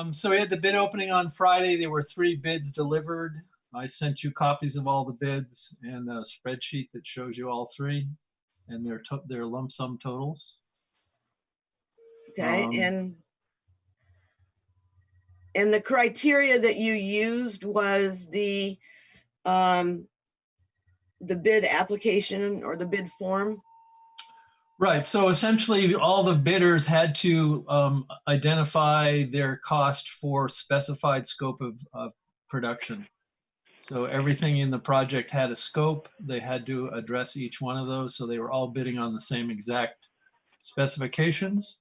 So we had the bid opening on Friday. There were 3 bids delivered. I sent you copies of all the bids and a spreadsheet that shows you all 3 and their lump sum totals. Okay, and the criteria that you used was the bid application or the bid form? Right. So essentially, all the bidders had to identify their cost for specified scope of production. So everything in the project had a scope. They had to address each one of those. So they were all bidding on the same exact specifications.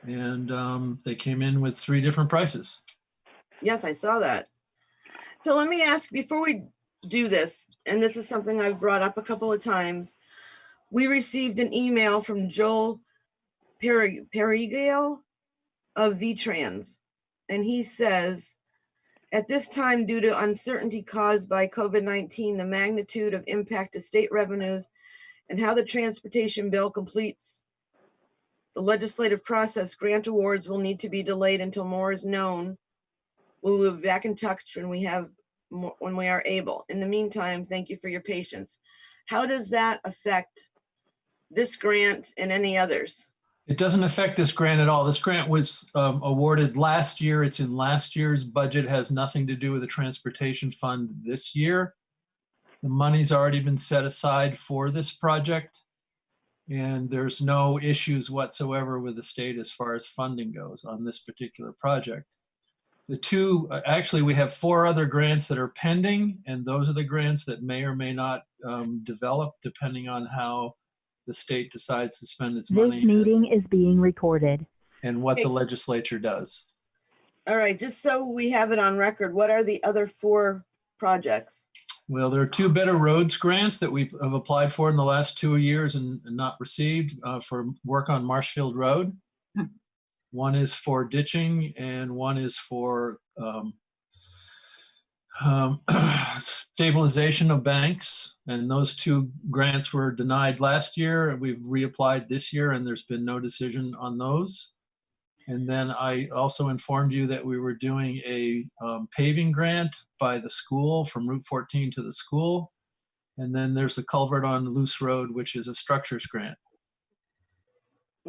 And they came in with 3 different prices. Yes, I saw that. So let me ask, before we do this, and this is something I've brought up a couple of times, we received an email from Joel Perigio of VTrans, and he says, at this time, due to uncertainty caused by COVID-19, the magnitude of impact to state revenues and how the transportation bill completes the legislative process, grant awards will need to be delayed until more is known. We will be back in touch when we are able. In the meantime, thank you for your patience. How does that affect this grant and any others? It doesn't affect this grant at all. This grant was awarded last year. It's in last year's budget. It has nothing to do with the transportation fund this year. The money's already been set aside for this project, and there's no issues whatsoever with the state as far as funding goes on this particular project. The 2, actually, we have 4 other grants that are pending, and those are the grants that may or may not develop depending on how the state decides to spend its money. This meeting is being recorded. And what the legislature does. All right, just so we have it on record, what are the other 4 projects? Well, there are 2 Better Roads grants that we have applied for in the last 2 years and not received for work on Marshfield Road. One is for ditching and one is for stabilization of banks. And those 2 grants were denied last year. We've reapplied this year and there's been no decision on those. And then I also informed you that we were doing a paving grant by the school from Route 14 to the school. And then there's a culvert on Loose Road, which is a structures grant.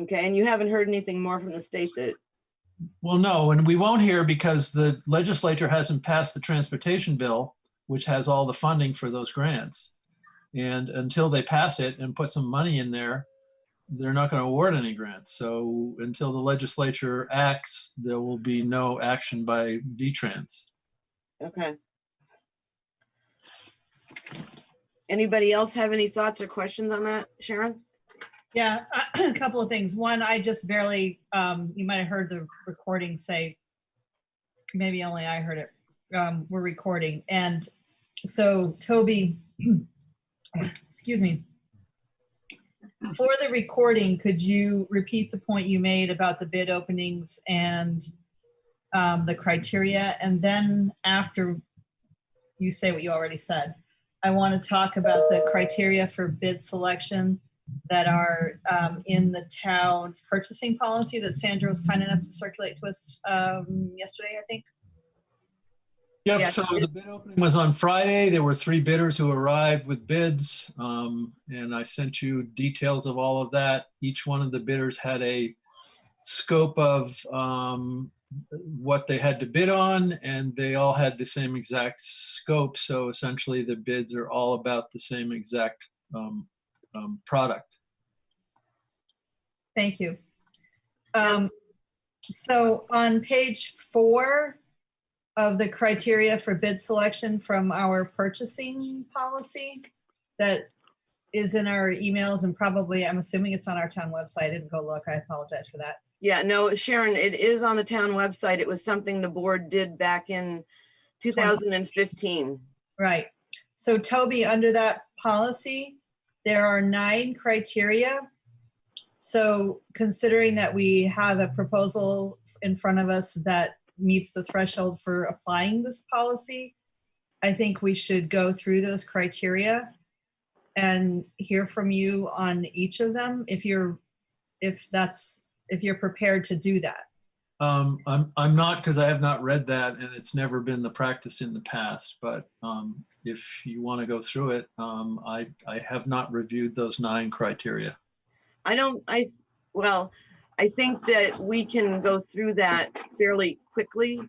Okay, and you haven't heard anything more from the state that? Well, no, and we won't hear because the legislature hasn't passed the transportation bill, which has all the funding for those grants. And until they pass it and put some money in there, they're not going to award any grants. So until the legislature acts, there will be no action by VTrans. Okay. Anybody else have any thoughts or questions on that, Sharon? Yeah, a couple of things. One, I just barely, you might have heard the recording say, maybe only I heard it, we're recording. And so Toby, excuse me, for the recording, could you repeat the point you made about the bid openings and the criteria? And then after you say what you already said, I want to talk about the criteria for bid selection that are in the town's purchasing policy that Sandra was kind enough to circulate to us yesterday, I think. Yep, Yeah. so the bid opening was on Friday. There were 3 bidders who arrived with bids, and I sent you details of all of that. Each one of the bidders had a scope of what they had to bid on, and they all had the same exact scope. So essentially the bids are all about the same exact product. Thank you. So on page 4 of the criteria for bid selection from our purchasing policy that is in our emails and probably, I'm assuming it's on our town website. I didn't go look. I apologize for that. Yeah, no, Sharon, it is on the town website. It was something the board did back in 2015. Right. So Toby, under that policy, there are 9 criteria. So considering that we have a proposal in front of us that meets the threshold for applying this policy, I think we should go through those criteria and hear from you on each of them if you're prepared to do that. I'm not, because I have not read that, and it's never been the practice in the past, but if you want to go through it, I have not reviewed those 9 criteria. Well, I think that we can go through that fairly quickly.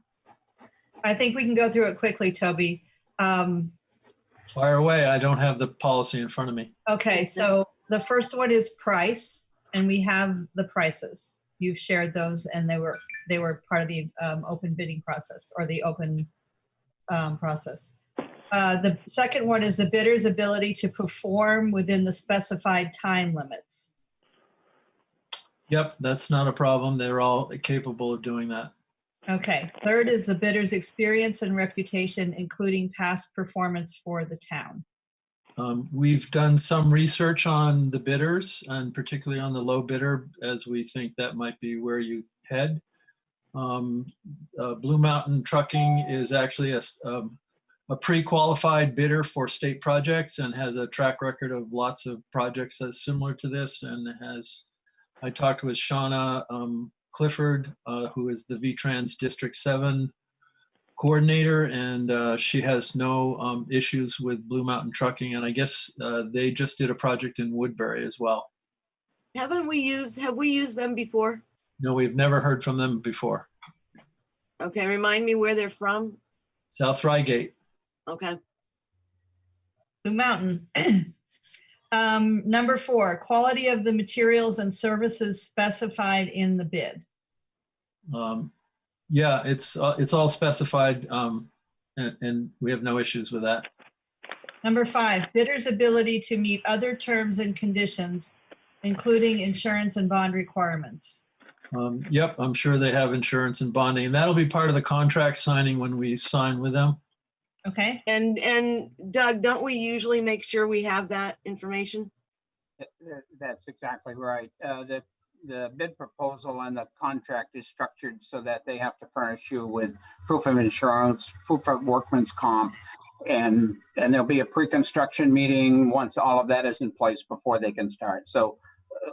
I think we can go through it quickly, Toby. Fire away, I don't have the policy in front of me. Okay, so the first one is price, and we have the prices. You've shared those, and they were part of the open bidding process, or the open process. The second one is the bidder's ability to perform within the specified time limits. Yep, that's not a problem. They're all capable of doing that. Okay, third is the bidder's experience and reputation, including past performance for the town. We've done some research on the bidders, and particularly on the low bidder, as we think that might be where you head. Blue Mountain Trucking is actually a pre-qualified bidder for state projects and has a track record of lots of projects that's similar to this, and I talked with Shauna Clifford, who is the VTrans District 7 coordinator, and she has no issues with Blue Mountain Trucking, and I guess they just did a project in Woodbury as well. Have we used them before? No, we've never heard from them before. Okay, remind me where they're from. South Reigate. Okay. Blue Mountain. Number 4, quality of the materials and services specified in the bid. Yeah, it's all specified, and we have no issues with that. Number 5, bidder's ability to meet other terms and conditions, including insurance and bond requirements. Yep, I'm sure they have insurance and bonding, and that'll be part of the contract signing when we sign with them. Okay. And Doug, don't we usually make sure we have that information? That's exactly right. The bid proposal and the contract is structured so that they have to furnish you with proof of insurance, proof of workman's comp, and there'll be a pre-construction meeting once all of that is in place before they can start. So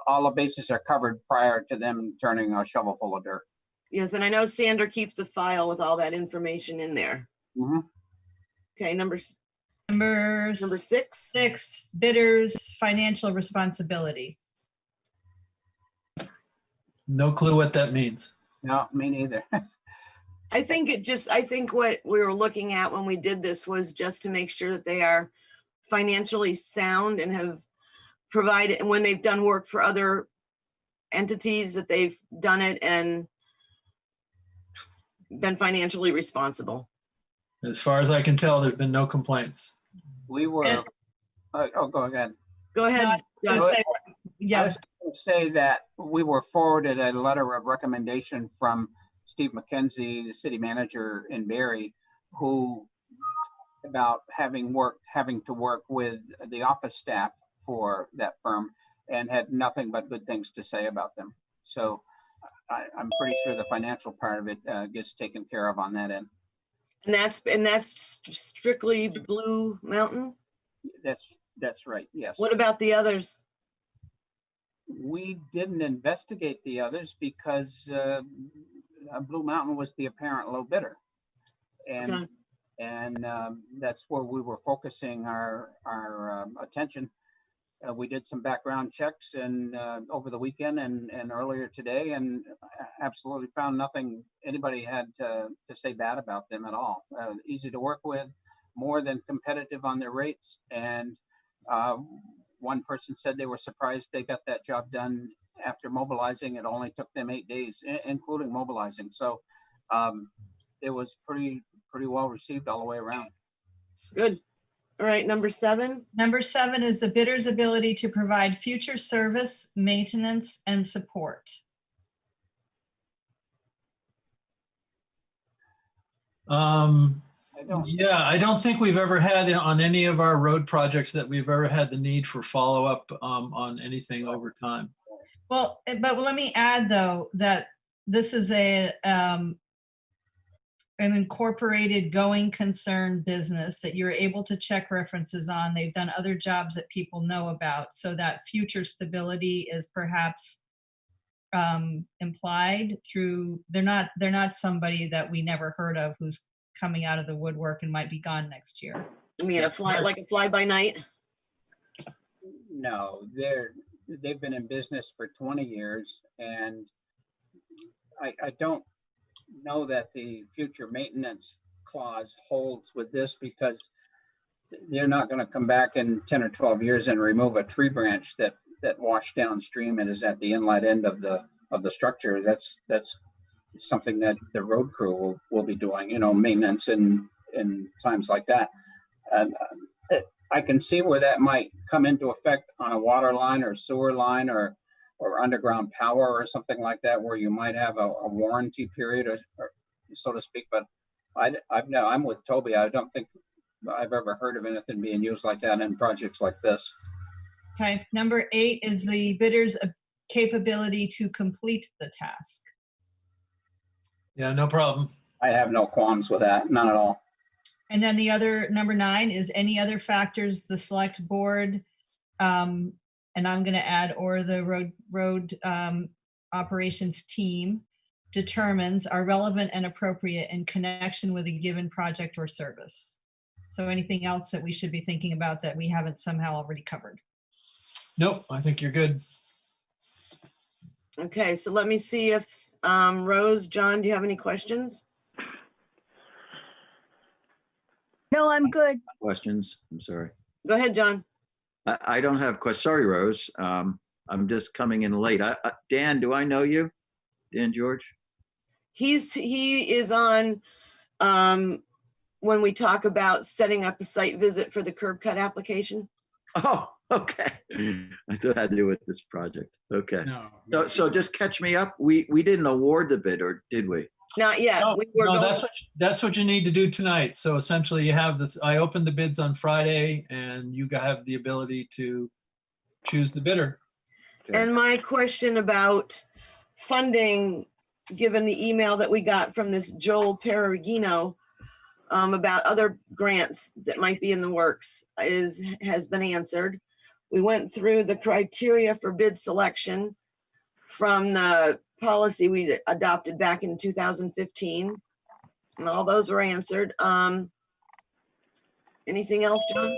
all the bases are covered prior to them turning a shovel full of dirt. Yes, and I know Sandra keeps a file with all that information in there. Mm-hmm. Okay, number Number 6. 6, bidder's financial responsibility. No clue what that means. No, me neither. I think what we were looking at when we did this was just to make sure that they are financially sound and have provided, and when they've done work for other entities, that they've done it and been financially responsible. As far as I can tell, there's been no complaints. We were, oh, go ahead. Go ahead. I was Doug. gonna say, I yeah, was going to say that we were forwarded a letter of recommendation from Steve McKenzie, the city manager in Barrie, who about having to work with the office staff for that firm and had nothing but good things to say about them. So I'm pretty sure the financial part of it gets taken care of on that end. And that's strictly Blue Mountain? That's right, yes. What about the others? We didn't investigate the others because Blue Mountain was the apparent low bidder. And that's where we were focusing our attention. We did some background checks and over the weekend and earlier today, and absolutely found nothing anybody had to say bad about them at all. Easy to work with, more than competitive on their rates. And one person said they were surprised they got that job done after mobilizing. It only took them 8 days, including mobilizing. So it was pretty well received all the way around. Good. All right, number 7. Number 7 is the bidder's ability to provide future service, maintenance, and support. I don't think we've ever had on any of our road projects that we've ever had the need for follow-up on anything over time. Well, but let me add though that this is an incorporated going concern business that you're able to check references on. They've done other jobs that people know about, so that future stability is perhaps implied through, they're not somebody that we never heard of who's coming out of the woodwork and might be gone next year. I mean, That's like a fly by night. No, they've been in business for 20 years, and I don't know that the future maintenance clause holds with this, because they're not going to come back in 10 or 12 years and remove a tree branch that washed downstream and is at the inlet end of the structure. That's something that the road crew will be doing, maintenance in times like that. And I can see where that might come into effect on a water line or sewer line or underground power or something like that, where you might have a warranty period or so to speak. But I'm with Toby. I don't think I've ever heard of anything being used like that in projects like this. Okay, number 8 is the bidder's capability to complete the task. Yeah, no problem. I have no qualms with that, none at all. And then the other, number 9, is any other factors the select board, and I'm going to add, or the road operations team determines are relevant and appropriate in connection with a given project or service. So anything else that we should be thinking about that we haven't somehow already covered? Nope, I think you're good. Okay, so let me see if Rose, John, do you have any questions? No, I'm good. Questions? I'm sorry. Go ahead, John. I don't have questions. Sorry, Rose. I'm just coming in late. Dan, do I know you? Dan George? He is on when we talk about setting up a site visit for the curb cut application. Oh, okay. I thought it had to do with this project. Okay. No, So just catch me up. We didn't award the bid, or did we? Not yet. no, We were no, going- that's what you need to do tonight. So essentially you have I opened the bids on Friday and you have the ability to choose the bidder. And my question about funding, given the email that we got from this Joel Perugino about other grants that might be in the works, has been answered. We went through the criteria for bid selection from the policy we adopted back in 2015, and all those were answered. Anything else, John?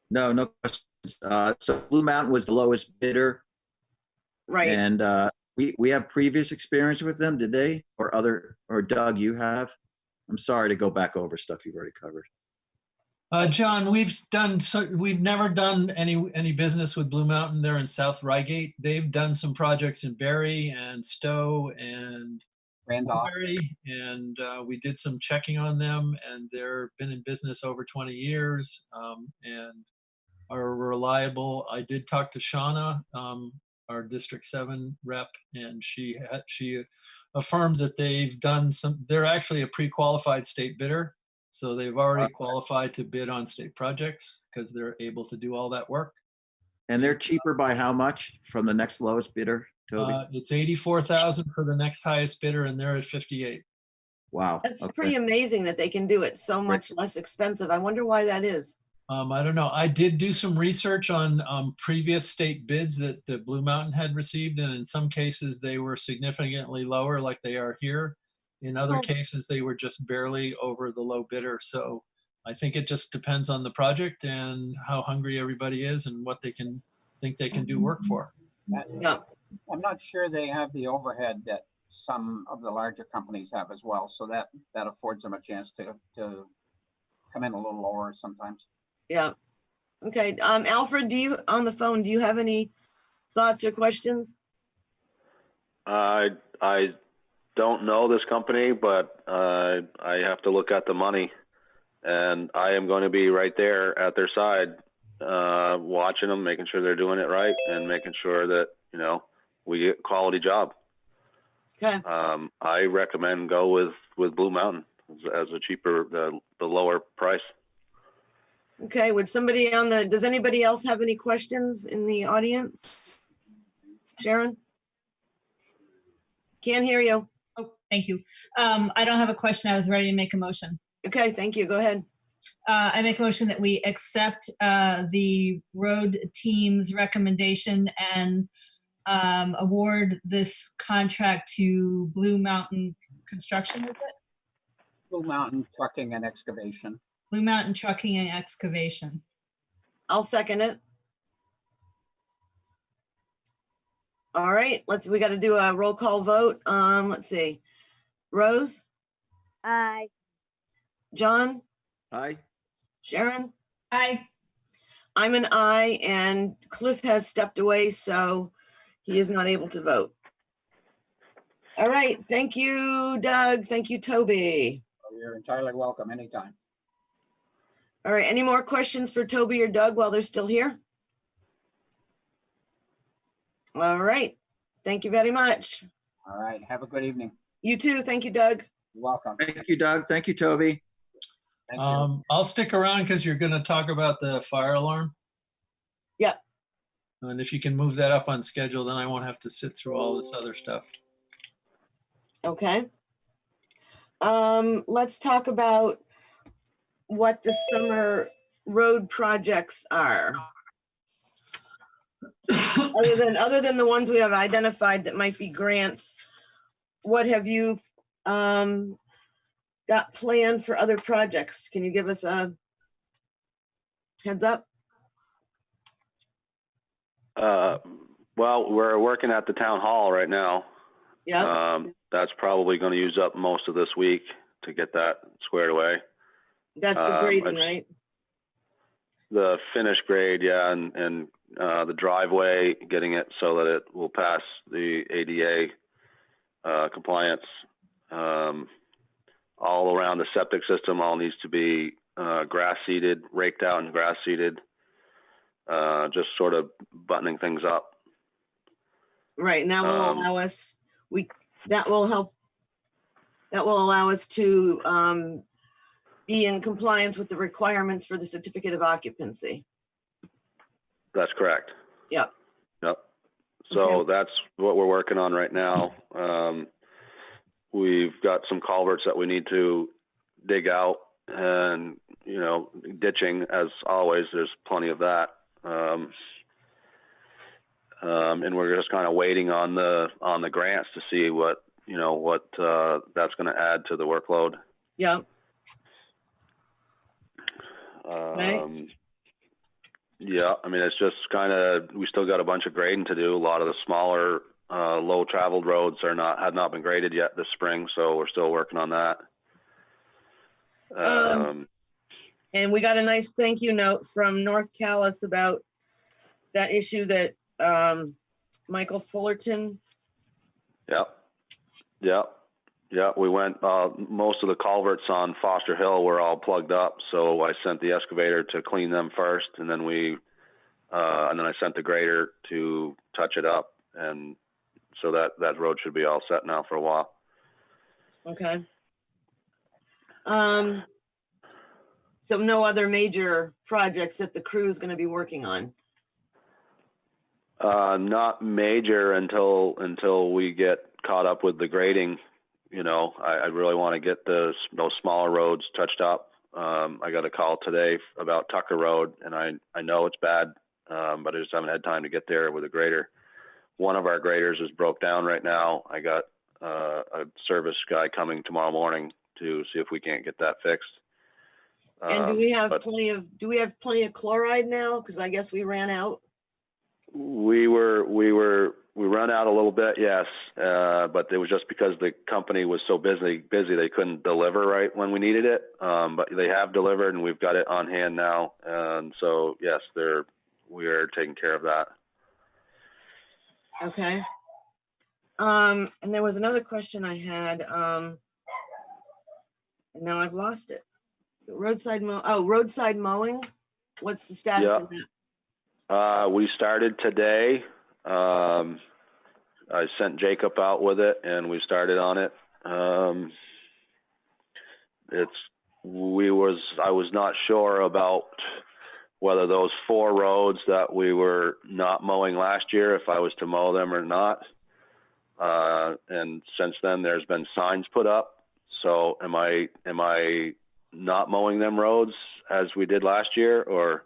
No questions. So Blue Mountain was the lowest bidder, Right. and we have previous experience with them. Did they, or Doug, you have? I'm sorry to go back over stuff you've already covered. John, we've never done any business with Blue Mountain. They're in South Reigate. They've done some projects in Barry and Stowe and Randolph. Barry, and we did some checking on them, and they've been in business over 20 years and are reliable. I did talk to Shauna, our District 7 rep, and she affirmed that they're actually a pre-qualified state bidder. So they've already qualified to bid on state projects because they're able to do all that work. And they're cheaper by how much from the next lowest bidder, Toby? It's 84,000 for the next highest bidder, and they're at 58. Wow. That's okay. pretty amazing that they can do it so much less expensive. I wonder why that is. I don't know. I did do some research on previous state bids that the Blue Mountain had received, and in some cases they were significantly lower, like they are here. In other cases, they were just barely over the low bidder. So I think it just depends on the project and how hungry everybody is and what they think they can do work for. Yeah. I'm not sure they have the overhead that some of the larger companies have as well. So that affords them a chance to come in a little lower sometimes. Yeah. Okay. Alfred, on the phone, do you have any thoughts or questions? I don't know this company, but I have to look at the money, and I am going to be right there at their side, watching them, making sure they're doing it right, and making sure that we get a quality job. Okay. I recommend go with Blue Mountain as a cheaper, the lower price. Okay. Does anybody else have any questions in the audience? Sharon? Can't hear you. Oh, thank you. I don't have a question. I was ready to make a motion. Okay. Thank you. Go ahead. I make a motion that we accept the road team's recommendation and award this contract to Blue Mountain Construction, is it? Blue Mountain Trucking and Excavation. Blue Mountain Trucking and Excavation. I'll second it. All right, we got to do a roll call vote. Let's see. Rose, Aye. John, Aye. Sharon, Aye. I'm an aye, and Cliff has stepped away, so he is not able to vote. All right, thank you, Doug. Thank you, Toby. You're entirely welcome anytime. All right, any more questions for Toby or Doug while they're still here? All right, thank you very much. All right, have a good evening. You too, thank you, Doug. You're welcome. Thank you, Doug. Thank you, Toby. Thank you. I'll stick around because you're going to talk about the fire alarm. Yep. And if you can move that up on schedule, then I won't have to sit through all this other stuff. Okay. Let's talk about what the summer road projects are. Other than the ones we have identified that might be grants, what have you got planned for other projects? Can you give us a heads up? Well, we're working at the town hall right now. Yeah, That's probably going to use up most of this week to get that squared away. that's the grading, right? The finish grade, yeah, and the driveway, getting it so that it will pass the ADA compliance. All around the septic system all needs to be grass seeded, raked out and grass seeded, just sort of buttoning things up. Right, and that will allow us, that will allow us to be in compliance with the requirements for the certificate of occupancy. That's correct. Yep. Yep. So Okay. that's what we're working on right now. We've got some culverts that we need to dig out, and, you know, ditching, as always, there's plenty of that. And we're just kind of waiting on the grants to see what that's going to add to the workload. Yep. Right. Yeah, I mean, it's just kind of, we still got a bunch of grading to do. A lot of the smaller, low traveled roads had not been graded yet this spring, so we're still working on that. And we got a nice thank you note from North Calais about that issue that Michael Fullerton. Yeah, we went, most of the culverts on Foster Hill were all plugged up, so I sent the excavator to clean them first, and then I sent the grader to touch it up, and so that road should be all set now for a while. Okay. So no other major projects that the crew is going to be working on? Not major until we get caught up with the grading. You know, I really want to get those smaller roads touched up. I got a call today about Tucker Road, and I know it's bad, but I just haven't had time to get there with a grader. One of our graders is broke down right now. I got a service guy coming tomorrow morning to see if we can't get that fixed. And do we have plenty of chloride now? Because I guess we ran out. We run out a little bit, yes, but it was just because the company was so busy they couldn't deliver right when we needed it. But they have delivered, and we've got it on hand now, and so yes, we are taking care of that. Okay. And there was another question I had, and now I've lost it. Roadside mowing. What's the status of that? We started today. I sent Jacob out with it, and we started on it. I was not sure about whether those 4 roads that we were not mowing last year, if I was to mow them or not. And since then, there's been signs put up. So am I not mowing them roads as we did last year, or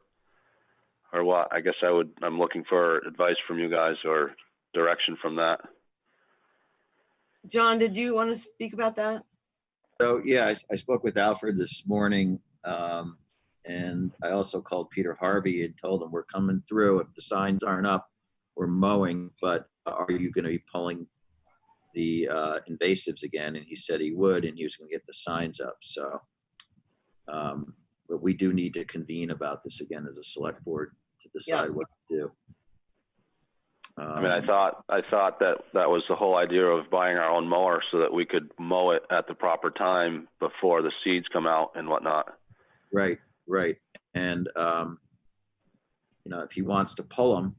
what? I guess I'm looking for advice from you guys, or direction from that. John, did you want to speak about that? So, yeah, I spoke with Alfred this morning, and I also called Peter Harvey and told him we're coming through. If the signs aren't up, we're mowing, but are you going to be pulling the invasives again? And he said he would, and he was going to get the signs up. So, but we do need to convene about this again as a select board to decide what to do. I mean, I thought that was the whole idea of buying our own mower so that we could mow it at the proper time before the seeds come out and whatnot. Right. And, if he wants to pull them,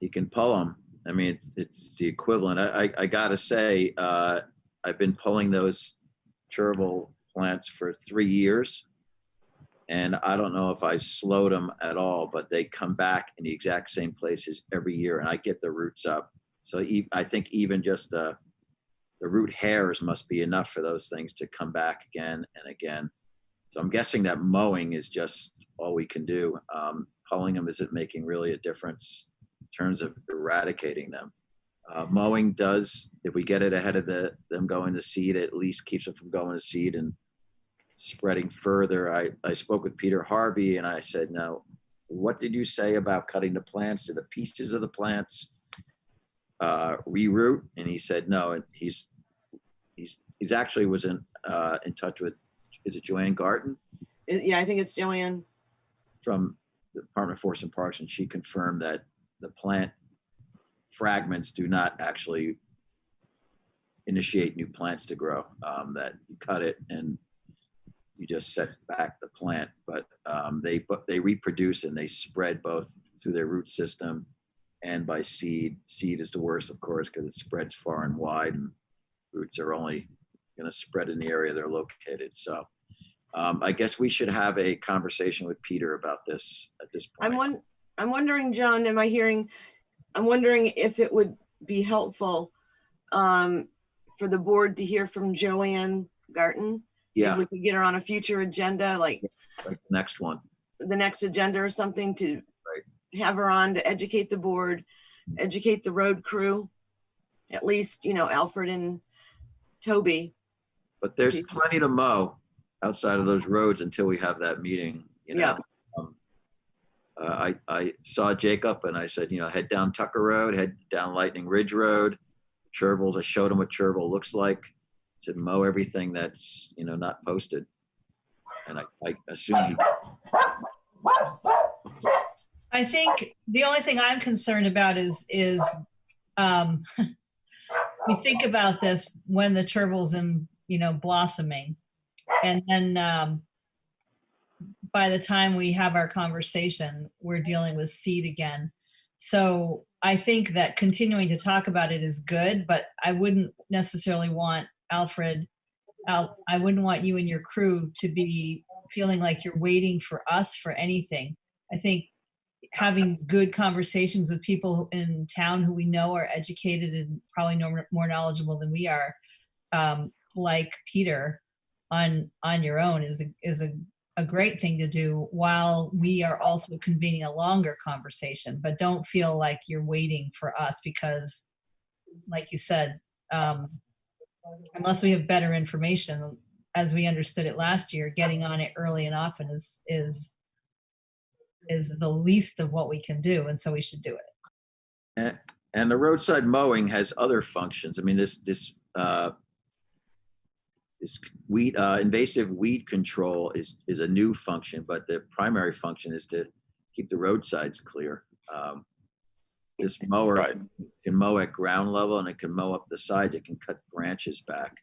he can pull them. I mean, it's the equivalent. I gotta say, I've been pulling those chervil plants for 3 years. And I don't know if I slowed them at all, but they come back in the exact same places every year, and I get the roots up. So I think even just the root hairs must be enough for those things to come back again and again. So I'm guessing that mowing is just all we can do. Pulling them isn't making really a difference in terms of eradicating them. Mowing does, if we get it ahead of them going to seed, it at least keeps them from going to seed and spreading further. I spoke with Peter Harvey and I said, now, what did you say about cutting the plants? Do the pieces of the plants reroot? And he said, no. And he's actually was in touch with, is it Joanne Garten? Yeah, I think it's Joanne. From the Department of Forest and Parks, and she confirmed that the plant fragments do not actually initiate new plants to grow, that you cut it and you just set back the plant, but they reproduce and they spread both through their root system and by seed. Seed is the worst, of course, because it spreads far and wide, and roots are only going to spread in the area they're located. So I guess we should have a conversation with Peter about this at this point. I'm wondering, John, I'm wondering if it would be helpful for the board to hear from Joanne Garten. Yeah. If we could get her on a future agenda, like the next one. The next agenda or something, to have her on to educate the board, educate the road crew, at least, Alfred and Toby. But there's plenty to mow outside of those roads until we have that meeting. Yeah. I saw Jacob and I said, head down Tucker Road, head down Lightning Ridge Road, chervils. I showed him what chervil looks like. I said, mow everything that's, not posted. And I assume I think the only thing I'm concerned about is we think about this when the chervil's in, blossoming. And then by the time we have our conversation, we're dealing with seed again. So I think that continuing to talk about it is good, but I wouldn't necessarily want Alfred, I wouldn't want you and your crew to be feeling like you're waiting for us for anything. I think having good conversations with people in town who we know are educated and probably more knowledgeable than we are, like Peter, on your own is a great thing to do, while we are also convening a longer conversation. But don't feel like you're waiting for us, because like you said, unless we have better information, as we understood it last year, getting on it early and often is the least of what we can do, and so we should do it. And the roadside mowing has other functions. I mean, this weed invasive weed control is a new function, but the primary function is to keep the roadsides clear. This mower can mow at ground level, and it can mow up the sides. It can cut branches back.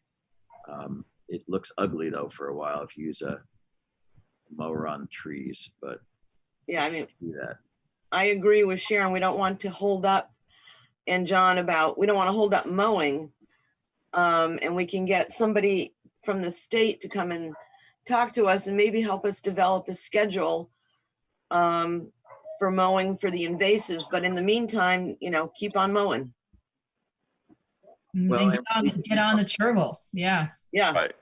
It looks ugly though for a while if you use a mower on trees, but yeah, I mean, do that. I agree with Sharon. We don't want to hold up, and John, we don't want to hold up mowing. And we can get somebody from the state to come and talk to us and maybe help us develop a schedule for mowing for the invasives. But in the meantime, keep on mowing. Well, Get on the chervil. Yeah. Yeah. Right.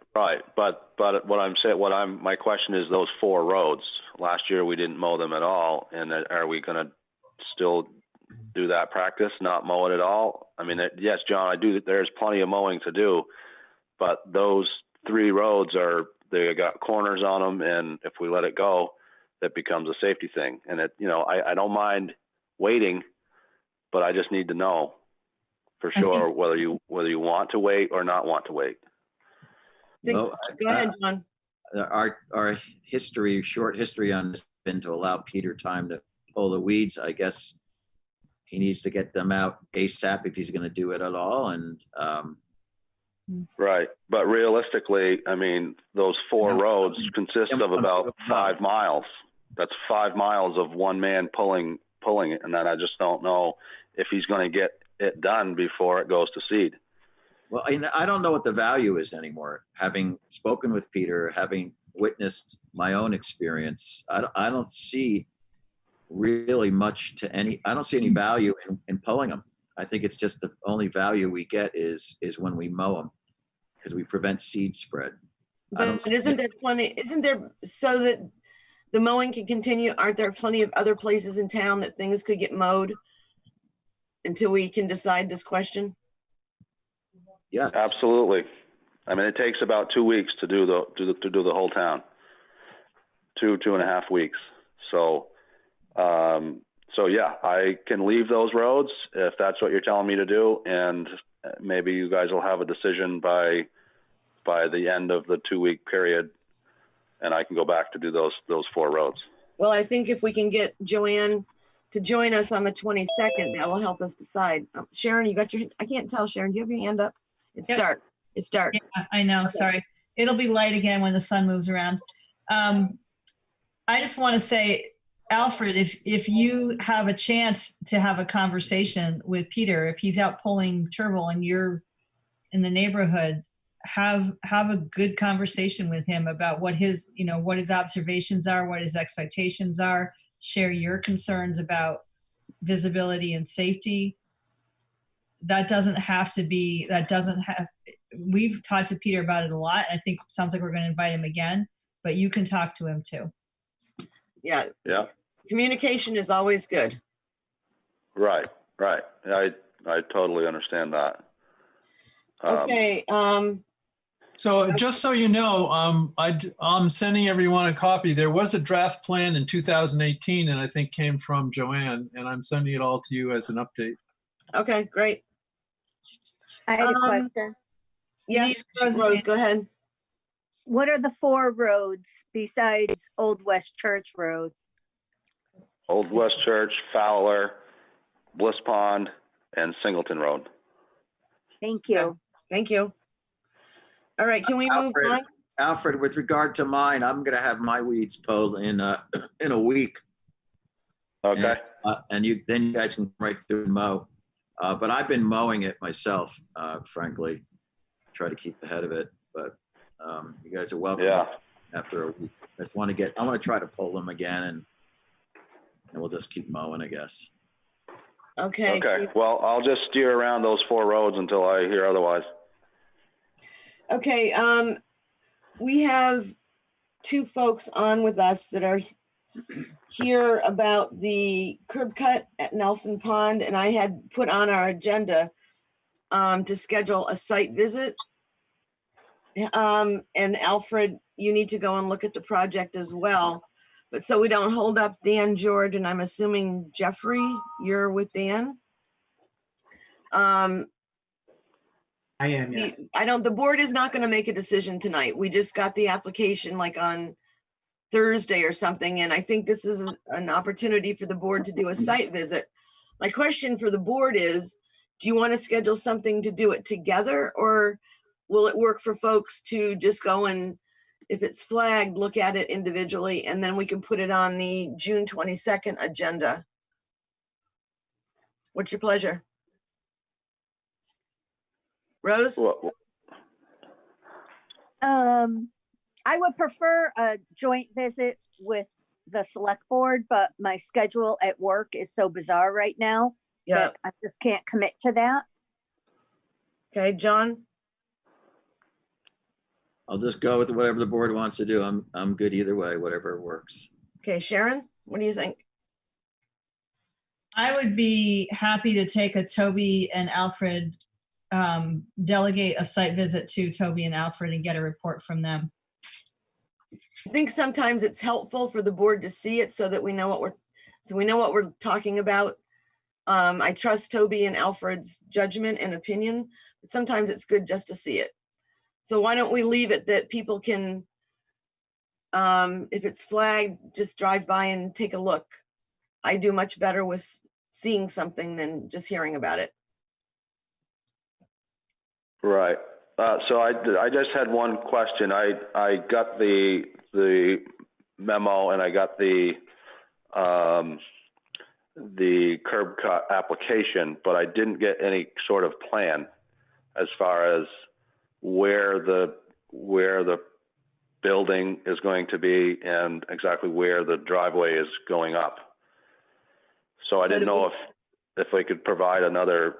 But what I'm saying, my question is those 4 roads. Last year we didn't mow them at all, and are we going to still do that practice, not mow it at all. I mean, yes, John, there's plenty of mowing to do, but those 3 roads they got corners on them. And if we let it go, that becomes a safety thing. And I don't mind waiting, but I just need to know for sure whether you want to wait or not want to wait. Go ahead, John. Our history, short history on this has been to allow Peter time to pull the weeds. I guess he needs to get them out ASAP if he's going to do it at all. And right. But realistically, I mean, those 4 roads consist of about 5 miles. That's 5 miles of one man pulling it. And then I just don't know if he's going to get it done before it goes to seed. Well, I don't know what the value is anymore. Having spoken with Peter, having witnessed my own experience, I don't see really much I don't see any value in pulling them. I think it's just the only value we get is when we mow them, because we prevent seed spread. But isn't there, so that the mowing can continue, aren't there plenty of other places in town that things could get mowed until we can decide this question? Yes, absolutely. I mean, it takes about 2 weeks to do the whole town. 2.5 weeks. So yeah, I can leave those roads if that's what you're telling me to do, and maybe you guys will have a decision by the end of the 2-week period, and I can go back to do those 4 roads. Well, I think if we can get Joanne to join us on the 22nd, that will help us decide. Sharon, you got I can't tell, Sharon, do you have your hand up? It's dark. It's dark. Yeah, I know. Okay. Sorry. It'll be light again when the sun moves around. I just want to say, Alfred, if you have a chance to have a conversation with Peter, if he's out pulling turtle and you're in the neighborhood, have a good conversation with him about what his observations are, what his expectations are. Share your concerns about visibility and safety. We've talked to Peter about it a lot. I think it sounds like we're going to invite him again, but you can talk to him too. Yeah. Yeah. Communication is always good. Right. I totally understand that. Okay. So just so you know, I'm sending everyone a copy. There was a draft plan in 2018 and I think came from Joanne, and I'm sending it all to you as an update. Okay, great. I had a question. Yes, Rose, go ahead. What are the 4 roads besides Old West Church Road? Old West Church, Fowler, Bliss Pond, and Singleton Road. Thank you. Thank you. All right, can we move on? Alfred, with regard to mine, I'm going to have my weeds pulled in a week. Okay. And you guys can come right through and mow. But I've been mowing it myself, frankly. Try to keep ahead of it, but you guys are welcome. Yeah. After a week, I want to try to pull them again, and we'll just keep mowing, I guess. Okay. Okay. Well, I'll just steer around those 4 roads until I hear otherwise. Okay. We have 2 folks on with us that are here about the curb cut at Nelson Pond, and I had put on our agenda to schedule a site visit. And Alfred, you need to go and look at the project as well. But so we don't hold up Dan, George, and I'm assuming Jeffrey, you're with Dan. I am, yes. The board is not going to make a decision tonight. We just got the application like on Thursday or something. And I think this is an opportunity for the board to do a site visit. My question for the board is, do you want to schedule something to do it together, or will it work for folks to just go and, if it's flagged, look at it individually, and then we can put it on the June 22nd agenda? What's your pleasure? Rose? Well, I would prefer a joint visit with the select board, but my schedule at work is so bizarre right now that I just can't commit to that. Okay, John? I'll just go with whatever the board wants to do. I'm good either way, whatever works. Okay, Sharon, what do you think? I would be happy to take a Toby and Alfred, delegate a site visit to Toby and Alfred and get a report from them. I think sometimes it's helpful for the board to see it so that we know what we're talking about. I trust Toby and Alfred's judgment and opinion, but sometimes it's good just to see it. So why don't we leave it that people can, if it's flagged, just drive by and take a look. I do much better with seeing something than just hearing about it. Right. So I just had one question. I got the memo and I got the curb cut application, but I didn't get any sort of plan as far as where the building is going to be and exactly where the driveway is going up. So I didn't know if we could provide another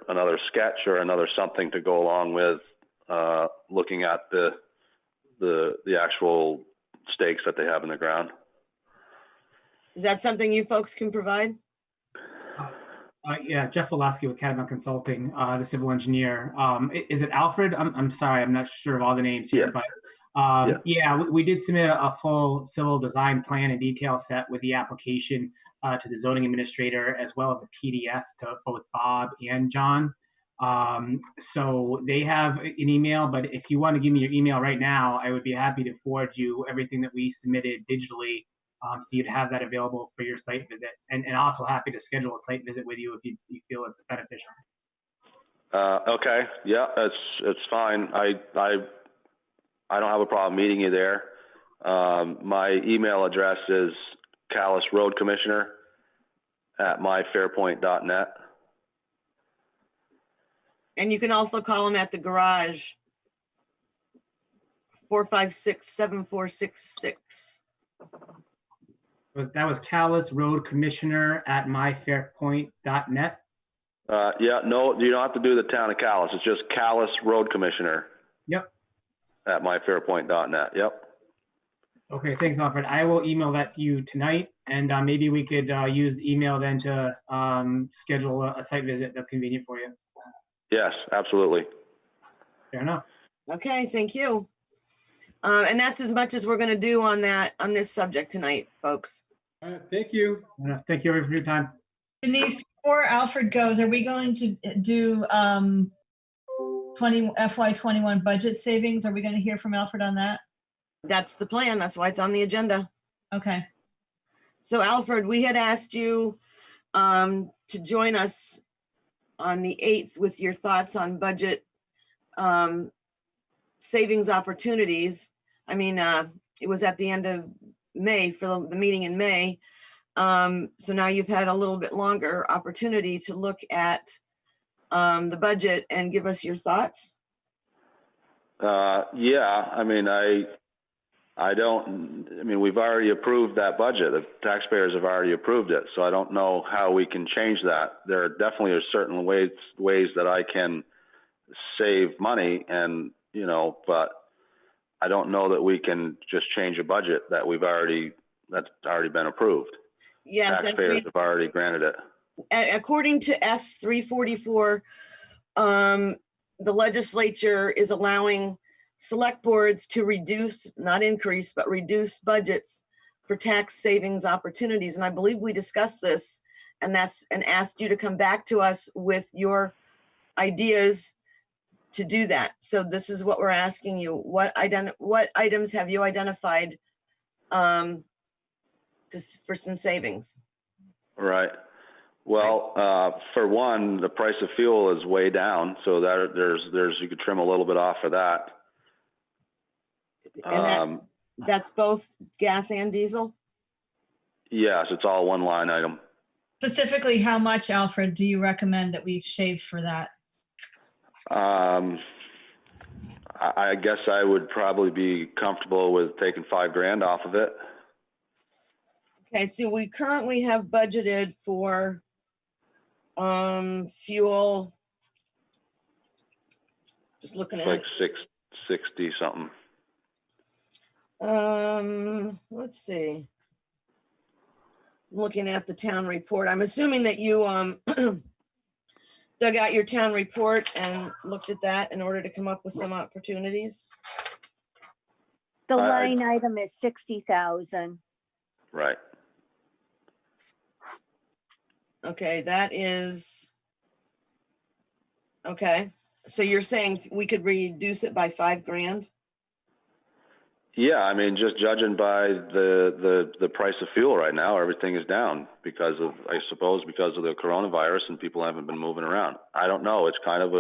sketch or another something to go along with looking at the actual stakes that they have in the ground. Is that something you folks can provide? Yeah, Jeff Woloski with Catamount Consulting, the civil engineer. Is it Alfred? I'm sorry, I'm not sure of all the names here, but yeah, we did submit a full civil design plan and detail set with the application to the zoning administrator, as well as a PDF to both Bob and John. So they have an email, but if you want to give me your email right now, I would be happy to forward you everything that we submitted digitally. So you'd have that available for your site visit, and also happy to schedule a site visit with you if you feel it's beneficial. Okay, yeah, it's fine. I don't have a problem meeting you there. My email address is Calais Road Commissioner at myfairpoint.net. And you can also call them at the garage, 456-7466. That was Calais Road Commissioner at myfairpoint.net. Yeah, no, you don't have to do the town of Calais. It's just Calais Road Commissioner. Yep. At myfairpoint.net. Yep. Okay, thanks, Alfred. I will email that to you tonight, and maybe we could use email then to schedule a site visit that's convenient for you. Yes, absolutely. Fair enough. Okay, thank you. And that's as much as we're going to do on this subject tonight, folks. Thank you. Thank you for your time. Denise, before Alfred goes, are we going to do FY21 budget savings? Are we going to hear from Alfred on that? That's the plan. That's why it's on the agenda. Okay. So Alfred, we had asked you to join us on the 8th with your thoughts on budget savings opportunities. I mean, it was at the end of May for the meeting in May. So now you've had a little bit longer opportunity to look at the budget and give us your thoughts. Yeah, I mean, we've already approved that budget. The taxpayers have already approved it. So I don't know how we can change that. There are definitely certain ways that I can save money and, but I don't know that we can just change a budget that's already been approved. Yes. Taxpayers have already granted it. According to S344, the legislature is allowing select boards to reduce, not increase, but reduce budgets for tax savings opportunities. And I believe we discussed this and asked you to come back to us with your ideas to do that. So this is what we're asking you. What items have you identified for some savings? Right. Well, for one, the price of fuel is way down, so that you could trim a little bit off of that. And that's both gas and diesel? Yes, it's all one line item. Specifically, how much, Alfred, do you recommend that we shave for that? I guess I would probably be comfortable with taking $5,000 off of it. Okay, so we currently have budgeted for fuel. Just looking at like 660 something. Let's see. looking at the town report. I'm assuming that you dug out your town report and looked at that in order to come up with some opportunities. The I- line item is 60,000. Right. Okay, that is, okay. So you're saying we could reduce it by 5 grand? Yeah, I mean, just judging by the price of fuel right now, everything is down because of, I suppose, because of the coronavirus, and people haven't been moving around. I don't know. It's kind of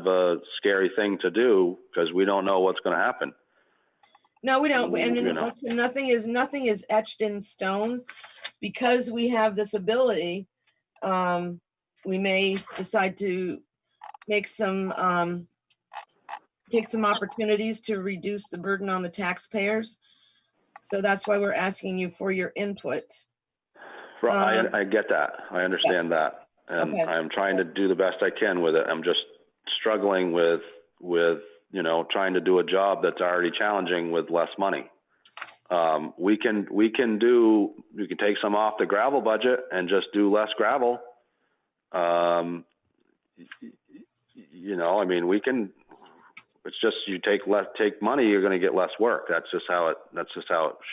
a scary thing to do because we don't know what's going to happen. No, we don't. And You know. like I said, nothing is etched in stone. Because we have this ability, we may decide to make some, take some opportunities to reduce the burden on the taxpayers. So that's why we're asking you for your input. I get that. I understand that. And Okay. I'm trying to do the best I can with it. I'm just struggling with, trying to do a job that's already challenging with less money. We can take some off the gravel budget and just do less gravel. I mean, it's just, you take money, you're going to get less work. That's just how it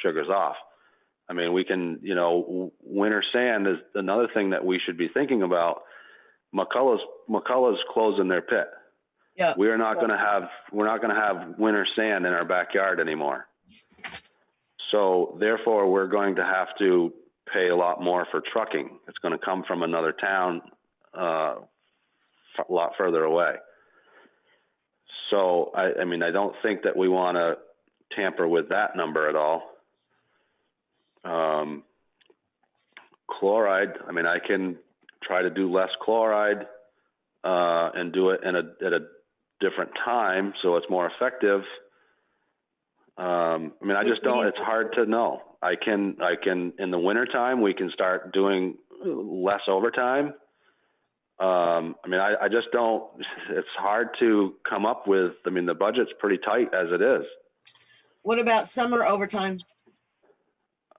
sugars off. I mean, we can, winter sand is another thing that we should be thinking about. McCullough's closing their pit. Yeah. We're not going to have winter sand in our backyard anymore. So therefore, we're going to have to pay a lot more for trucking. It's going to come from another town, a lot further away. So, I mean, I don't think that we want to tamper with that number at all. Chloride, I mean, I can try to do less chloride and do it at a different time so it's more effective. I mean, I just don't, it's hard to know. I can, in the wintertime, we can start doing less overtime. I mean, I just don't, it's hard to come up with, I mean, the budget's pretty tight as it is. What about summer overtime?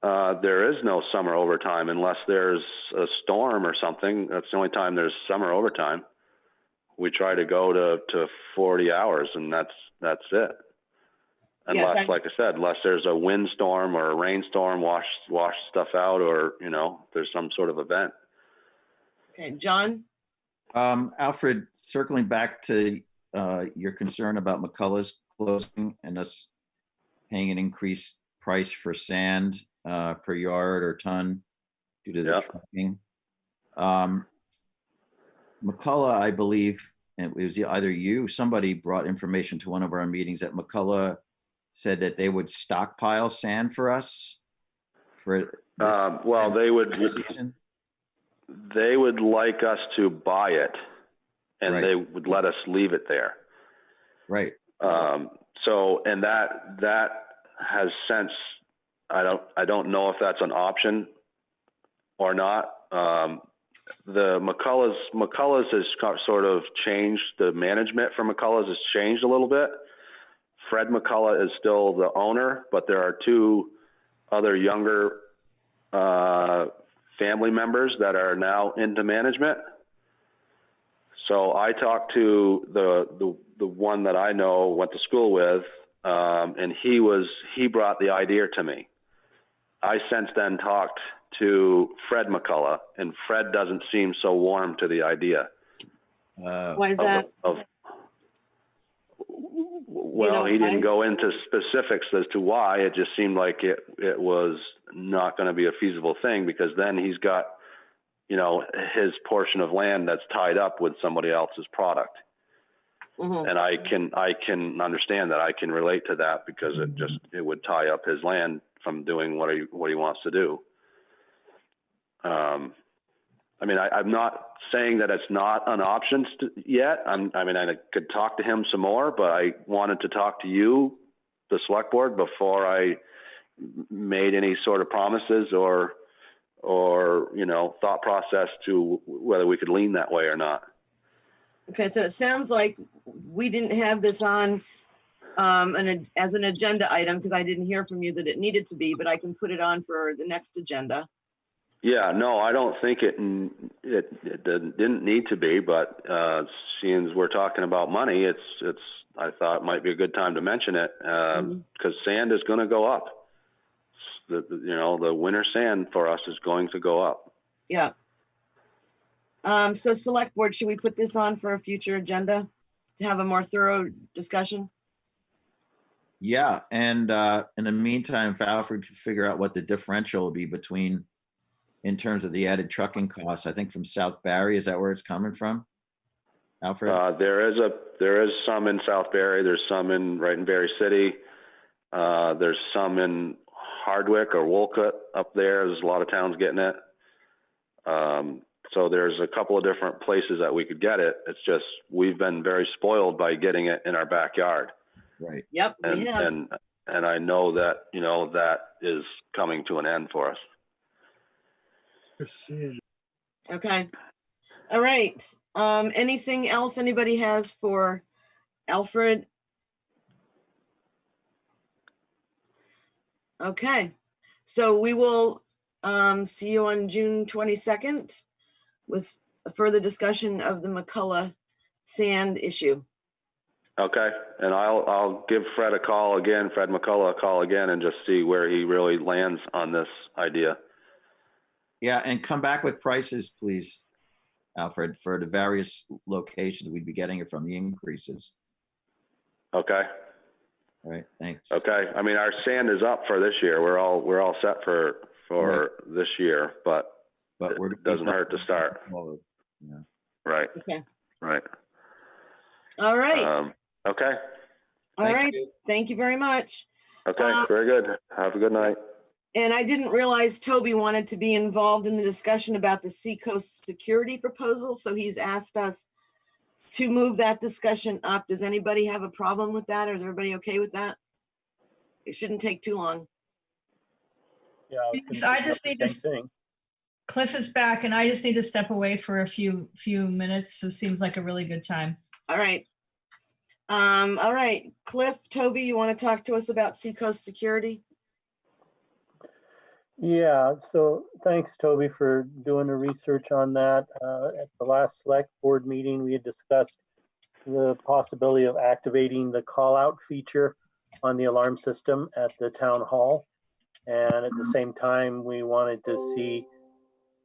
There is no summer overtime unless there's a storm or something. That's the only time there's summer overtime. We try to go to 40 hours and that's it. Unless, Yes, like I said, unless there's a windstorm or a rainstorm, wash stuff out, or, there's some sort of event. Okay, John? Alfred, circling back to your concern about McCullough's closing and us paying an increased price for sand per yard or ton due to the trucking. McCullough, I believe, and it was either you, somebody brought information to one of our meetings that McCullough said that they would stockpile sand for us for this well, they would season. They would like us to buy it, and Right. they would let us leave it there. Right. So, and that has since, I don't know if that's an option or not. The McCullough's has sort of changed. The management for McCullough's has changed a little bit. Fred McCullough is still the owner, but there are 2 other younger family members that are now into management. So I talked to the one that I know, went to school with, and he brought the idea to me. I since then talked to Fred McCullough, and Fred doesn't seem so warm to the idea. Why is that? Well, he didn't go into specifics as to why. It just seemed like it was not going to be a feasible thing, because then he's got, his portion of land that's tied up with somebody else's product. Mm-hmm. And I can understand that. I can relate to that, because it would tie up his land from doing what he wants to do. I mean, I'm not saying that it's not an option yet. I could talk to him some more, but I wanted to talk to you, the select board, before I made any sort of promises or thought process to whether we could lean that way or not. Okay, so it sounds like we didn't have this on as an agenda item, because I didn't hear from you that it needed to be, but I can put it on for the next agenda. Yeah, no, I don't think it didn't need to be, but seeing as we're talking about money, I thought it might be a good time to mention it because sand is going to go up. The winter sand for us is going to go up. Yeah. So select board, should we put this on for a future agenda to have a more thorough discussion? Yeah, and in the meantime, if Alfred could figure out what the differential will be between, in terms of the added trucking costs, I think from South Barry, is that where it's coming from? Alfred? There is some in South Barry. There's some right in Berry City. There's some in Hardwick or Wolcott up there. There's a lot of towns getting it. So there's a couple of different places that we could get it. It's just we've been very spoiled by getting it in our backyard. Right. Yep. And I know that that is coming to an end for us. Okay. All right. Anything else anybody has for Alfred? Okay. So we will see you on June 22nd with a further discussion of the McCullough sand issue. Okay. And I'll give Fred McCullough a call again and just see where he really lands on this idea. Yeah, and come back with prices, please, Alfred, for the various locations we'd be getting it from, the increases. Okay. All right, thanks. Okay. I mean, our sand is up for this year. We're all set for Right. this year, but it doesn't hurt to start. Yeah. Right. Okay. Right. All right. Okay. All right. Thank you very much. Okay. Very good. Have a good night. And I didn't realize Toby wanted to be involved in the discussion about the Seacoast security proposal. So he's asked us to move that discussion up. Does anybody have a problem with that? Or is everybody okay with that? It shouldn't take too long. Yeah, I just need to, Cliff is back and I just need to step away for a few minutes. So it seems like a really good time. All right. All right. Cliff, Toby, you want to talk to us about Seacoast security? Yeah, so thanks, Toby, for doing the research on that. At the last select board meeting, we had discussed the possibility of activating the call out feature on the alarm system at the town hall. And at the same time, we wanted to see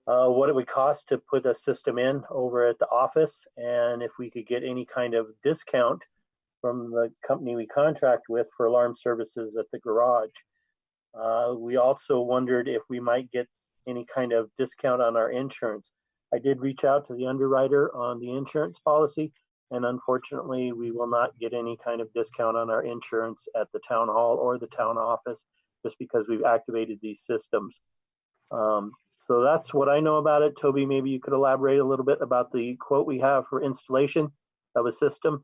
what it would cost to put a system in over at the office, and if we could get any kind of discount from the company we contract with for alarm services at the garage. We also wondered if we might get any kind of discount on our insurance. I did reach out to the underwriter on the insurance policy, and unfortunately, we will not get any kind of discount on our insurance at the town hall or the town office, just because we've activated these systems. So that's what I know about it. Toby, maybe you could elaborate a little bit about the quote we have for installation of a system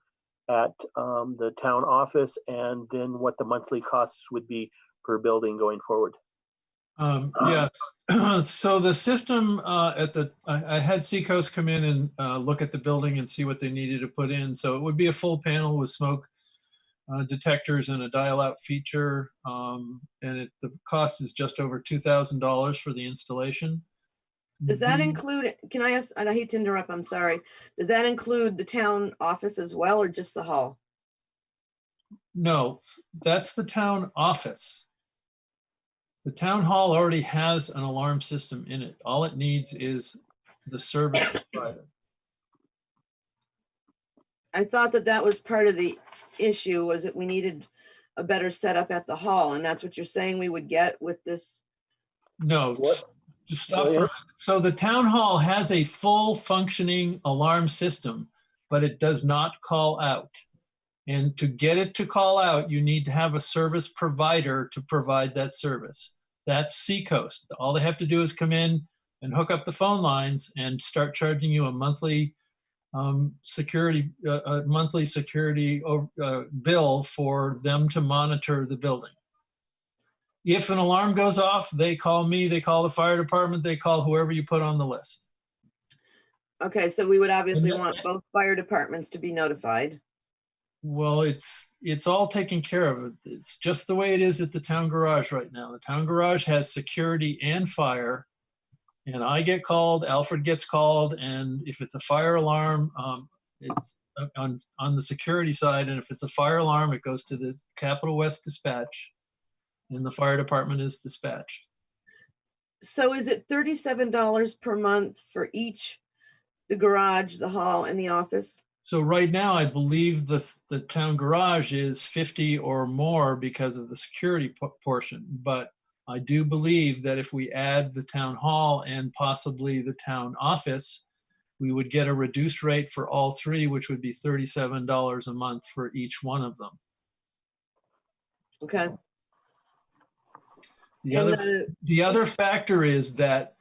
at the town office, and then what the monthly costs would be per building going forward. Yes. So the system I had Seacoast come in and look at the building and see what they needed to put in. So it would be a full panel with smoke detectors and a dial-out feature, and the cost is just over $2,000 for the installation. Does that include, can I ask, and I hate to interrupt, I'm sorry. Does that include the town office as well, or just the hall? No, that's the town office. The town hall already has an alarm system in it. All it needs is the service provider. I thought that was part of the issue, was that we needed a better setup at the hall, and that's what you're saying we would get with this? No, just stop for a minute. So the town hall has a full functioning alarm system, but it does not call out. And to get it to call out, you need to have a service provider to provide that service. That's Seacoast. All they have to do is come in and hook up the phone lines and start charging you a monthly security bill for them to monitor the building. If an alarm goes off, they call me, they call the fire department, they call whoever you put on the list. Okay, so we would obviously want both fire departments to be notified. Well, it's all taken care of. It's just the way it is at the town garage right now. The town garage has security and fire, and I get called, Alfred gets called, and if it's a fire alarm, it's on the security side, and if it's a fire alarm, it goes to the Capital West Dispatch, and the fire department is dispatched. So is it $37 per month for each, the garage, the hall, and the office? So right now, I believe the town garage is 50 or more because of the security portion. But I do believe that if we add the town hall and possibly the town office, we would get a reduced rate for all three, which would be $37 a month for each one of them. Okay. The other factor is that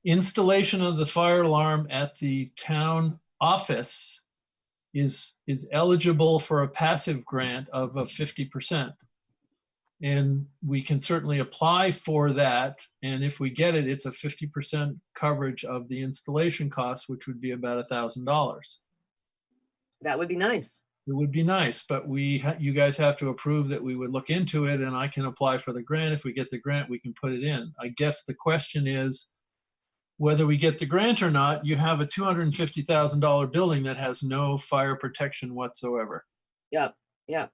installation of the fire alarm at the town office is eligible for a passive grant of 50%. And we can certainly apply for that. And if we get it, it's a 50% coverage of the installation cost, which would be about $1,000. That would be nice. It would be nice, but you guys have to approve that we would look into it, and I can apply for the grant. If we get the grant, we can put it in. I guess the question is, whether we get the grant or not, you have a $250,000 building that has no fire protection whatsoever. Yep, yep.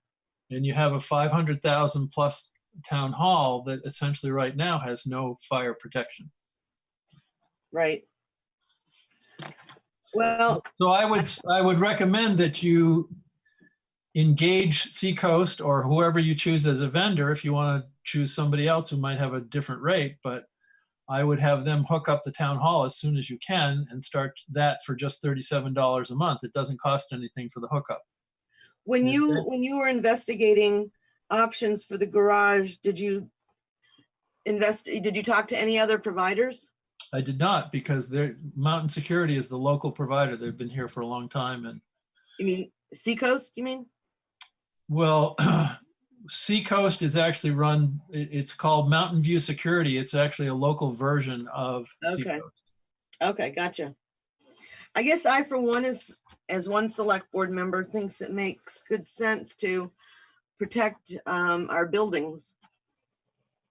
And you have a 500,000 plus town hall that essentially right now has no fire protection. Right. Well, so I would recommend that you engage Seacoast or whoever you choose as a vendor. If you want to choose somebody else who might have a different rate, but I would have them hook up the town hall as soon as you can and start that for just $37 a month. It doesn't cost anything for the hookup. When you were investigating options for the garage, did you talk to any other providers? I did not, because Mountain Security is the local provider. They've been here for a long time. And you mean Seacoast, you mean? Well, Seacoast is actually run, it's called Mountain View Security. It's actually a local version of Seacoast. Okay, gotcha. I guess I, for one, as one select board member, thinks it makes good sense to protect our buildings.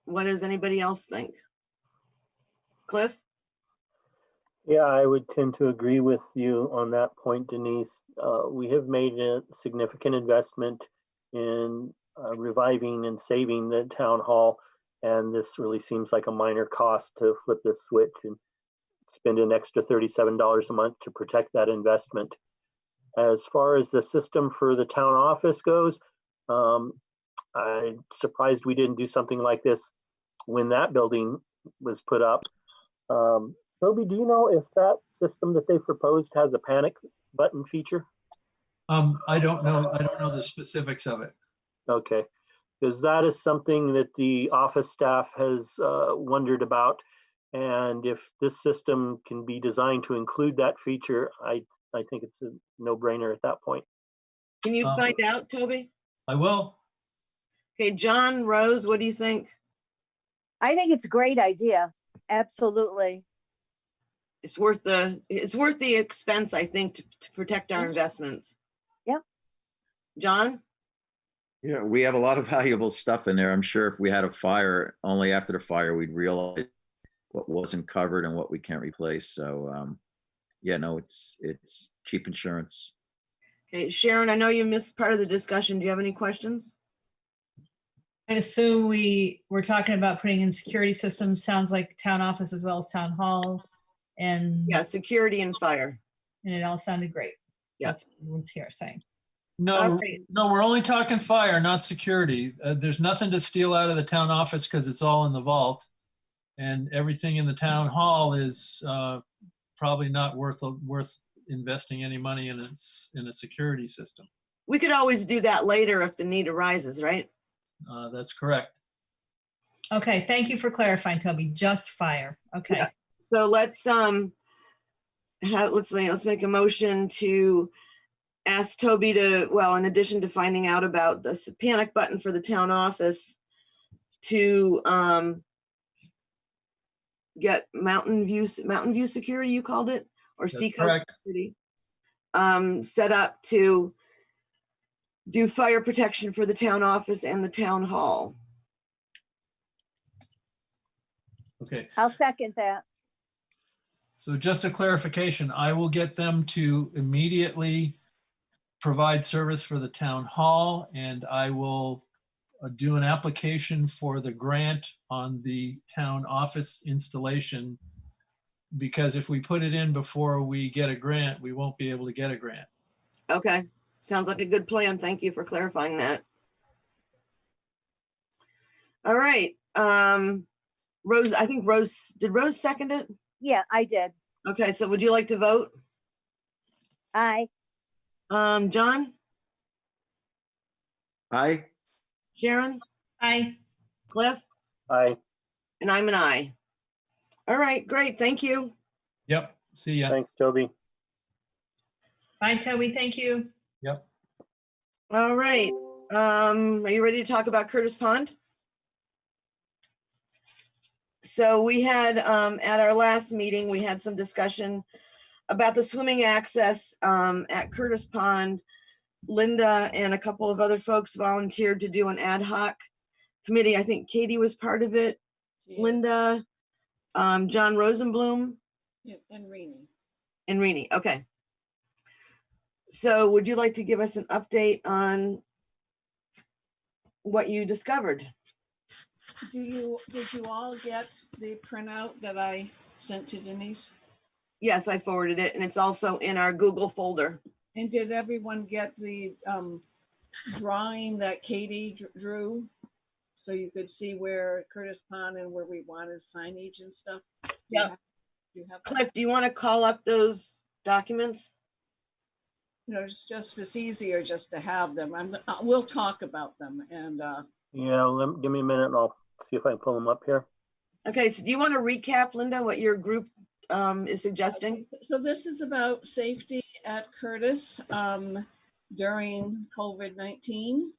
What does anybody else think? Cliff? Yeah, I would tend to agree with you on that point, Denise. We have made a significant investment in reviving and saving the town hall, and this really seems like a minor cost to flip this switch and spend an extra $37 a month to protect that investment. As far as the system for the town office goes, I'm surprised we didn't do something like this when that building was put up. Toby, do you know if that system that they proposed has a panic button feature? I don't know. I don't know the specifics of it. Okay, because that is something that the office staff has wondered about. And if this system can be designed to include that feature, I think it's a no-brainer at that point. Can you find out, Toby? I will. Okay, John, Rose, what do you think? I think it's a great idea. Absolutely. It's worth the expense, I think, to protect our investments. Yeah. John? Yeah, we have a lot of valuable stuff in there. I'm sure if we had a fire, only after the fire, we'd realize what wasn't covered and what we can't replace. So yeah, no, it's cheap insurance. Okay, Sharon, I know you missed part of the discussion. Do you have any questions? I assume we're talking about putting in security systems. Sounds like town office as well as town hall. And yeah, security and fire. And it all sounded great. Yeah. That's what everyone's here saying. No, no, we're only talking fire, not security. There's nothing to steal out of the town office because it's all in the vault. And everything in the town hall is probably not worth investing any money in a security system. We could always do that later if the need arises, right? That's correct. Okay, thank you for clarifying, Toby. Just fire. Okay. Yeah. So let's make a motion to ask Toby to, well, in addition to finding out about the panic button for the town office, to get Mountain View Security, you called it, or Seacoast Security, set up to do fire protection for the town office and the town hall. Okay. I'll second that. So just a clarification, I will get them to immediately provide service for the town hall, and I will do an application for the grant on the town office installation, because if we put it in before we get a grant, we won't be able to get a grant. Okay, sounds like a good plan. Thank you for clarifying that. All right, Rose, I think did Rose second it? Yeah, I did. Okay, so would you like to vote? Aye. John, Aye. Sharon, Aye. Cliff, Aye, and I'm an aye. All right, great, thank you. Yep, see ya. thanks, Toby. Bye, Toby. Thank you. Yep. All right, are you ready to talk about Curtis Pond? So we had, at our last meeting, we had some discussion about the swimming access at Curtis Pond. Linda and a couple of other folks volunteered to do an ad hoc committee. I think Katie was part of it, Linda, John Rosenblum. Yeah, and Rini. And Rini, okay. So would you like to give us an update on what you discovered? Did you all get the printout that I sent to Denise? Yes, I forwarded it, and it's also in our Google folder. And did everyone get the drawing that Katie drew? So you could see where Curtis Pond and where we wanted signage and stuff? Yep. You have Cliff, do you want to call up those documents? You know, it's easier just to have them. We'll talk about them and Yeah, give me a minute and I'll see if I can pull them up here. Okay, so do you want to recap, Linda, what your group is suggesting? so this is about safety at Curtis during COVID-19.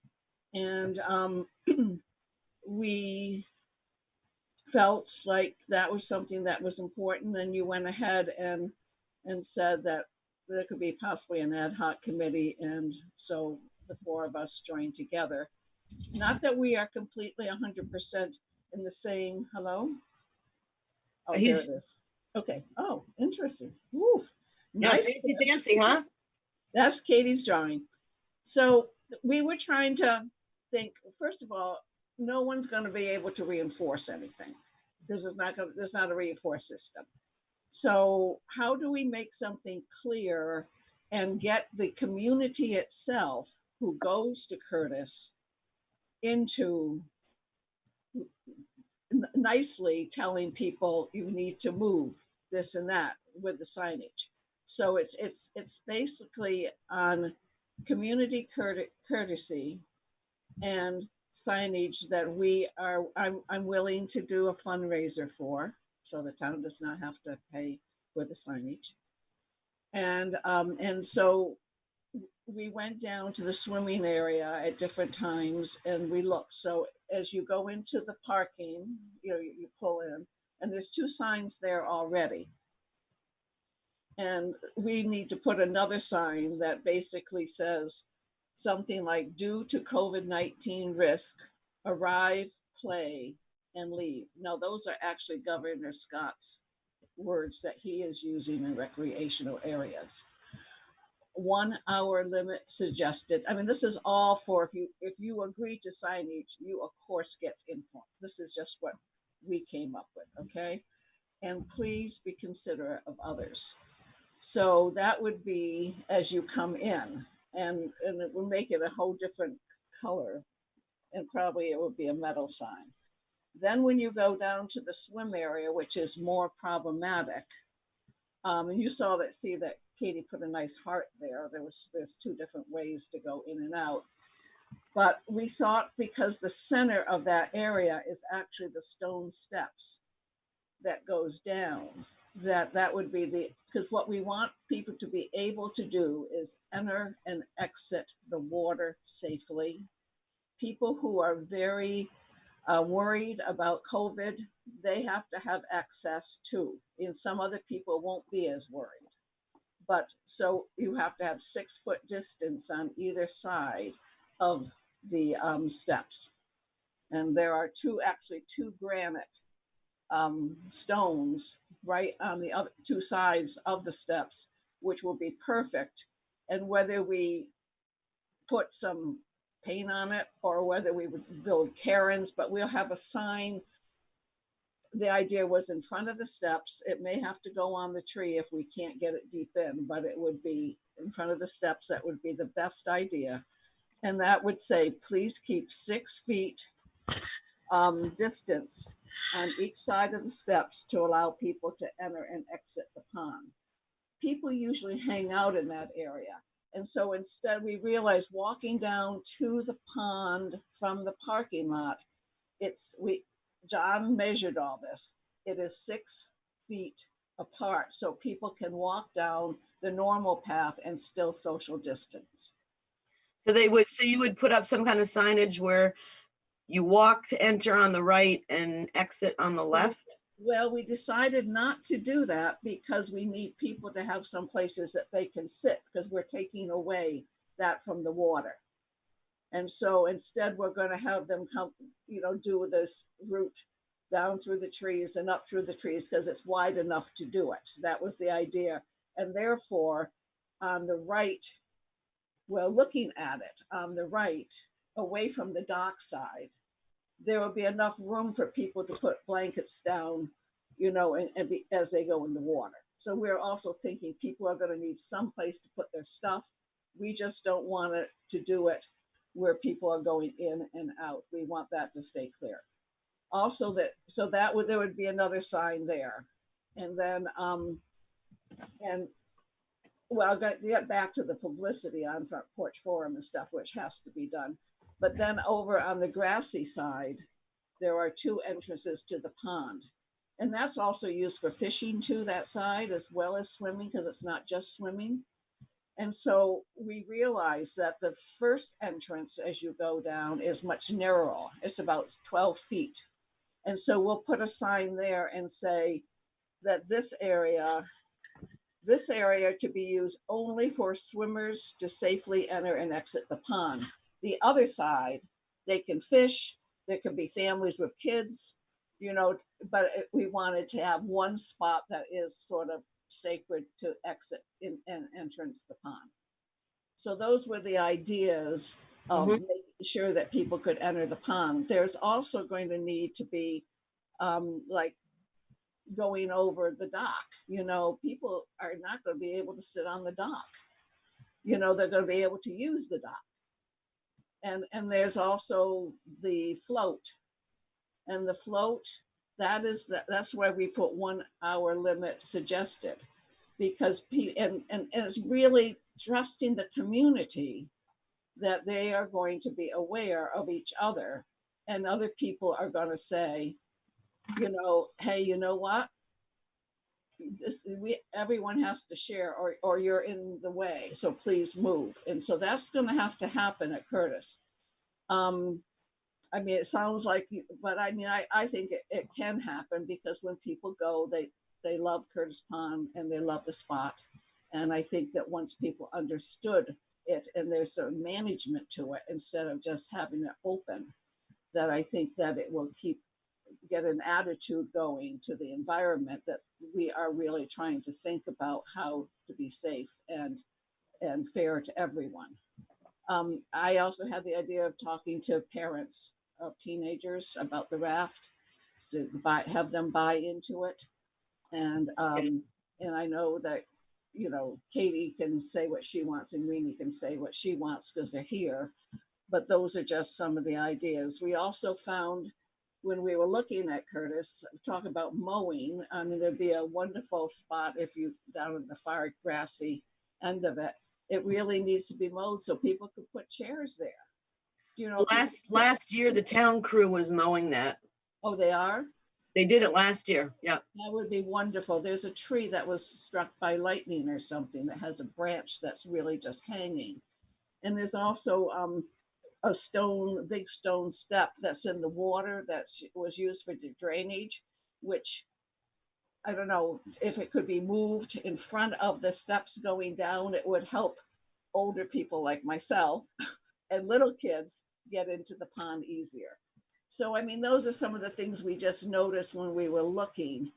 And we felt like that was something that was important. And you went ahead and said that there could be possibly an ad hoc committee. And so the four of us joined together. Not that we are completely 100% in the same, hello? Oh, there it is. Okay. Oh, interesting. Woo. Nice. Yeah, fancy, huh? That's Katie's drawing. So we were trying to think, first of all, no one's going to be able to reinforce anything. There's not a reinforced system. So how do we make something clear and get the community itself who goes to Curtis into nicely telling people you need to move this and that with the signage? So it's basically on community courtesy and signage that I'm willing to do a fundraiser for, so the town does not have to pay for the signage. And so we went down to the swimming area at different times and we looked. So as you go into the parking, you pull in and there's 2 signs there already. And we need to put another sign that basically says something like, due to COVID-19 risk, arrive, play, and leave. Now, those are actually Governor Scott's words that he is using in recreational areas. 1 hour limit suggested. I mean, this is all for if you agree to signage, you of course get informed. This is just what we came up with, okay? And please be considerate of others. So that would be as you come in, and it would make it a whole different color, and probably it would be a metal sign. Then when you go down to the swim area, which is more problematic, and you see that Katie put a nice heart there. There's 2 different ways to go in and out. But we thought because the center of that area is actually the stone steps that goes down, that would be because what we want people to be able to do is enter and exit the water safely. People who are very worried about COVID, they have to have access too. And some other people won't be as worried. But so you have to have 6-foot distance on either side of the steps. And there are 2 granite stones right on the other two sides of the steps, which will be perfect. And whether we put some paint on it or whether we would build cairns, but we'll have a sign. The idea was in front of the steps. It may have to go on the tree if we can't get it deep in, but it would be in front of the steps. That would be the best idea. And that would say, please keep 6 feet distance on each side of the steps to allow people to enter and exit the pond. People usually hang out in that area. And so instead we realized walking down to the pond from the parking lot, John measured all this. It is 6 feet apart so people can walk down the normal path and still social distance. So you would put up some kind of signage where you walk to enter on the right and exit on the left? Well, we decided not to do that because we need people to have some places that they can sit because we're taking away that from the water. And so instead we're going to have them come, do this route down through the trees and up through the trees because it's wide enough to do it. That was the idea. And therefore, on the right, well, looking at it on the right, away from the dock side, there will be enough room for people to put blankets down, as they go in the water. So we're also thinking people are going to need some place to put their stuff. We just don't want to do it where people are going in and out. We want that to stay clear. Also there would be another sign there. And then, I'll get back to the publicity on Front Porch Forum and stuff, which has to be done. But then over on the grassy side, there are 2 entrances to the pond. And that's also used for fishing too, that side, as well as swimming, because it's not just swimming. And so we realized that the first entrance as you go down is much narrower. It's about 12 feet. And so we'll put a sign there and say that this area to be used only for swimmers to safely enter and exit the pond. The other side, they can fish. There can be families with kids, but we wanted to have one spot that is sort of sacred to exit and entrance the pond. So those were the ideas of making sure that people could enter the pond. There's also going to need to be like going over the dock. People are not going to be able to sit on the dock. They're going to be able to use the dock. And there's also the float. And the float, that's where we put 1 hour limit suggested, because and it's really trusting the community that they are going to be aware of each other, and other people are going to say, hey, you know what? Everyone has to share, or you're in the way, so please move. And so that's going to have to happen at Curtis. It sounds like, but I think it can happen, because when people go, they love Curtis Pond and they love the spot. And I think that once people understood it and there's a management to it, instead of just having it open, that I think that it will get an attitude going to the environment that we are really trying to think about how to be safe and fair to everyone. I also had the idea of talking to parents of teenagers about the raft, to have them buy into it. And I know that, Katie can say what she wants and Rini can say what she wants because they're here. But those are just some of the ideas. We also found, when we were looking at Curtis, talk about mowing, there'd be a wonderful spot if you down in the far grassy end of it. It really needs to be mowed so people could put chairs there. Last year, the town crew was mowing that. Oh, they are? They did it last year. Yeah. That would be wonderful. There's a tree that was struck by lightning or something that has a branch that's really just hanging. And there's also a big stone step that's in the water that was used for the drainage, which I don't know if it could be moved in front of the steps going down. It would help older people like myself and little kids get into the pond easier. So, those are some of the things we just noticed when we were looking.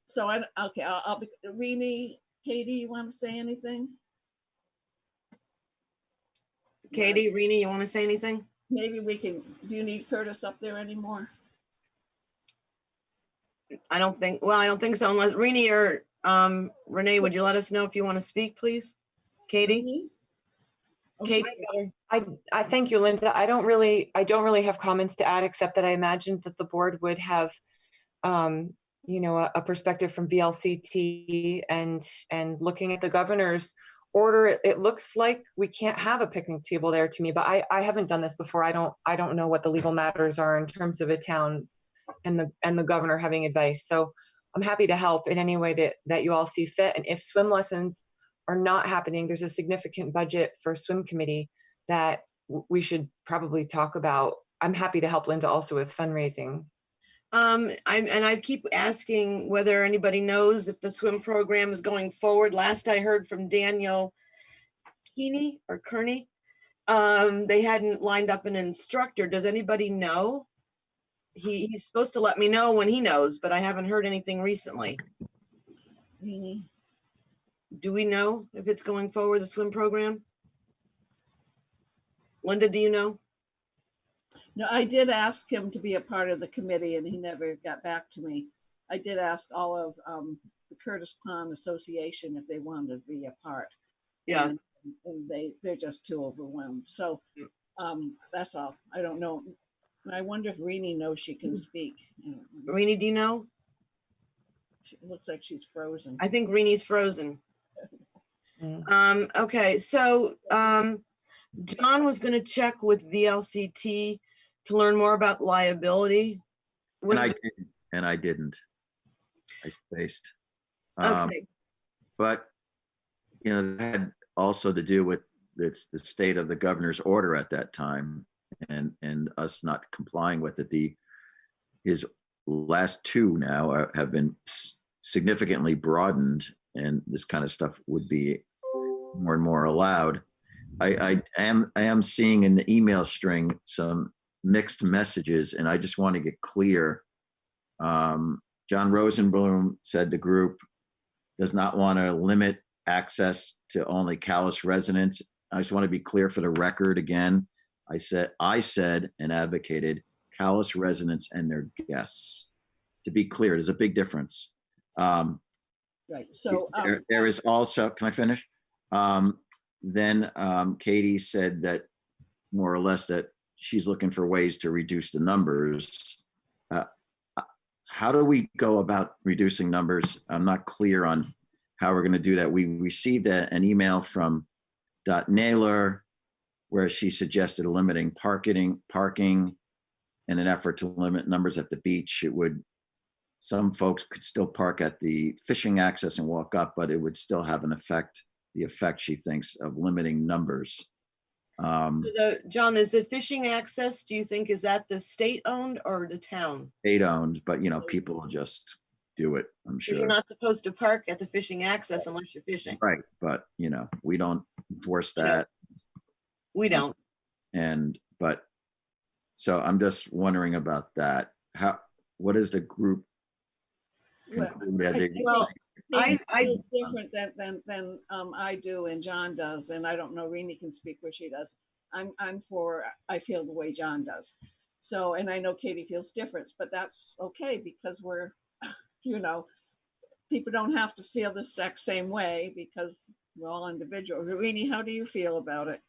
So okay, I'll be, Rini, Katie, you want to say anything? Katie, Rini, you want to say anything? Maybe we can, do you need Curtis up there anymore? I don't think so, unless Rini or Renee, would you let us know if you want to speak, please? Katie? Rini? Oh, Katie? I thank you, Linda. I don't really have comments to add, except that I imagined that the board would have, you know, a perspective from VLCT and looking at the governor's order. It looks like we can't have a picnic table there to me, but I haven't done this before. I don't know what the legal matters are in terms of a town and the governor having advice. So I'm happy to help in any way that you all see fit. And if swim lessons are not happening, there's a significant budget for swim committee that we should probably talk about. I'm happy to help Linda also with fundraising. I keep asking whether anybody knows if the swim program is going forward. Last I heard from Daniel Kearney, they hadn't lined up an instructor. Does anybody know? He's supposed to let me know when he knows, but I haven't heard anything recently. Rini? Do we know if it's going forward, the swim program? Linda, do you know? No, I did ask him to be a part of the committee and he never got back to me. I did ask all of the Curtis Pond Association if they wanted to be a part. Yeah. And they're just too overwhelmed. So that's all. I don't know. I wonder if Rini knows she can speak. Rini, do you know? It looks like she's frozen. I think Rini's frozen. Okay, so John was going to check with VLCT to learn more about liability. And I didn't. I spaced. Okay. But, you know, that had also to do with the state of the governor's order at that time and us not complying with it. His last two now have been significantly broadened, and this kind of stuff would be more and more allowed. I am seeing in the email string some mixed messages, and I just want to get clear. John Rosenblum said the group does not want to limit access to only Calais residents. I just want to be clear for the record again. I said and advocated Calais residents and their guests. To be clear, there's a big difference. Right. So there is also, can I finish? Then Katie said that more or less that she's looking for ways to reduce the numbers. How do we go about reducing numbers? I'm not clear on how we're going to do that. We received an email from Dot Naylor where she suggested limiting parking in an effort to limit numbers at the beach. Some folks could still park at the fishing access and walk up, but it would still have the effect she thinks of limiting numbers. John, is the fishing access, do you think, is that the state owned or the town? State owned, but you know, people will just do it, I'm sure. You're not supposed to park at the fishing access unless you're fishing. Right, but you know, we don't enforce that. We don't. So I'm just wondering about that. What is the group? Well, I feel different than I do and John does, and I don't know, Rini can speak where she does. I feel the way John does. So, and I know Katie feels different, but that's okay because we're, you know, people don't have to feel the exact same way because we're all individual. Rini, how do you feel about it?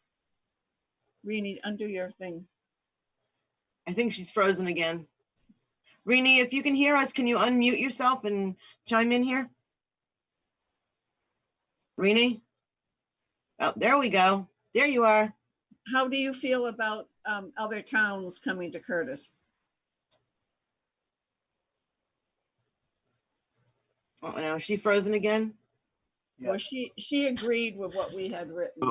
Rini, undo your thing. I think she's frozen again. Rini, if you can hear us, can you unmute yourself and chime in here? Rini? Oh, there we go. There you are. How do you feel about other towns coming to Curtis? Oh, now is she frozen again? Well, she agreed with what we had written.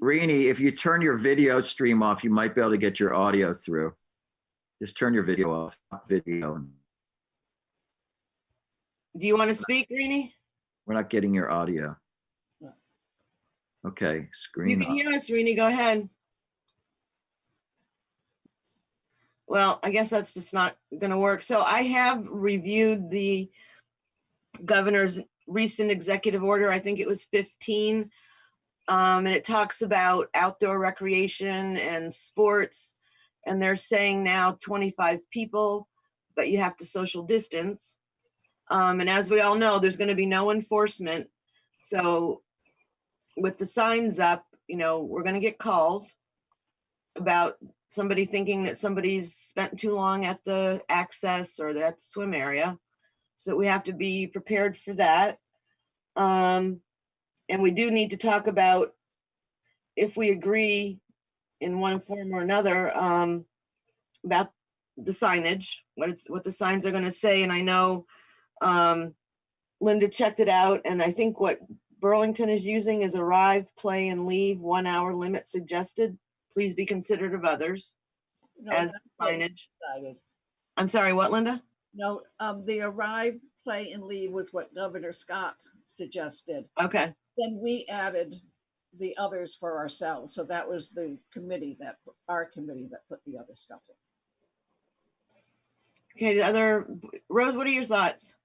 Rini, if you turn your video stream off, you might be able to get your audio through. Just turn your video off. Video. Do you want to speak, Rini? We're not getting your audio. Okay, screen. You can hear us, Rini. Go ahead. Well, I guess that's just not going to work. So I have reviewed the governor's recent executive order. I think it was 15. And it talks about outdoor recreation and sports. And they're saying now 25 people, but you have to social distance. And as we all know, there's going to be no enforcement. So with the signs up, you know, we're going to get calls about somebody thinking that somebody's spent too long at the access or at the swim area. So we have to be prepared for that. And we do need to talk about, if we agree in one form or another, about the signage, what the signs are going to say. And I know Linda checked it out, and I think what Burlington is using is arrive, play, and leave, 1 hour limit suggested. Please be considerate of others No, as that's what we signage. decided. I'm sorry, what, Linda? No, the arrive, play, and leave was what Governor Scott suggested. Okay, Then we added the others for ourselves. So that was the committee our committee that put the other stuff in. okay, the other, Rose, what are your thoughts?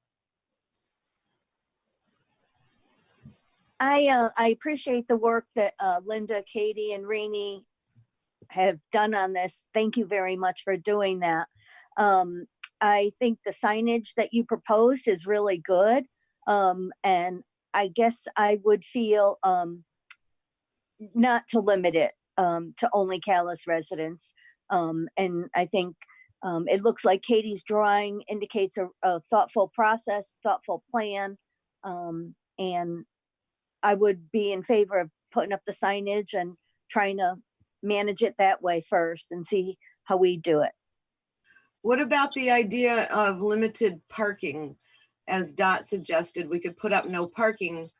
I appreciate the work that Linda, Katie, and Rainey have done on this. Thank you very much for doing that. I think the signage that you proposed is really good. And I guess I would feel not to limit it to only Calais residents. And I think it looks like Katie's drawing indicates a thoughtful process, thoughtful plan. And I would be in favor of putting up the signage and trying to manage it that way first and see how we do it. What about the idea of limited parking? As Dot suggested, we could put up no parking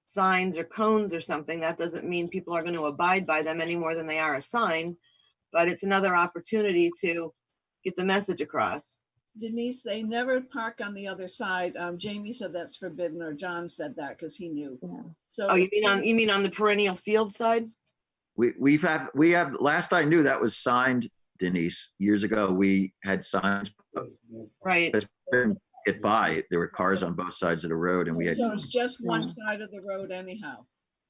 signs or cones or something. That doesn't mean people are going to abide by them any more than they are a sign, but it's another opportunity to get the message across. Denise, they never park on the other side. Jamie said that's forbidden, or John said that because he knew. Yeah. So Oh, you mean on the perennial field side? We have, last I knew that was signed, Denise, years ago. We had signs. Right. Get by. There were cars on both sides of the road, and we had. So it's just one side of the road anyhow.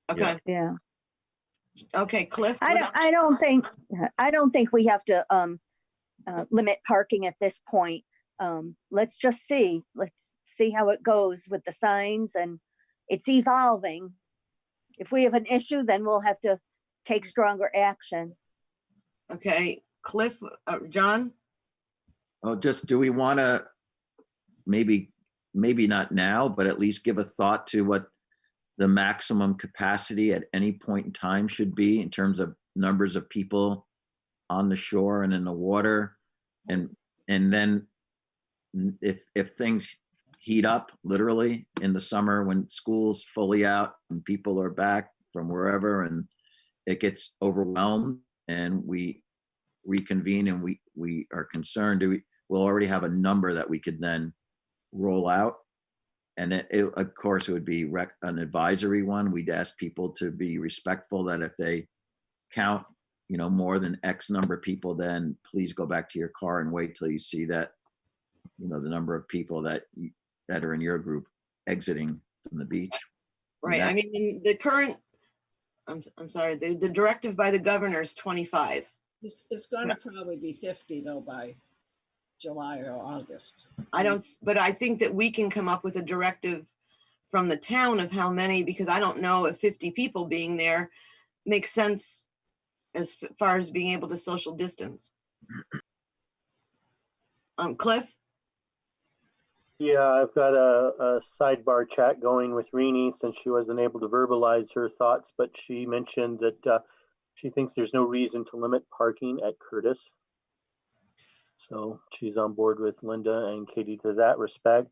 Okay. Yeah. Okay, Cliff. I don't think we have to limit parking at this point. Let's see how it goes with the signs, and it's evolving. If we have an issue, then we'll have to take stronger action. Okay, Cliff, John? Oh, just, do we want to maybe not now, but at least give a thought to what the maximum capacity at any point in time should be in terms of numbers of people on the shore and in the water? And then if things heat up literally in the summer when school's fully out and people are back from wherever and it gets overwhelmed and we reconvene and we are concerned, we'll already have a number that we could then roll out. And of course, it would be an advisory one. We'd ask people to be respectful that if they count, more than X number of people, then please go back to your car and wait till you see that, the number of people that are in your group exiting from the beach. Right. I mean, the current, I'm sorry, the directive by the governor is 25. It's going to probably be 50 though by July or August. But I think that we can come up with a directive from the town of how many, because I don't know if 50 people being there makes sense as far as being able to social distance. Cliff? Yeah, I've got a sidebar chat going with Rini since she wasn't able to verbalize her thoughts, but she mentioned that she thinks there's no reason to limit parking at Curtis. So she's on board with Linda and Katie to that respect.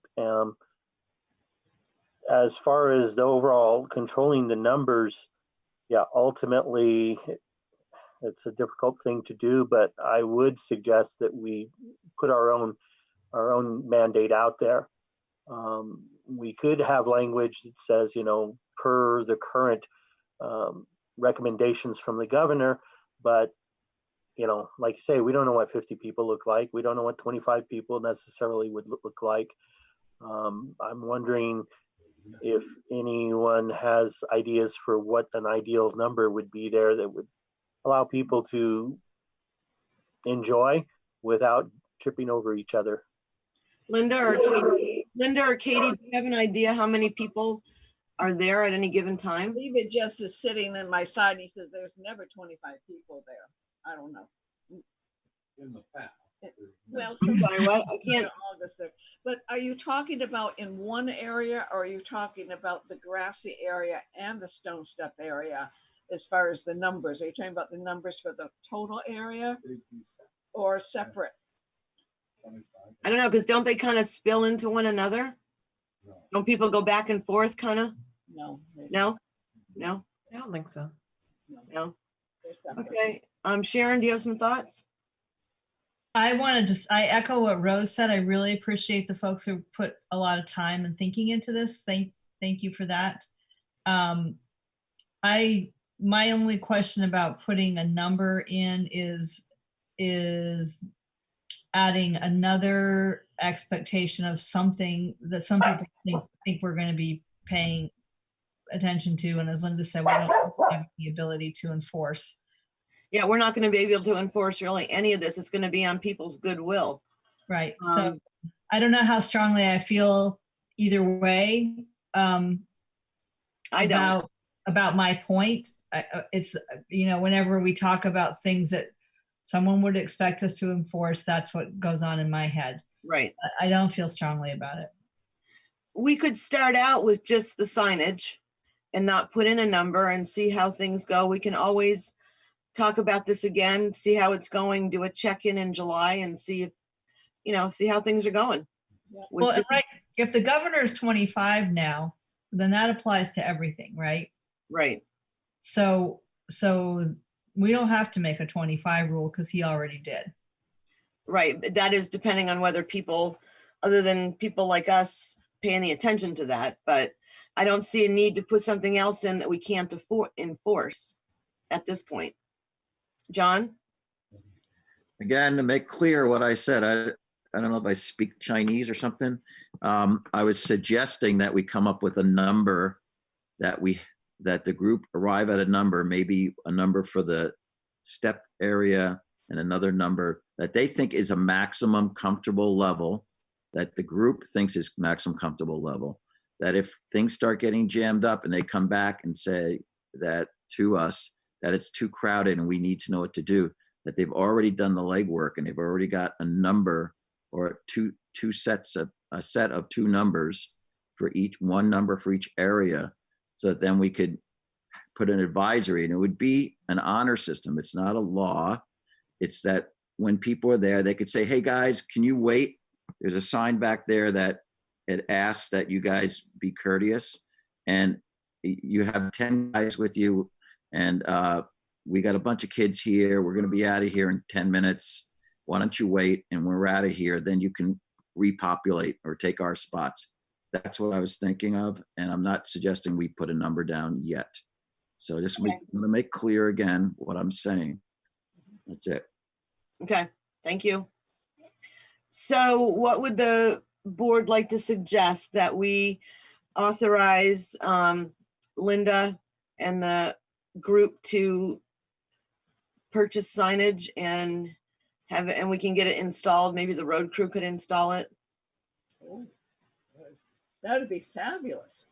As far as the overall controlling the numbers, yeah, ultimately it's a difficult thing to do, but I would suggest that we put our own mandate out there. We could have language that says, per the current recommendations from the governor, but like you say, we don't know what 50 people look like. We don't know what 25 people necessarily would look like. I'm wondering if anyone has ideas for what an ideal number would be there that would allow people to enjoy without tripping over each other. Linda or Katie, do you have an idea how many people are there at any given time? David just is sitting in my side and he says there's never 25 people there. I don't know. In the past. Well, I'm sorry, what? I can't. August there. But are you talking about in one area, or are you talking about the grassy area and the stone step area as far as the numbers? Are you talking about the numbers for the total area or separate? I don't know, because don't they kind of spill into one another? Don't people go back and forth kind of? No. No? No? I don't think so. No? They're separate. Okay. Sharon, do you have some thoughts? I echo what Rose said. I really appreciate the folks who put a lot of time and thinking into this. Thank you for that. My only question about putting a number in is adding another expectation of something that some people think we're going to be paying attention to. And as Linda said, we don't have the ability to enforce. Yeah, we're not going to be able to enforce really any of this. It's going to be on people's goodwill. Right. So I don't know how strongly I feel either way. I don't. About my point. It's, whenever we talk about things that someone would expect us to enforce, that's what goes on in my head. Right. I don't feel strongly about it. We could start out with just the signage and not put in a number and see how things go. We can always talk about this again, see how it's going, do a check-in in July and see if, see how things are going. Well, right. If the governor is 25 now, then that applies to everything, right? Right. So we don't have to make a 25 rule because he already did. Right. That is depending on whether people, other than people like us, pay any attention to that. But I don't see a need to put something else in that we can't enforce at this point. John? Again, to make clear what I said, I don't know if I speak Chinese or something. I was suggesting that we come up with a number that the group arrive at a number, maybe a number for the step area and another number that they think is a maximum comfortable level, that the group thinks is maximum comfortable level, that if things start getting jammed up and they come back and say that to us, that it's too crowded and we need to know what to do, that they've already done the legwork and they've already got a number or a set of two numbers for one number for each area, so that then we could put an advisory, and it would be an honor system. It's not a law. It's that when people are there, they could say, hey guys, can you wait? There's a sign back there that it asks that you guys be courteous, and you have 10 guys with you, and we got a bunch of kids here. We're going to be out of here in 10 minutes. Why don't you wait? And when we're out of here, then you can repopulate or take our spots. That's what I was thinking of. And I'm not suggesting we put a number down yet. So just want to make clear again what I'm saying. That's it. Okay, thank you. So what would the board like to suggest that we authorize Linda and the group to purchase signage and have it, and we can get it installed? Maybe the road crew could install it. Oh, that would be fabulous.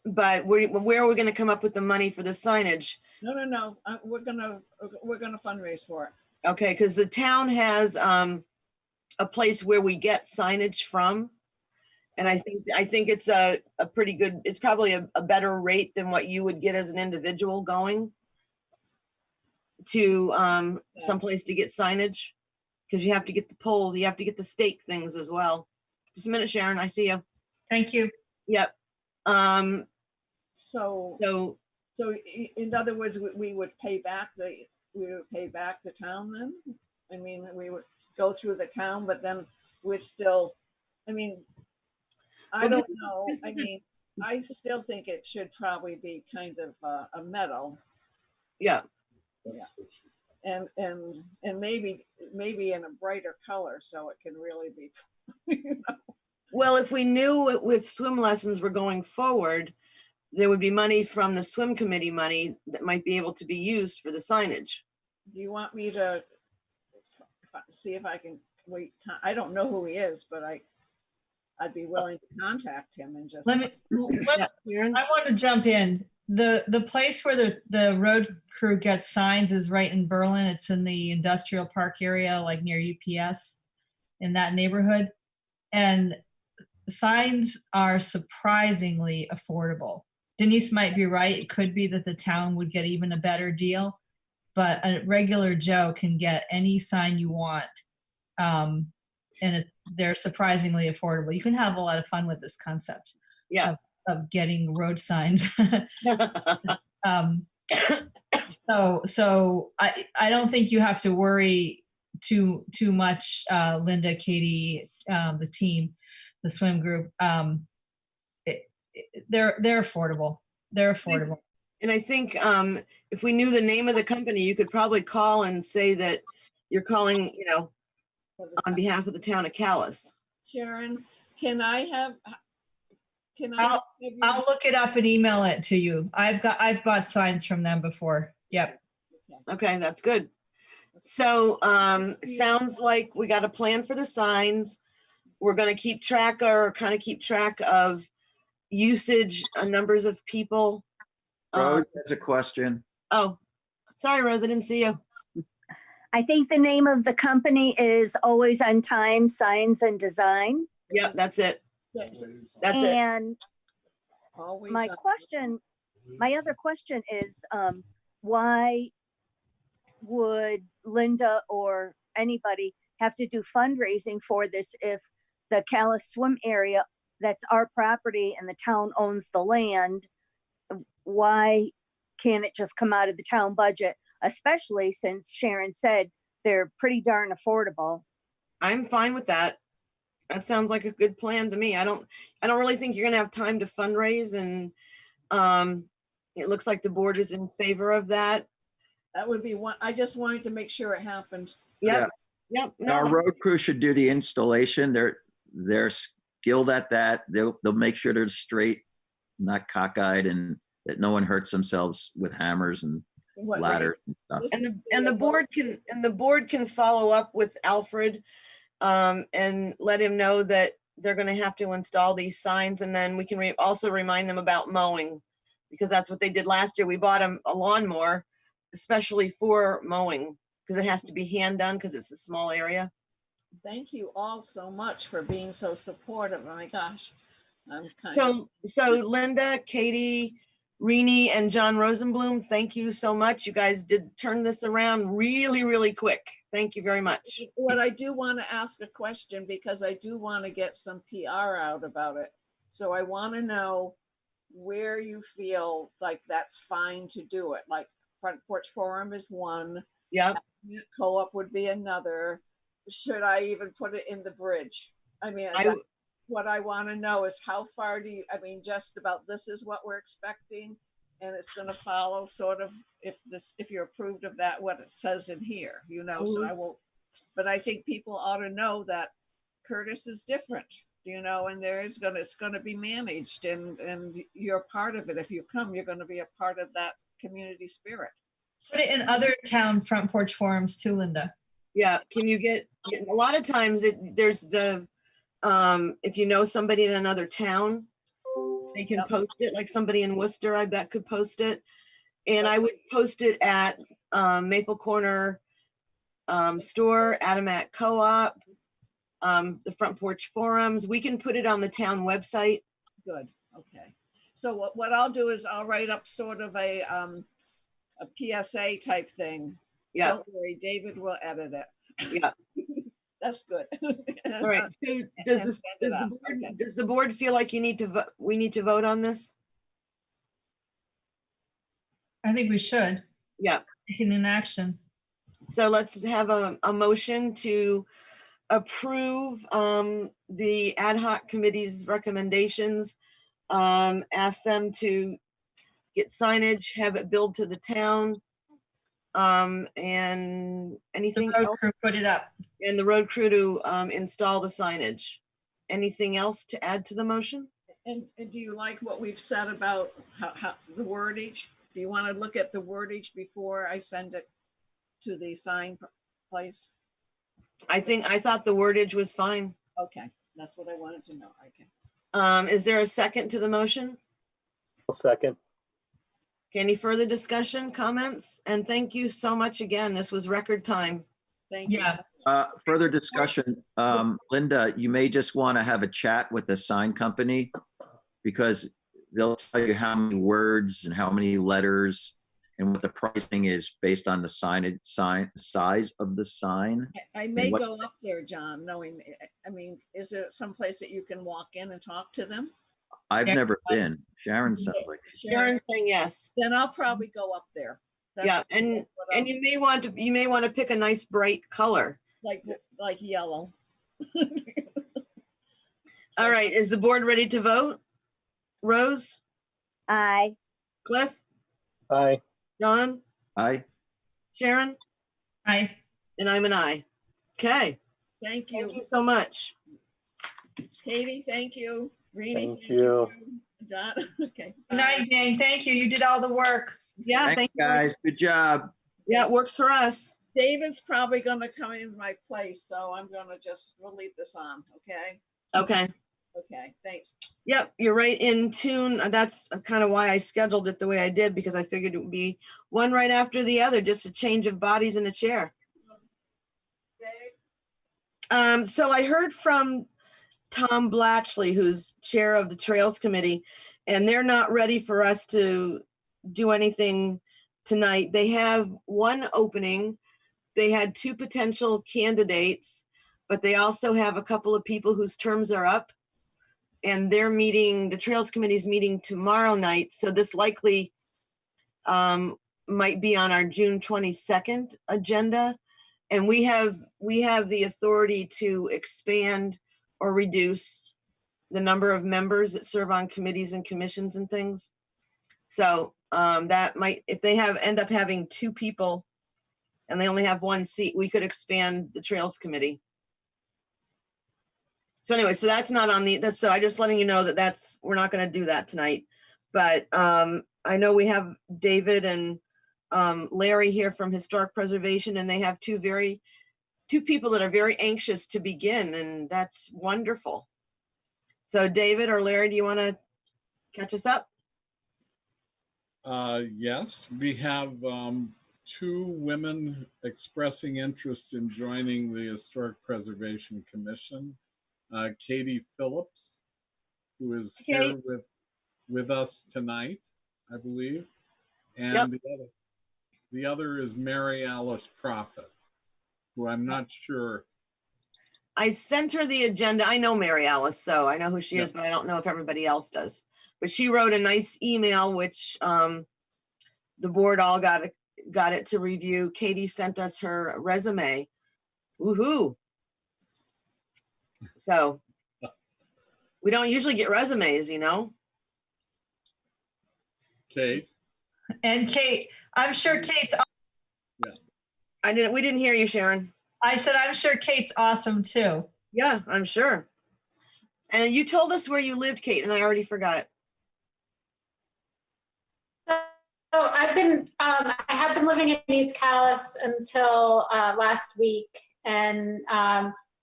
But where are we going to come up with the money for the signage? No. We're gonna fundraise for it. Okay, because the town has a place where we get signage from, and I think it's a pretty good. It's probably a better rate than what you would get as an individual going to someplace to get signage, because you have to get the poles, you have to get the stake things as well. Just a minute, Sharon, I see you. Thank you. Yep. So in other words, we would pay back the town then? I mean, we would go through the town, but then we'd still, I mean, I don't know. I mean, I still think it should probably be kind of a metal. Yeah. And maybe in a brighter color so it can really be Well, if we knew if swim lessons were going forward, there would be money from the swim committee money that might be able to be used for the signage. Do you want me to see if I can wait? I don't know who he is, but I'd be willing to contact him and just. I want to jump in. The place where the road crew gets signs is right in Berlin. It's in the industrial park area, like near UPS, in that neighborhood. And signs are surprisingly affordable. Denise might be right. It could be that the town would get even a better deal, but a regular Joe can get any sign you want. And they're surprisingly affordable. You can have a lot of fun with this concept of getting road signs. So I don't think you have to worry too much, Linda, Katie, the team, the swim group. They're affordable. They're affordable. And I think if we knew the name of the company, you could probably call and say that you're calling, on behalf of the town of Calais. Sharon, I'll look it up and email it to you. I've bought signs from them before. Yep. Okay, that's good. So sounds like we got a plan for the signs. We're going to keep track of usage, numbers of people. Rose has a question. Oh, sorry, Rose, I didn't see you. I think the name of the company is Always on Time Signs and Design. Yep, that's it. That's and Always my other question is, why would Linda or anybody have to do fundraising for this if the Calais swim area, that's our property and the town owns the land? Why can't it just come out of the town budget, especially since Sharon said they're pretty darn affordable? I'm fine with that. That sounds like a good plan to me. I don't really think you're gonna have time to fundraise, and it looks like the board is in favor of that. That would be one. I just wanted to make sure it happened. Yep. Yep. No, Our road crew should do the installation. They're skilled at that. They'll make sure they're straight, not cockeyed, and that no one hurts themselves with hammers and ladders and stuff. And the board can follow up with Alfred and let him know that they're going to have to install these signs, and then we can also remind them about mowing, because that's what they did last year. We bought them a lawnmower especially for mowing, because it has to be hand done because it's a small area. Thank you all so much for being so supportive. Oh my gosh. So Linda, Katie, Rini, and John Rosenblum, thank you so much. You guys did turn this around really, really quick. Thank you very much. What I do want to ask a question, because I do want to get some PR out about it. So I want to know where you feel like that's fine to do it. Like Front Porch Forum is one. Yeah. Co-op would be another. Should I even put it in the bridge? I mean, what I want to know is how far do you, I mean, just about this is what we're expecting, and it's going to follow sort of if you're approved of that, what it says in here, so I won't, but I think people ought to know that Curtis is different, and it's going to be managed, and you're part of it. If you come, you're going to be a part of that community spirit. Put it in other town Front Porch Forums too, Linda. Yeah, can you get, a lot of times there's the, if you know somebody in another town, they can post it, like somebody in Worcester, I bet could post it. And I would post it at Maple Corner store, Adamat Co-op, the Front Porch Forums. We can put it on the town website. Good, okay. So what I'll do is I'll write up sort of a PSA type thing. Yeah. Don't worry, David will edit it. Yeah. That's good. All right. So does the board feel like we need to vote on this? I think we should. Yeah. Taking an action. So let's have a motion to approve the ad hoc committee's recommendations. Ask them to get signage, have it billed to the town. and The anything road else? crew put it up. And the road crew to install the signage. Anything else to add to the motion? And do you like what we've said about how the wordage? Do you want to look at the wordage before I send it to the sign place? I thought the wordage was fine. Okay, that's what I wanted to know. Okay. Is there a second to the motion? I'll second. Okay, any further discussion, comments? And thank you so much again. This was record time. Thank you. Yeah. Further discussion, Linda, you may just want to have a chat with the sign company because they'll tell you how many words and how many letters and what the pricing is based on the size of the sign. I may go up there, John, knowing, I mean, is there some place that you can walk in and talk to them? I've never been. Sharon sounds like. Sharon's saying yes. Then I'll probably go up there. Yeah, and you may want to pick a nice bright color. Like yellow. All right, is the board ready to vote? Rose? Aye. Cliff? Aye. John? Aye. Sharon? Aye. And I'm an aye. Okay, Thank you. thank you so much. Katie, thank you. Rini, Thank you. Dot, okay. Good night, gang. Thank you. You did all the work. Yeah, Thanks, thank you. guys. Good job. Yeah, it works for us. David's probably gonna come in my place, so I'm gonna we'll leave this on, okay? Okay. Okay, thanks. Yep, you're right in tune. That's kind of why I scheduled it the way I did, because I figured it would be one right after the other, just a change of bodies in a chair. So I heard from Tom Blatchley, who's chair of the Trails Committee, and they're not ready for us to do anything tonight. They have one opening. They had 2 potential candidates, but they also have a couple of people whose terms are up. And they're meeting, the Trails Committee's meeting tomorrow night. So this likely might be on our June 22nd agenda. And we have the authority to expand or reduce the number of members that serve on committees and commissions and things. So that might, if they end up having 2 people and they only have 1 seat, we could expand the Trails Committee. So anyway, so that's not on so I just letting you know that we're not going to do that tonight. But I know we have David and Larry here from Historic Preservation, and they have 2 people that are very anxious to begin, and that's wonderful. So David or Larry, do you want to catch us up? Yes, we have 2 women expressing interest in joining the Historic Preservation Commission. Katie Phillips, who is here with us tonight, I believe. And yep. The other is Mary Alice Prophet, who I'm not sure. I sent her the agenda. I know Mary Alice, so I know who she is, but I don't know if everybody else does. But she wrote a nice email, which the board all got it to review. Katie sent us her resume. Woohoo. So we don't usually get resumes, you know. Kate. And Kate, I'm sure Kate's. Yeah. We didn't hear you, Sharon. I said, I'm sure Kate's awesome too. Yeah, I'm sure. And you told us where you lived, Kate, and I already forgot. So I have been living in East Calais until last week, and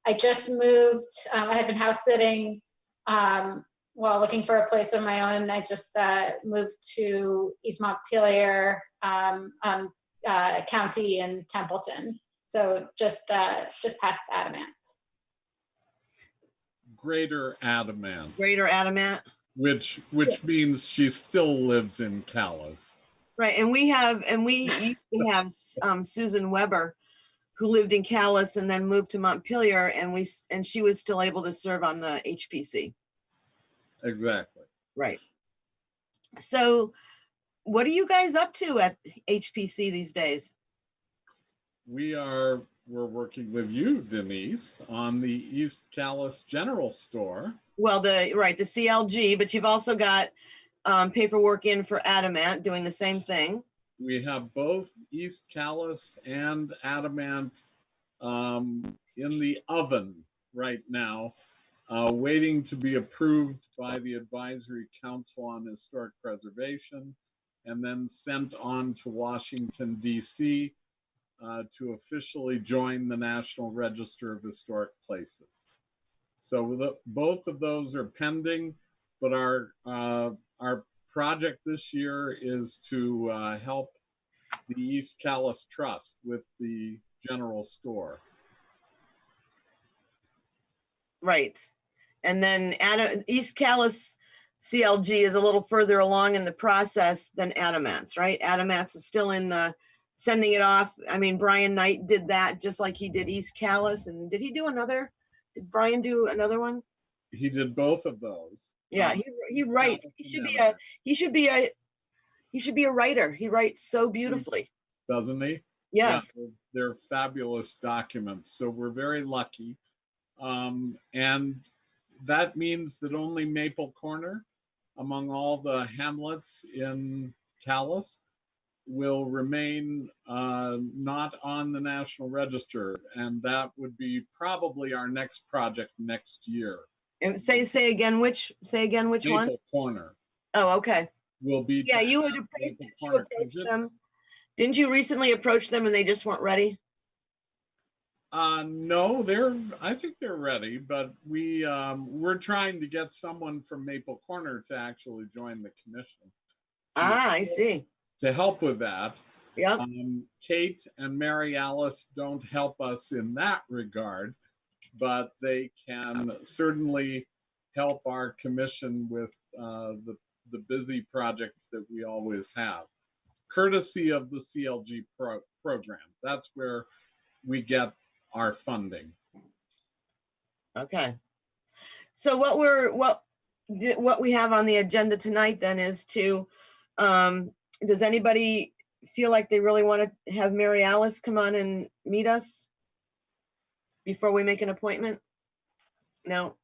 I just moved. I had been house sitting while looking for a place of my own. I just moved to East Montpelier County in Templeton. So just past Adamant. Greater Adamant. Greater Adamant. Which means she still lives in Calais. Right, and we used to have Susan Weber, who lived in Calais and then moved to Montpelier, and she was still able to serve on the HPC. Exactly. Right. So what are you guys up to at HPC these days? We're working with you, Denise, on the East Calais General Store. Well, the CLG, but you've also got paperwork in for Adamant doing the same thing. we have both East Calais and Adamant in the oven right now, waiting to be approved by the Advisory Council on Historic Preservation and then sent on to Washington, D.C. To officially join the National Register of Historic Places. So both of those are pending, but our project this year is to help the East Calais Trust with the general store. Right. And then East Calais CLG is a little further along in the process than Adamant's, right? Adamant's is still in the sending it off. I mean, Brian Knight did that just like he did East Calais. And did he do another? Did Brian do another one? He did both of those. Yeah, he writes. He should be a writer. He writes so beautifully. Doesn't he? Yes. Yeah, they're fabulous documents. So we're very lucky. And that means that only Maple Corner, among all the hamlets in Calais, will remain not on the National Register. And that would be probably our next project next year. And say again which one? Maple Corner Oh, okay. will be. Yeah, you would approach them. Didn't you recently approach them and they just weren't ready? No, I think they're ready, but we're trying to get someone from Maple Corner to actually join the commission. I see. To help with that. Yeah. Kate and Mary Alice don't help us in that regard, but they can certainly help our commission with the busy projects that we always have, courtesy of the CLG program. That's where we get our funding. Okay. So what we have on the agenda tonight then is to, does anybody feel like they really want to have Mary Alice come on and meet us before we make an appointment? No.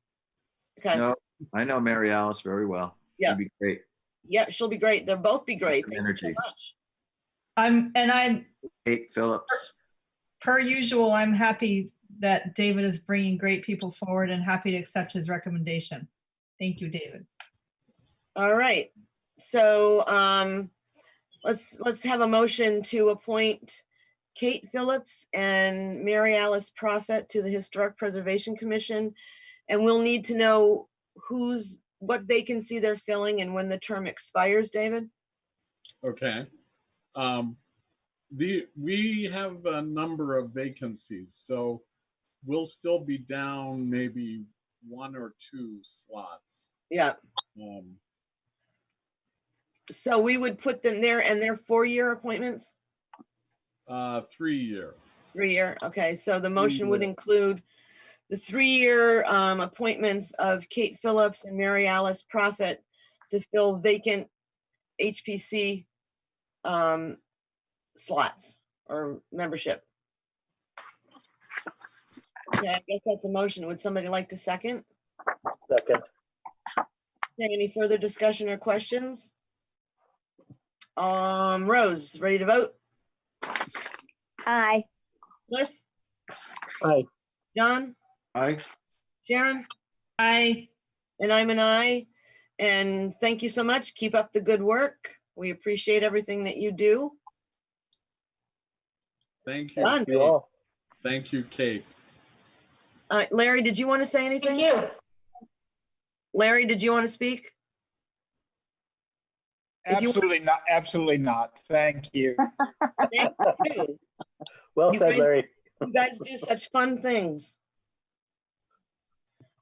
Okay. No, I know Mary Alice very well. Yeah. She'd be great. Yeah, she'll be great. They'll both be great. Thank Energy. you so much. I'm Kate Phillips. per usual, I'm happy that David is bringing great people forward and happy to accept his recommendation. Thank you, David. All right. So let's have a motion to appoint Kate Phillips and Mary Alice Prophet to the Historic Preservation Commission. And we'll need to know what vacancy they're filling and when the term expires, David. Okay. We have a number of vacancies, so we'll still be down maybe 1 or 2 slots. Yeah. So we would put them there, and they're 4-year appointments? 3-year. 3-year, okay. So the motion would include the 3-year appointments of Kate Phillips and Mary Alice Prophet to fill vacant HPC slots or membership. Yeah, I guess that's a motion. Would somebody like to second? Second. Okay, any further discussion or questions? Rose, ready to vote? Aye. Cliff? Aye. John? Aye. Sharon? Aye. And I'm an aye. And thank you so much. Keep up the good work. We appreciate everything that you do. Thank you. Done. You all. Thank you, Kate. Larry, did you want to say anything? Thank you. Larry, did you want to speak? Absolutely not. Absolutely not. Thank you. Thank you. Well You said, guys- Larry. You guys do such fun things.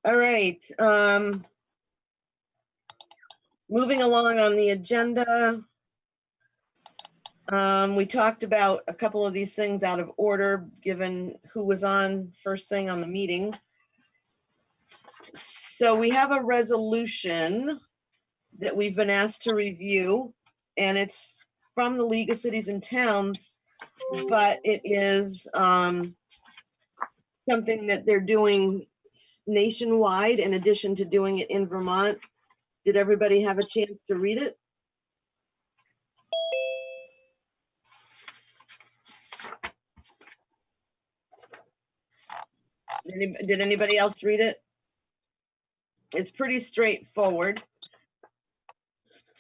All right. Moving along on the agenda. We talked about a couple of these things out of order, given who was on first thing on the meeting. So we have a resolution that we've been asked to review, and it's from the League of Cities and Towns, but it is something that they're doing nationwide in addition to doing it in Vermont. Did everybody have a chance to read it? Did anybody else read it? It's pretty straightforward.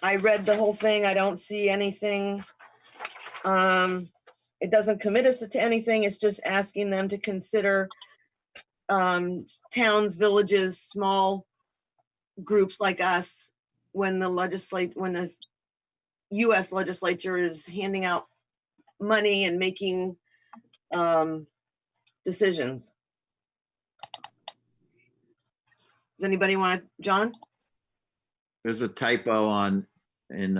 I read the whole thing. I don't see anything. It doesn't commit us to anything. It's just asking them to consider towns, villages, small groups like us when the US legislature is handing out money and making decisions. Does anybody want to, John? There's a typo in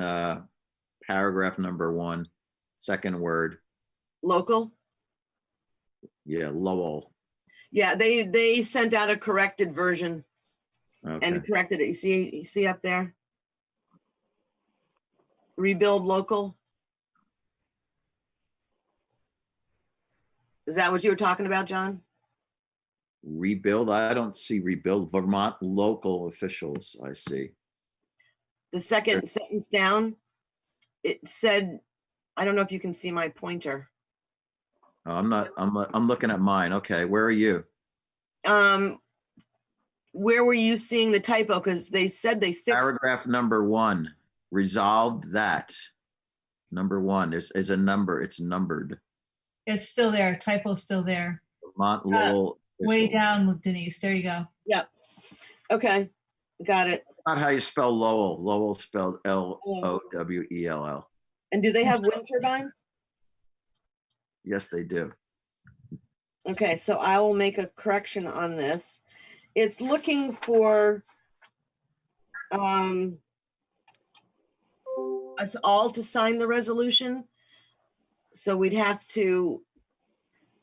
paragraph number 1, second word. Local? Yeah, Lowell. Yeah, they sent out a corrected version Okay. and corrected it. You see up there? Rebuild local. Is that what you were talking about, John? Rebuild, I don't see rebuild. Vermont local officials, I see. The second sentence down, it said, I don't know if you can see my pointer. Oh, I'm looking at mine. Okay, where are you? Where were you seeing the typo? Because they said they fixed. Paragraph number 1, resolved that. Number 1 is a number, it's numbered. It's still there. Typo's still there. Vermont Lowell. Way officials. down, Denise. There you go. Yep. Okay, got it. Not how you spell Lowell. Lowell spelled Lowell. And do they have wind turbines? Yes, they do. Okay, so I will make a correction on this. It's looking for us all to sign the resolution. So we'd have to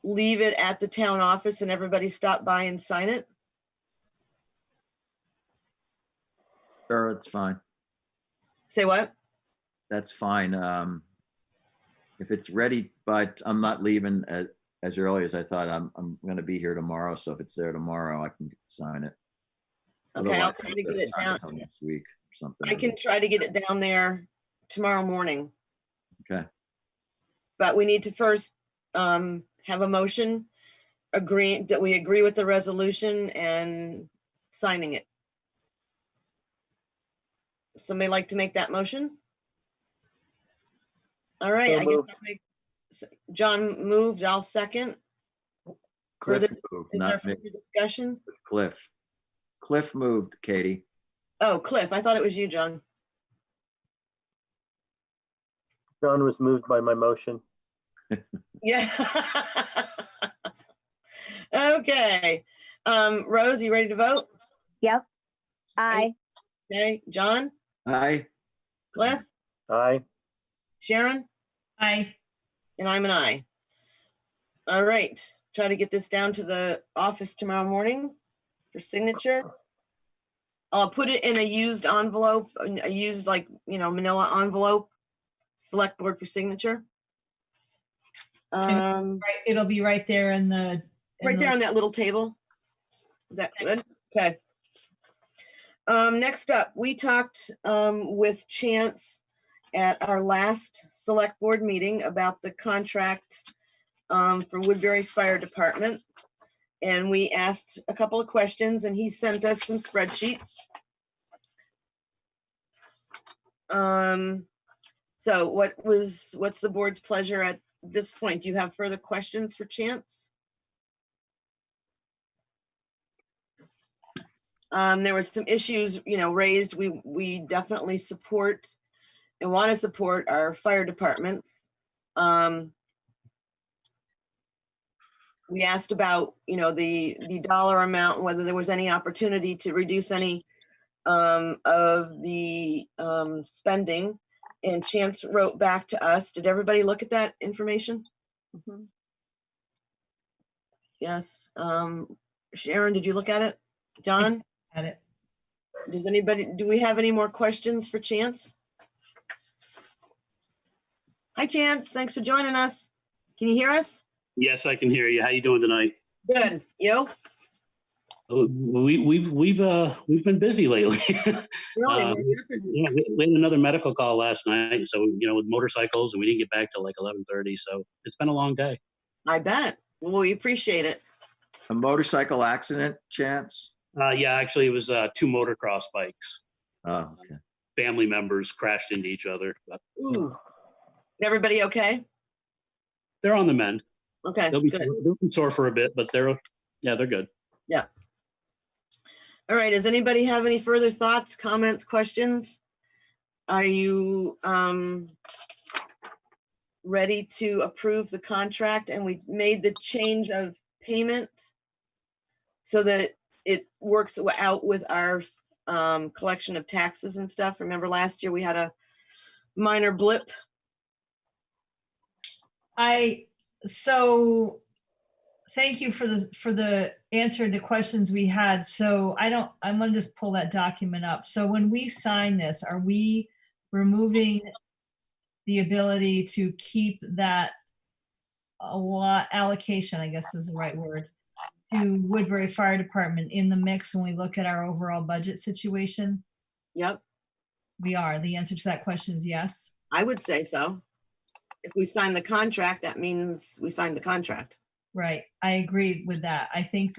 leave it at the town office and everybody stop by and sign it. Sure, it's fine. Say what? That's fine. If it's ready, but I'm not leaving as early as I thought. I'm going to be here tomorrow, so if it's there tomorrow, I can sign it. Okay, I'll Otherwise, try to I'll get it sign down. until next week or something. I can try to get it down there tomorrow morning, Okay. but we need to first have a motion agreeing that we agree with the resolution and signing it. Somebody like to make that motion? All right, So I guess moved. I'll make, John moved, I'll second. Cliff Further- moved, Is there not me. further discussion? Cliff. Cliff moved, Katie. Oh, Cliff, I thought it was you, John. John was moved by my motion. Yeah. Okay. Rose, you ready to vote? Yep. Aye. Okay, John, Aye. Cliff, Aye. Sharon, Aye. and I'm an aye. All right, try to get this down to the office tomorrow morning for signature. I'll put it in a used envelope, a used manila envelope, select board for signature. Right, it'll be right there in the. Right there on that little table. Is that good? Okay. Next up, we talked with Chance at our last select board meeting about the contract for Woodbury Fire Department. And we asked a couple of questions and he sent us some spreadsheets. So what's the board's pleasure at this point? Do you have further questions for Chance? There were some issues, raised. We definitely support and want to support our fire departments. We asked about, the dollar amount, and whether there was any opportunity to reduce any of the spending. And Chance wrote back to us. Did everybody look at that information? Mhm. Yes. Sharon, did you look at it? John? At it. Do we have any more questions for Chance? Hi, Chance. Thanks for joining us. Can you hear us? Yes, I can hear you. How you doing tonight? Good. You? We've been busy lately. Really? Yeah, we had another medical call last night, so with motorcycles, and we didn't get back till like 11:30. So it's been a long day. I bet. Well, we appreciate it. A motorcycle accident, Chance? Yeah, actually, it was 2 motocross bikes. Oh, okay. Family members crashed into each other. But Ooh. Everybody okay? they're on the mend. Okay, They'll be good. sore for a bit, but they're good. Yeah. All right, does anybody have any further thoughts, comments, questions? Are you ready to approve the contract? And we made the change of payment so that it works out with our collection of taxes and stuff. Remember last year we had a minor blip? So thank you for the answer to the questions we had. So I'm gonna just pull that document up. So when we sign this, are we removing the ability to keep that allocation, I guess is the right word, to Woodbury Fire Department in the mix when we look at our overall budget situation? Yep. We are. The answer to that question is yes. I would say so. If we sign the contract, that means we signed the contract. Right. I agree with that. I feel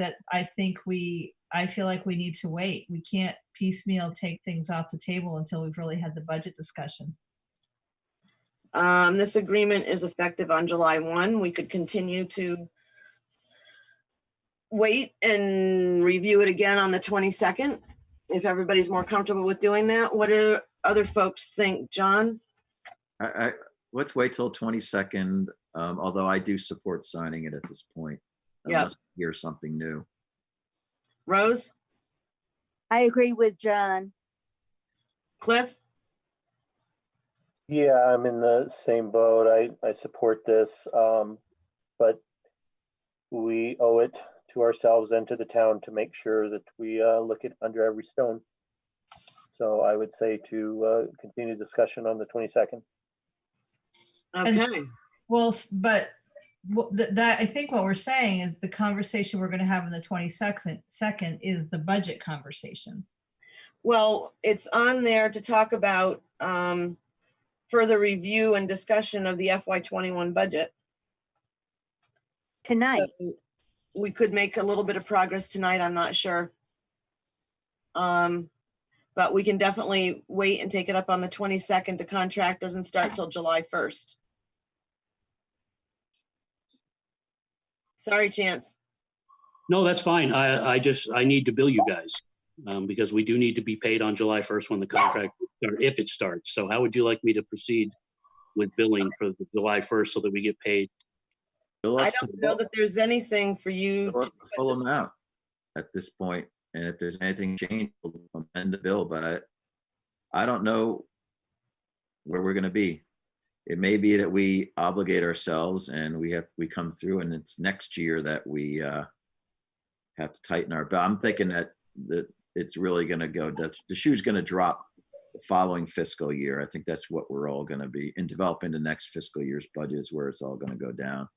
like we need to wait. We can't piecemeal take things off the table until we've really had the budget discussion. This agreement is effective on July 1. We could continue to wait and review it again on the 22nd, if everybody's more comfortable with doing that. What do other folks think, John? Let's wait till 22nd, although I do support signing it at this point. Unless we hear something new. Rose? I agree with John. Cliff? Yeah, I'm in the same boat. I support this, but we owe it to ourselves and to the town to make sure that we look at under every stone. So I would say to continue discussion on the 22nd. Okay. Well, but that I think what we're saying is the conversation we're going to have on the 22nd is the budget conversation. Well, it's on there to talk about further review and discussion of the FY21 budget. Tonight. So we could make a little bit of progress tonight, I'm not sure. But we can definitely wait and take it up on the 22nd. The contract doesn't start till July 1st. Sorry, Chance. No, that's fine. I need to bill you guys because we do need to be paid on July 1st when the contract, or if it starts. So how would you like me to proceed with billing for the July 1st so that we get paid? I don't know that there's anything for you to full amount at this point. And if there's anything changed, we'll amend the bill, but I don't know where we're going to be. It may be that we obligate ourselves and we come through and it's next year that we have to tighten our belt. I'm thinking that it's really going to go, the shoe's going to drop the following fiscal year. I think that's what we're all going to be in developing the next fiscal year's budget is where it's all going to go down.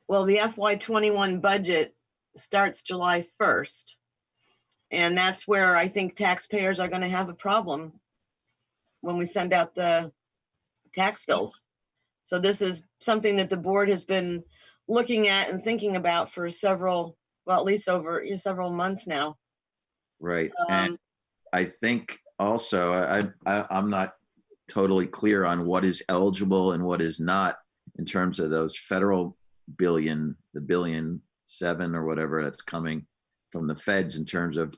Well, the FY21 budget starts July 1st. And that's where I think taxpayers are going to have a problem when we send out the tax bills. So this is something that the board has been looking at and thinking about for several, well, at least over several months now. Right. And I think also, I'm not totally clear on what is eligible and what is not in terms of those federal billion, the $1.7 billion or whatever that's coming from the feds in terms of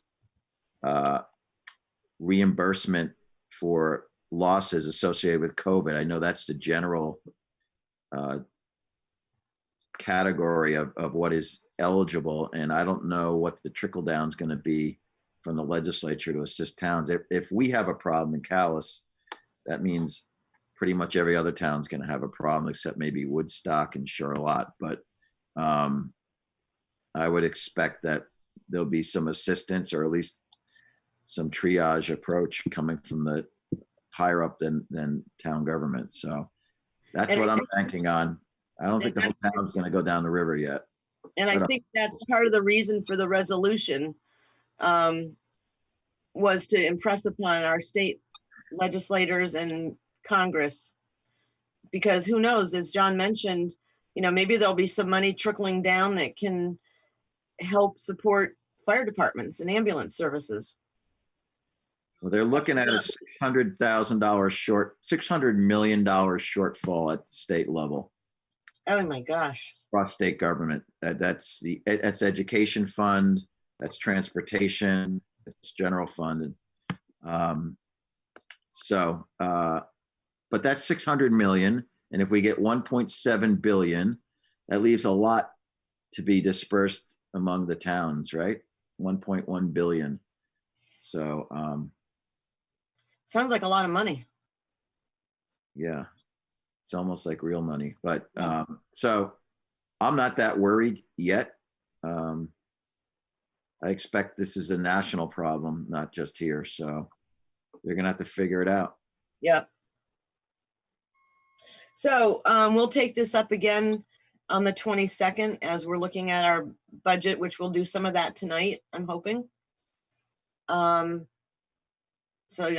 reimbursement for losses associated with COVID. I know that's the general category of what is eligible, and I don't know what the trickle down is going to be from the legislature to assist towns. If we have a problem in Calais, that means pretty much every other town is going to have a problem except maybe Woodstock and Charlotte. But I would expect that there'll be some assistance or at least some triage approach coming from the higher up than town government. So that's what I'm banking on. I don't think the whole town's going to go down the river yet. And I think that's part of the reason for the resolution was to impress upon our state legislators and Congress, because who knows, as John mentioned, maybe there'll be some money trickling down that can help support fire departments and ambulance services. Well, they're looking at a $600 million shortfall at the state level. Oh my gosh. Across state government. That's education fund, that's transportation, it's general fund. But that's 600 million. And if we get 1.7 billion, that leaves a lot to be dispersed among the towns, right? 1.1 billion. So, sounds like a lot of money. yeah, it's almost like real money. But so I'm not that worried yet. I expect this is a national problem, not just here. So they're gonna have to figure it out. Yep. So we'll take this up again on the 22nd as we're looking at our budget, which we'll do some of that tonight, I'm hoping. So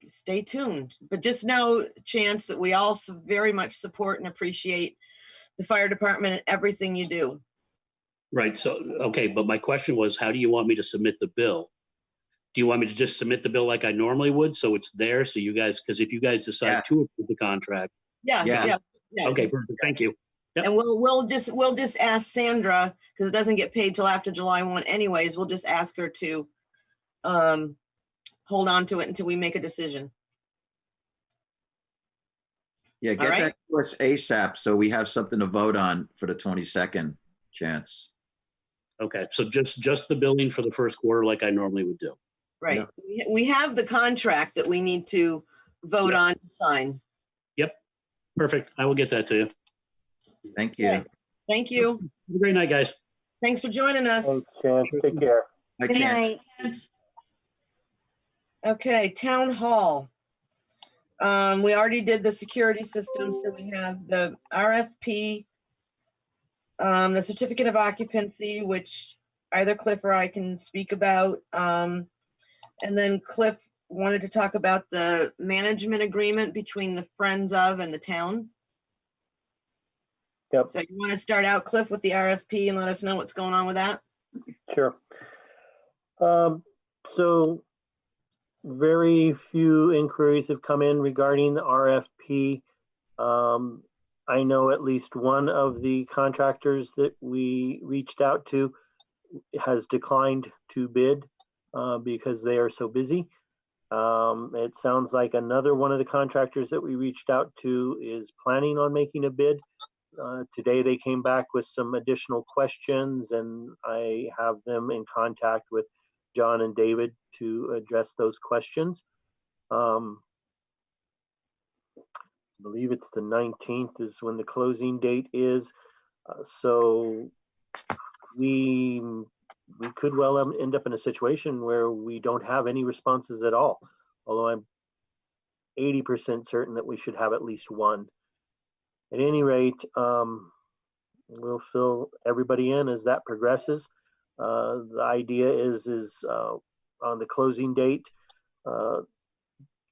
stay tuned, but just know, Chance, that we all very much support and appreciate the fire department and everything you do. Right. So, okay. But my question was, how do you want me to submit the bill? Do you want me to just submit the bill like I normally would? So it's there. So you guys, because if you guys decide to approve the contract. Yeah. Okay. Perfect. Thank you. Yep. And we'll just ask Sandra, because it doesn't get paid till after July 1 anyways. We'll just ask her to hold on to it until we make a decision. Yeah, get that to us ASAP so we have something to vote on for the 22nd, Chance. Okay, so just the billing for the first quarter like I normally would do. Right. Yeah. We have the contract that we need to vote on to sign. Yep. Perfect. I will get that to you. Thank you. Okay. Thank you. Have a great night, guys. Thanks for joining us. Thanks, Chance. Take care. Good night. Okay, town hall. We already did the security system, so we have the RFP, the certificate of occupancy, which either Cliff or I can speak about. And then Cliff wanted to talk about the management agreement between the Friends of and the town. Yep. So you want to start out, Cliff, with the RFP and let us know what's going on with that? Sure. So very few inquiries have come in regarding the RFP. I know at least one of the contractors that we reached out to has declined to bid because they are so busy. It sounds like another one of the contractors that we reached out to is planning on making a bid. Today they came back with some additional questions, and I have them in contact with John and David to address those questions. I believe it's the 19th is when the closing date is. So we could well end up in a situation where we don't have any responses at all, although I'm 80% certain that we should have at least one. At any rate, we'll fill everybody in as that progresses. The idea is on the closing date,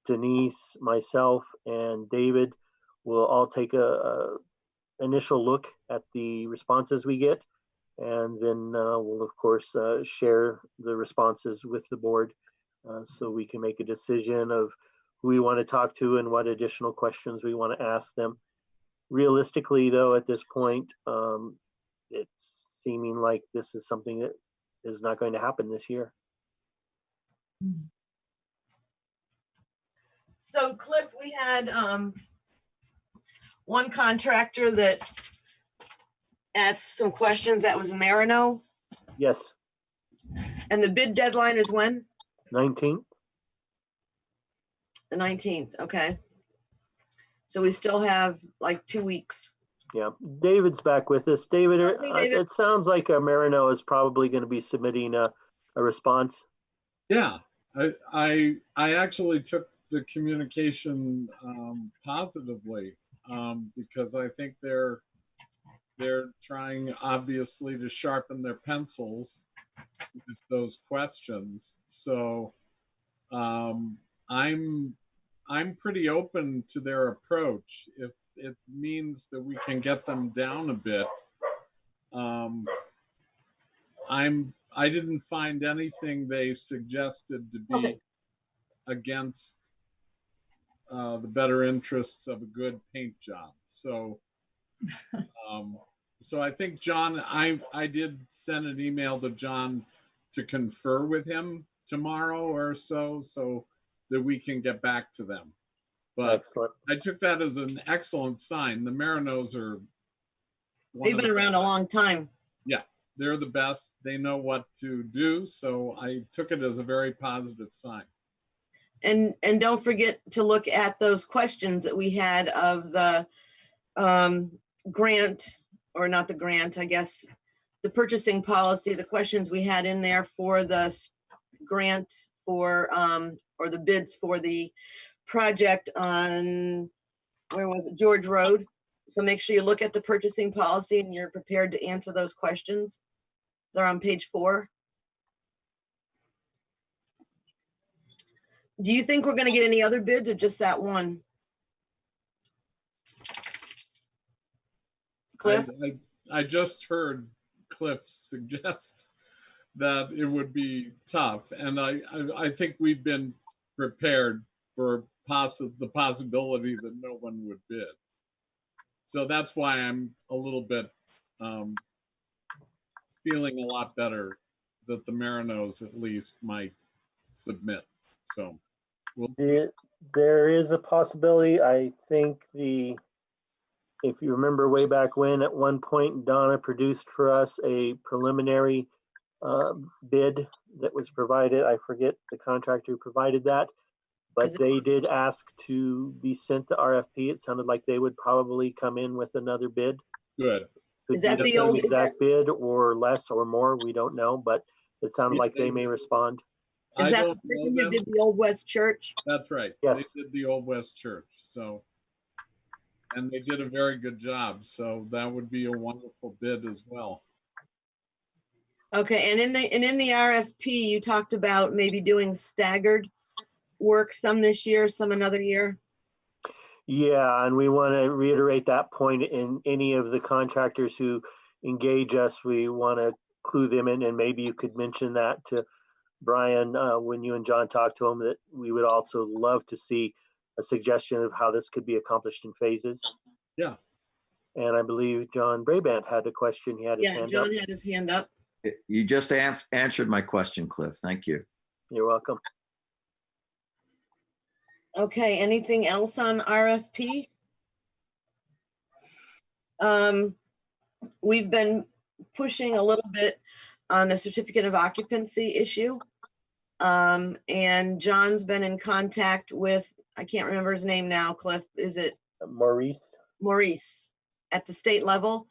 Denise, myself, and David will all take a initial look at the responses we get, and then we'll of course share the responses with the board so we can make a decision of who we want to talk to and what additional questions we want to ask them. Realistically, though, at this point, it's seeming like this is something that is not going to happen this year. So Cliff, we had one contractor that asked some questions. That was Marino. Yes. And the bid deadline is when? 19th. The 19th, okay. So we still have like 2 weeks. Yeah, David's back with us. David, Okay, David. It sounds like Marino is probably going to be submitting a response. Yeah, I actually took the communication positively because I think they're trying obviously to sharpen their pencils with those questions. So I'm pretty open to their approach. If it means that we can get them down a bit, I'm I didn't find anything they suggested to be Okay. against the better interests of a good paint job. So, so I think John, I did send an email to John to confer with him tomorrow or so that we can get back to them. But Excellent. I took that as an excellent sign. The Marinos are They've been around a long time. Yeah, they're the best. They know what to do. So I took it as a very positive sign. And don't forget to look at those questions that we had of the grant, or not the grant, I guess, the purchasing policy, the questions we had in there for the grant for, or the bids for the project on, where was it, George Road. So make sure you look at the purchasing policy and you're prepared to answer those questions. They're on page 4. Do you think we're going to get any other bids or just that one? Cliff? I just heard Cliff suggest that it would be tough. And I think we've been prepared for the possibility that no one would bid. So that's why I'm a little bit feeling a lot better that the Marinos at least might submit. So we'll see. There is a possibility. I think if you remember way back when, at one point, Donna produced for us a preliminary bid that was provided. I forget the contractor who provided that, but they did ask to be sent the RFP. It sounded like they would probably come in with another bid. Good. Could Is that be the same old- exact bid or less or more? We don't know, but it sounded like they may respond. Is I that the don't know person who them. did the Old West Church? That's right. Yes. They did the Old West Church. So, and they did a very good job. So that would be a wonderful bid as well. Okay, and in the RFP, you talked about maybe doing staggered work, some this year, some another year. Yeah, and we want to reiterate that point in any of the contractors who engage us. We want to clue them in, and maybe you could mention that to Brian when you and John talk to him, that we would also love to see a suggestion of how this could be accomplished in phases. Yeah. And I believe John Brabant had a question. He had his Yeah, hand John up. had his hand up. You just answered my question, Cliff. Thank you. You're welcome. Okay, anything else on RFP? We've been pushing a little bit on the certificate of occupancy issue. And John's been in contact with, I can't remember his name now, Cliff, is it? Maurice. Maurice, at the state level.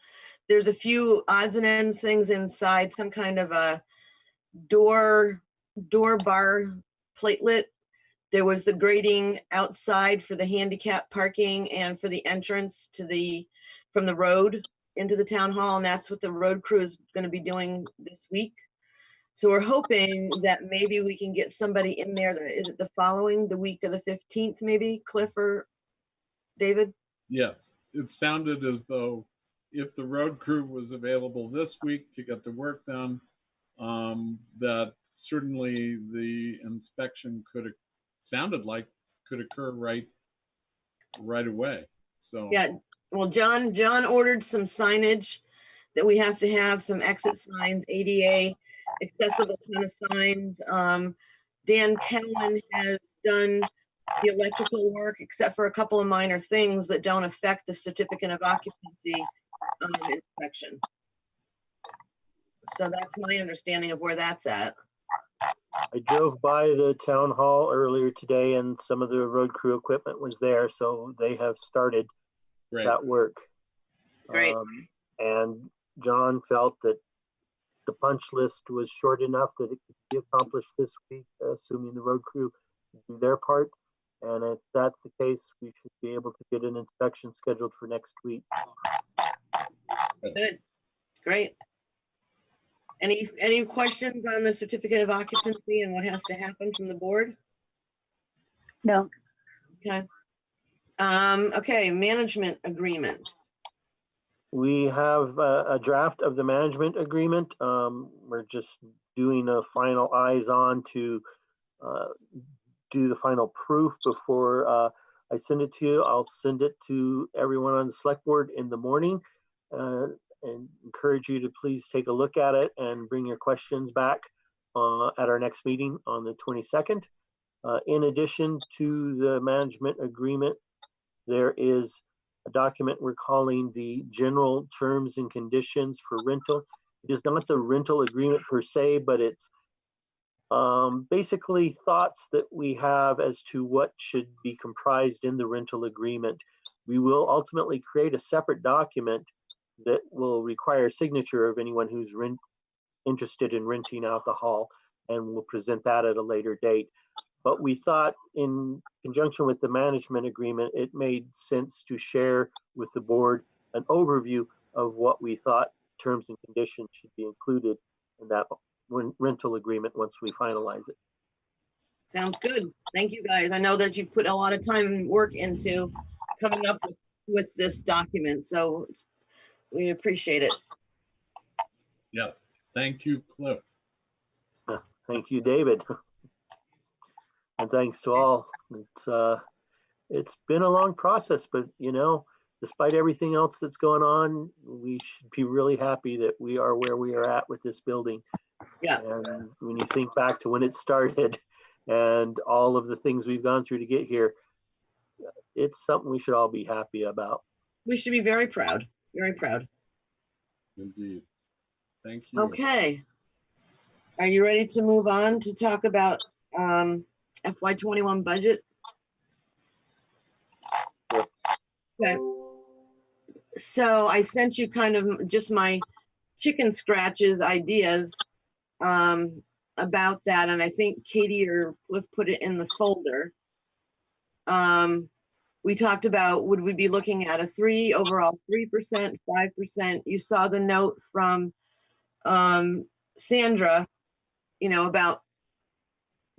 There's a few odds and ends things inside, some kind of a door bar platelet. There was the grading outside for the handicap parking and for the entrance to from the road into the town hall, and that's what the road crew is going to be doing this week. So we're hoping that maybe we can get somebody in there. Is it the week of the 15th, maybe, Cliff or David? Yes. It sounded as though if the road crew was available this week to get the work done, that certainly the inspection sounded like could occur right away. So Yeah, well, John ordered some signage that we have to have, some exit signs, ADA accessible kind of signs. Dan Cowan has done the electrical work, except for a couple of minor things that don't affect the certificate of occupancy inspection. So that's my understanding of where that's at. I drove by the town hall earlier today and some of the road crew equipment was there, so they have started that work. Great. And John felt that the punch list was short enough that it could be accomplished this week, assuming the road crew do their part. And if that's the case, we should be able to get an inspection scheduled for next week. Good, great. Any questions on the certificate of occupancy and what has to happen from the board? No. Okay. Okay, management agreement. We have a draft of the management agreement. We're just doing a final eyes on to do the final proof before I send it to you. I'll send it to everyone on the select board in the morning and encourage you to please take a look at it and bring your questions back at our next meeting on the 22nd. In addition to the management agreement, there is a document we're calling the general terms and conditions for rental. It is not the rental agreement per se, but it's basically thoughts that we have as to what should be comprised in the rental agreement. We will ultimately create a separate document that will require signature of anyone who's interested in renting out the hall, and we'll present that at a later date. But we thought in conjunction with the management agreement, it made sense to share with the board an overview of what we thought terms and conditions should be included in that rental agreement once we finalize it. Sounds good. Thank you, guys. I know that you put a lot of time and work into coming up with this document, so we appreciate it. Yeah, thank you, Cliff. Thank you, David. And thanks to all. It's been a long process, but you know, despite everything else that's going on, we should be really happy that we are where we are at with this building. Yeah. And when you think back to when it started and all of the things we've gone through to get here, it's something we should all be happy about. We should be very proud, very proud. Indeed. Thank you. Okay. Are you ready to move on to talk about FY21 budget? Okay. So I sent you kind of just my chicken scratches ideas about that, and I think Katie or Cliff put it in the folder. We talked about, would we be looking at a overall 3%, 5%? You saw the note from Sandra, you know, about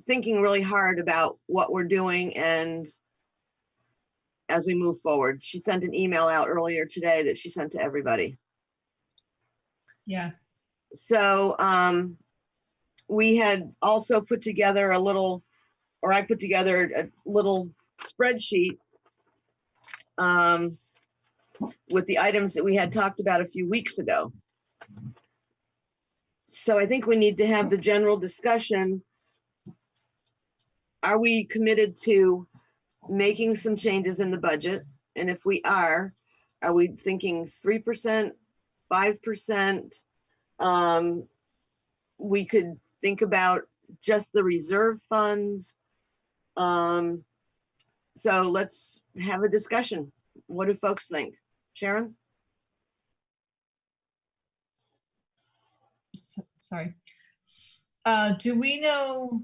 thinking really hard about what we're doing and as we move forward. She sent an email out earlier today that she sent to everybody. Yeah. So we had also put together a little, or I put together a little spreadsheet with the items that we had talked about a few weeks ago. So I think we need to have the general discussion. Are we committed to making some changes in the budget? And if we are we thinking 3%, 5%? We could think about just the reserve funds. So let's have a discussion. What do folks think? Sharon? Sorry. Do we know?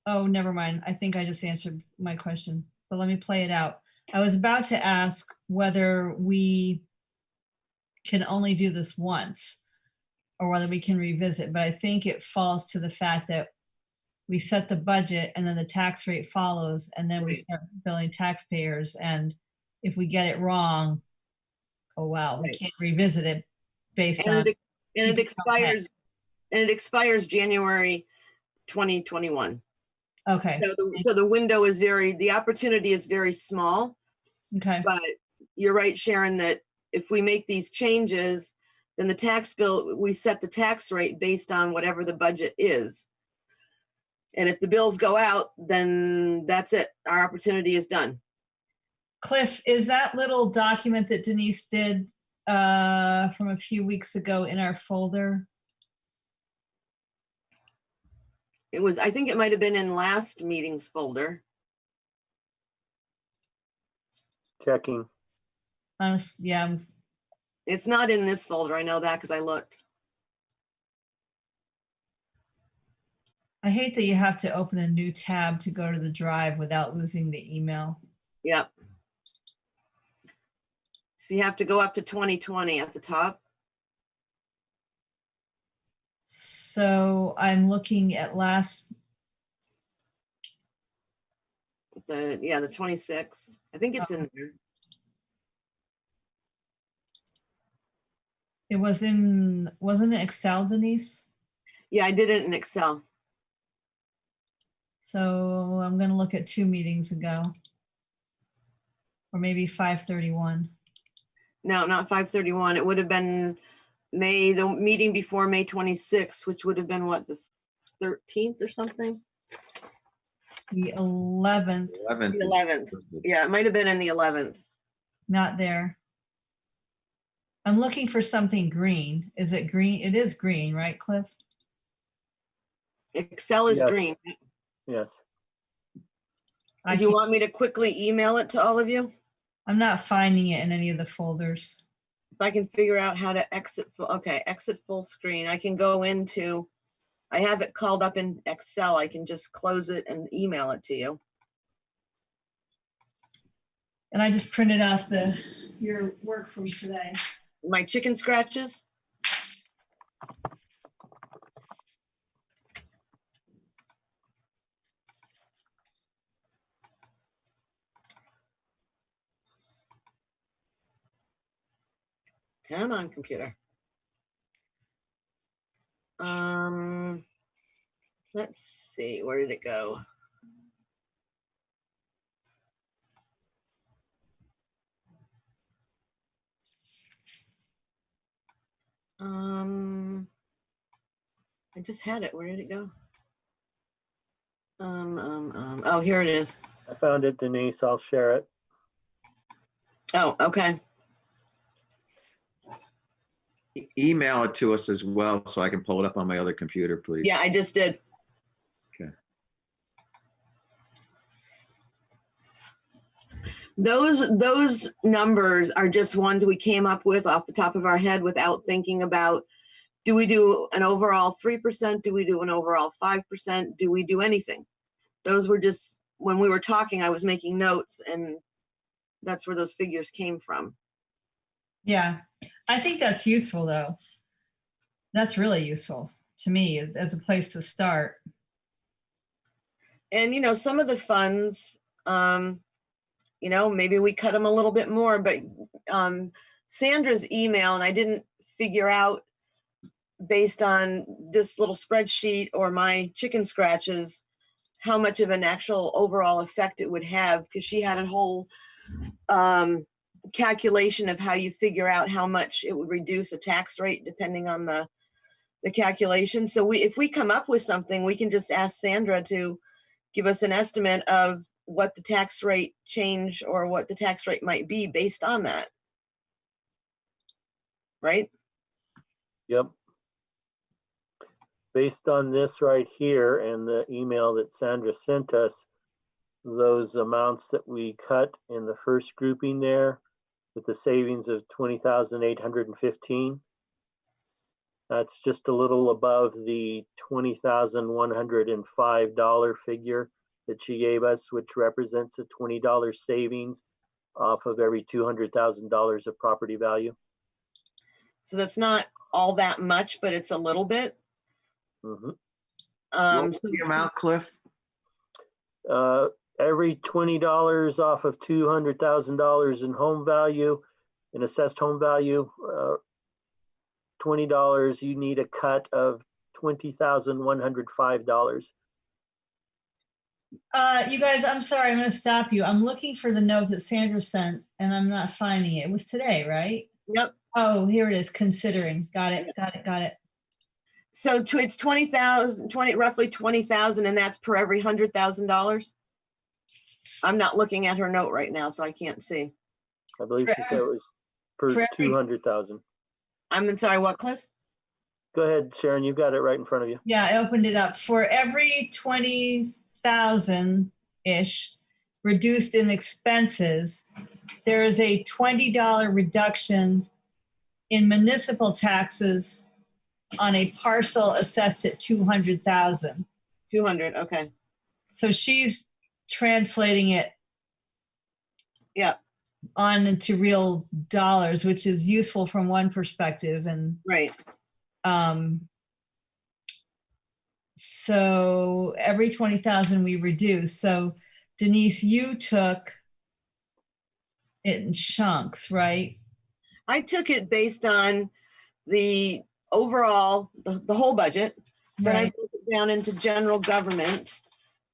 Oh, never mind. I think I just answered my question, but let me play it out. I was about to ask whether we can only do this once or whether we can revisit, but I think it falls to the fact that we set the budget and then the tax rate follows, and then we start billing taxpayers. And if we get it wrong, oh wow, we can't revisit it based on. And it expires January 2021. Okay. So the window is the opportunity is very small. Okay. But you're right, Sharon, that if we make these changes, then the tax bill, we set the tax rate based on whatever the budget is. And if the bills go out, then that's it. Our opportunity is done. Cliff, is that little document that Denise did from a few weeks ago in our folder? It was, I think it might have been in last meeting's folder. Checking. Yeah. It's not in this folder. I know that because I looked. I hate that you have to open a new tab to go to the drive without losing the email. Yep. So you have to go up to 2020 at the top. So I'm looking at the 26. I think it's in there. It was wasn't it Excel, Denise? Yeah, I did it in Excel. So I'm gonna look at 2 meetings ago. Or maybe 531. No, not 531. It would have been the meeting before May 26th, which would have been what, the 13th or something? The 11th, 11th. The 11th. Yeah, it might have been in the 11th. not there. I'm looking for something green. Is it green? It is green, right, Cliff? Excel is Yes. green. Yes. Do you want me to quickly email it to all of you? I'm not finding it in any of the folders. If I can figure out how to exit, okay, exit full screen. I can go into, I have it called up in Excel. I can just close it and email it to you. And I just printed off your work from today. My chicken scratches? Come on, computer. Let's see, where did it go? I just had it. Where did it go? Oh, here it is. I found it, Denise. I'll share it. Oh, okay. Email it to us as well so I can pull it up on my other computer, please. Yeah, I just did. Okay. Those numbers are just ones we came up with off the top of our head without thinking about, do we do an overall 3%? Do we do an overall 5%? Do we do anything? Those were just, when we were talking, I was making notes, and that's where those figures came from. Yeah, I think that's useful though. That's really useful to me as a place to start. And, you know, some of the funds, you know, maybe we cut them a little bit more, but Sandra's email, and I didn't figure out based on this little spreadsheet or my chicken scratches, how much of an actual overall effect it would have, because she had a whole calculation of how you figure out how much it would reduce a tax rate depending on the calculation. So if we come up with something, we can just ask Sandra to give us an estimate of what the tax rate change or what the tax rate might be based on that. Right? Yep. Based on this right here and the email that Sandra sent us, those amounts that we cut in the first grouping there with the savings of 20,815, that's just a little above the $20,105 figure that she gave us, which represents a $20 savings off of every $200,000 of property value. So that's not all that much, but it's a little bit. Mm-hmm. What was the amount, Cliff? Every $20 off of $200,000 in home value, in assessed home value, $20, you need a cut of $20,105. You guys, I'm sorry, I'm going to stop you. I'm looking for the note that Sandra sent and I'm not finding it. It was today, right? Yep. Oh, here it is. Considering. Got it. So it's 20,000, roughly 20,000, and that's per every $100,000. I'm not looking at her note right now, so I can't see. I believe she said it was per 200,000. I'm sorry, what, Cliff? Go ahead, Sharon, you've got it right in front of you. Yeah, I opened it up. For every 20,000-ish reduced in expenses, there is a $20 reduction in municipal taxes on a parcel assessed at 200,000. 200, okay. So she's translating it on into real dollars, which is useful from one perspective. And right. So every 20,000 we reduce. So Denise, you took it in chunks, right? I took it based on the overall, the whole budget. Then I Right. broke it down into general government,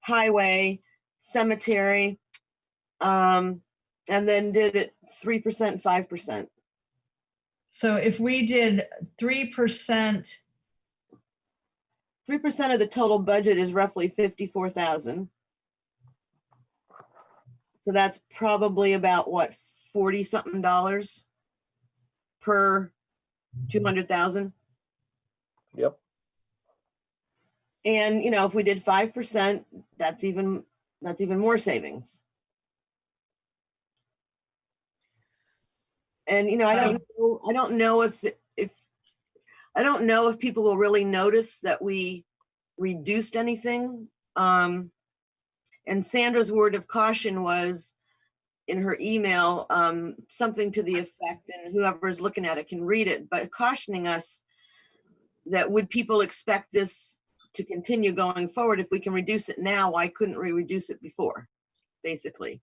highway, cemetery, and then did it 3%, 5%. So if we did 3%, 3% of the total budget is roughly 54,000. So that's probably about what, 40 something dollars per 200,000. Yep. And, you know, if we did 5%, that's even more savings. And, you know, I don't know if I don't know if people will really notice that we reduced anything. And Sandra's word of caution was in her email, something to the effect, and whoever's looking at it can read it, but cautioning us that would people expect this to continue going forward? If we can reduce it now, why couldn't we reduce it before, basically?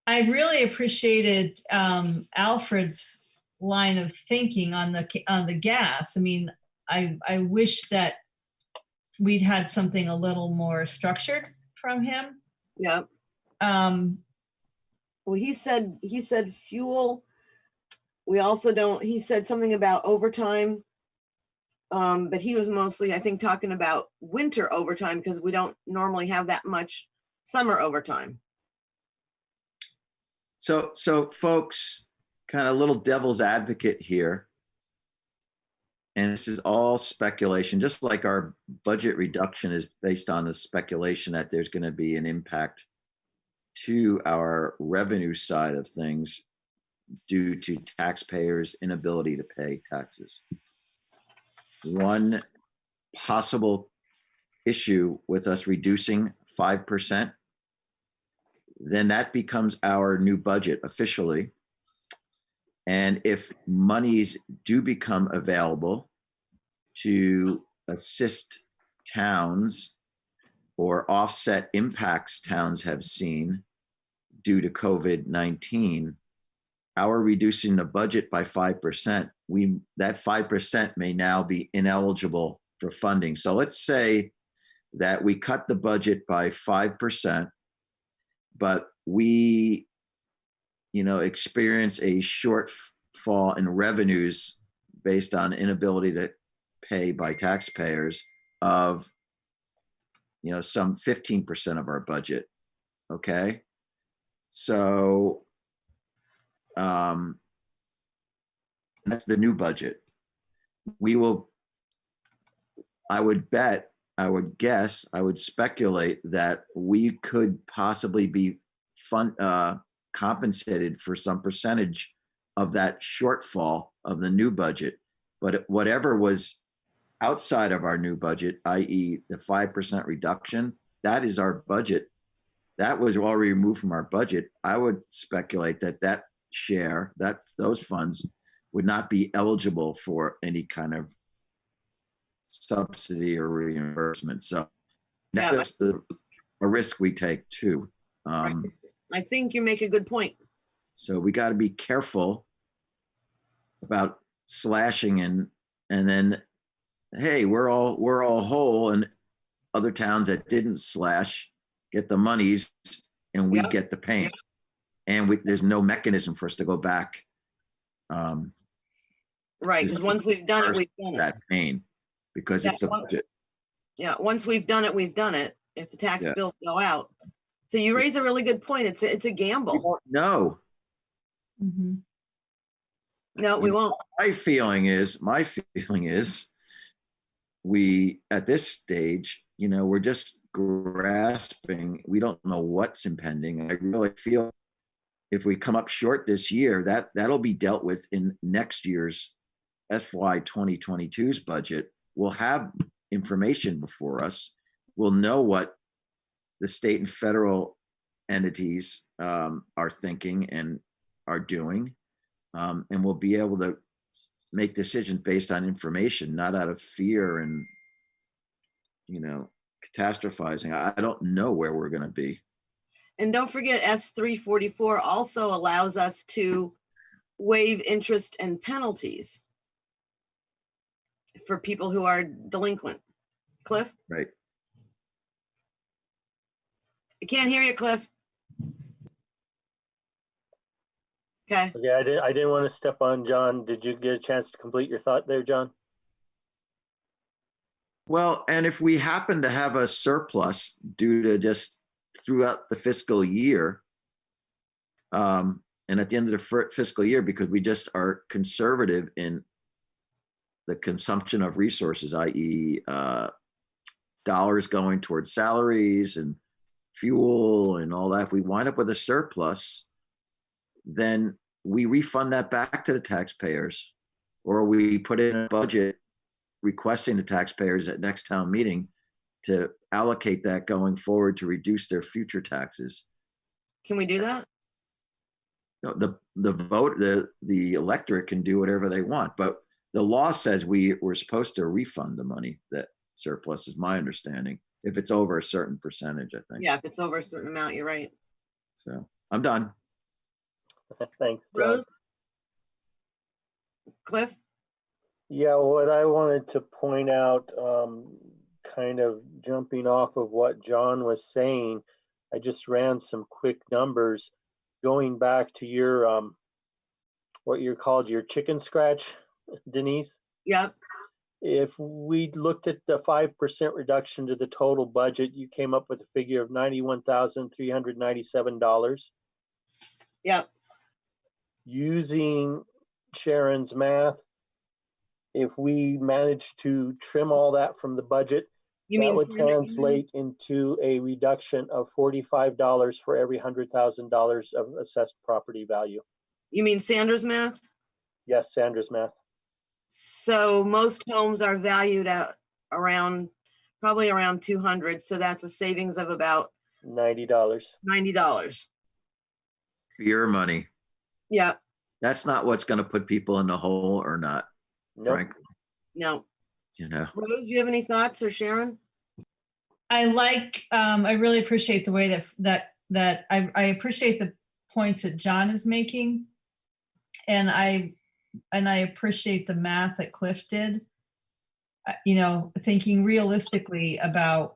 I really appreciated Alfred's line of thinking on the gas. I mean, I wish that we'd had something a little more structured from him. Yeah. Well, he said fuel. We also don't, he said something about overtime. But he was mostly, I think, talking about winter overtime because we don't normally have that much summer overtime. So folks, kind of little devil's advocate here. And this is all speculation, just like our budget reduction is based on the speculation that there's going to be an impact to our revenue side of things due to taxpayers' inability to pay taxes. One possible issue with us reducing 5%, then that becomes our new budget officially. And if monies do become available to assist towns or offset impacts towns have seen due to COVID-19, our reducing the budget by 5%, that 5% may now be ineligible for funding. So let's say that we cut the budget by 5%, but we, experience a shortfall in revenues based on inability to pay by taxpayers of, some 15% of our budget. Okay. So, that's the new budget. I would guess, I would speculate that we could possibly be compensated for some percentage of that shortfall of the new budget. But whatever was outside of our new budget, i.e. the 5% reduction, that is our budget. That was already removed from our budget. I would speculate that share, those funds would not be eligible for any kind of subsidy or reimbursement. So that's a risk we take too. Right. I think you make a good point. So we got to be careful about slashing and then, hey, we're all whole, and other towns that didn't slash get the monies and we get the pain. And there's no mechanism for us to go back. Right, because once we've done it, we've done it. That pain, because it's a budget. Yeah, once we've done it, we've done it. If the tax bills go out. So you raise a really good point. It's a gamble. No. Mm-hmm. No, we won't. My feeling is we, at this stage, we're just grasping. We don't know what's impending. I really feel if we come up short this year, that'll be dealt with in next year's FY 2022's budget. We'll have information before us. We'll know what the state and federal entities are thinking and are doing. And we'll be able to make decisions based on information, not out of fear and, catastrophizing. I don't know where we're going to be. And don't forget, S344 also allows us to waive interest and penalties. for people who are delinquent. Cliff, Right. I can't hear you, Cliff. Okay. Okay, I didn't want to step on John. Did you get a chance to complete your thought there, John? Well, and if we happen to have a surplus due to just throughout the fiscal year, and at the end of the fiscal year, because we just are conservative in the consumption of resources, i.e. Dollars going towards salaries and fuel and all that, if we wind up with a surplus, then we refund that back to the taxpayers, or we put in a budget requesting the taxpayers at next town meeting to allocate that going forward to reduce their future taxes. Can we do that? No, the electorate can do whatever they want, but the law says we're supposed to refund the money that surplus, is my understanding, if it's over a certain percentage, I think. Yeah, if it's over a certain amount, you're right. So I'm done. Thanks, John. Rose? Cliff? Yeah, what I wanted to point out, kind of jumping off of what John was saying, I just ran some quick numbers going back to your, what you called your chicken scratch, Denise. Yep. If we looked at the 5% reduction to the total budget, you came up with a figure of $91,397. Yep. Using Sharon's math, if we manage to trim all that from the budget, that would translate into a reduction of $45 for every $100,000 of assessed property value. You mean Sandra's math? Yes, Sandra's math. So most homes are valued at probably around 200. So that's a savings of about $90. $90. Beer money. Yeah. That's not what's going to put people in the hole or not, frankly. No. You know. Rose, you have any thoughts, or Sharon? I really appreciate the way that I appreciate the points that John is making. And I appreciate the math that Cliff did, thinking realistically about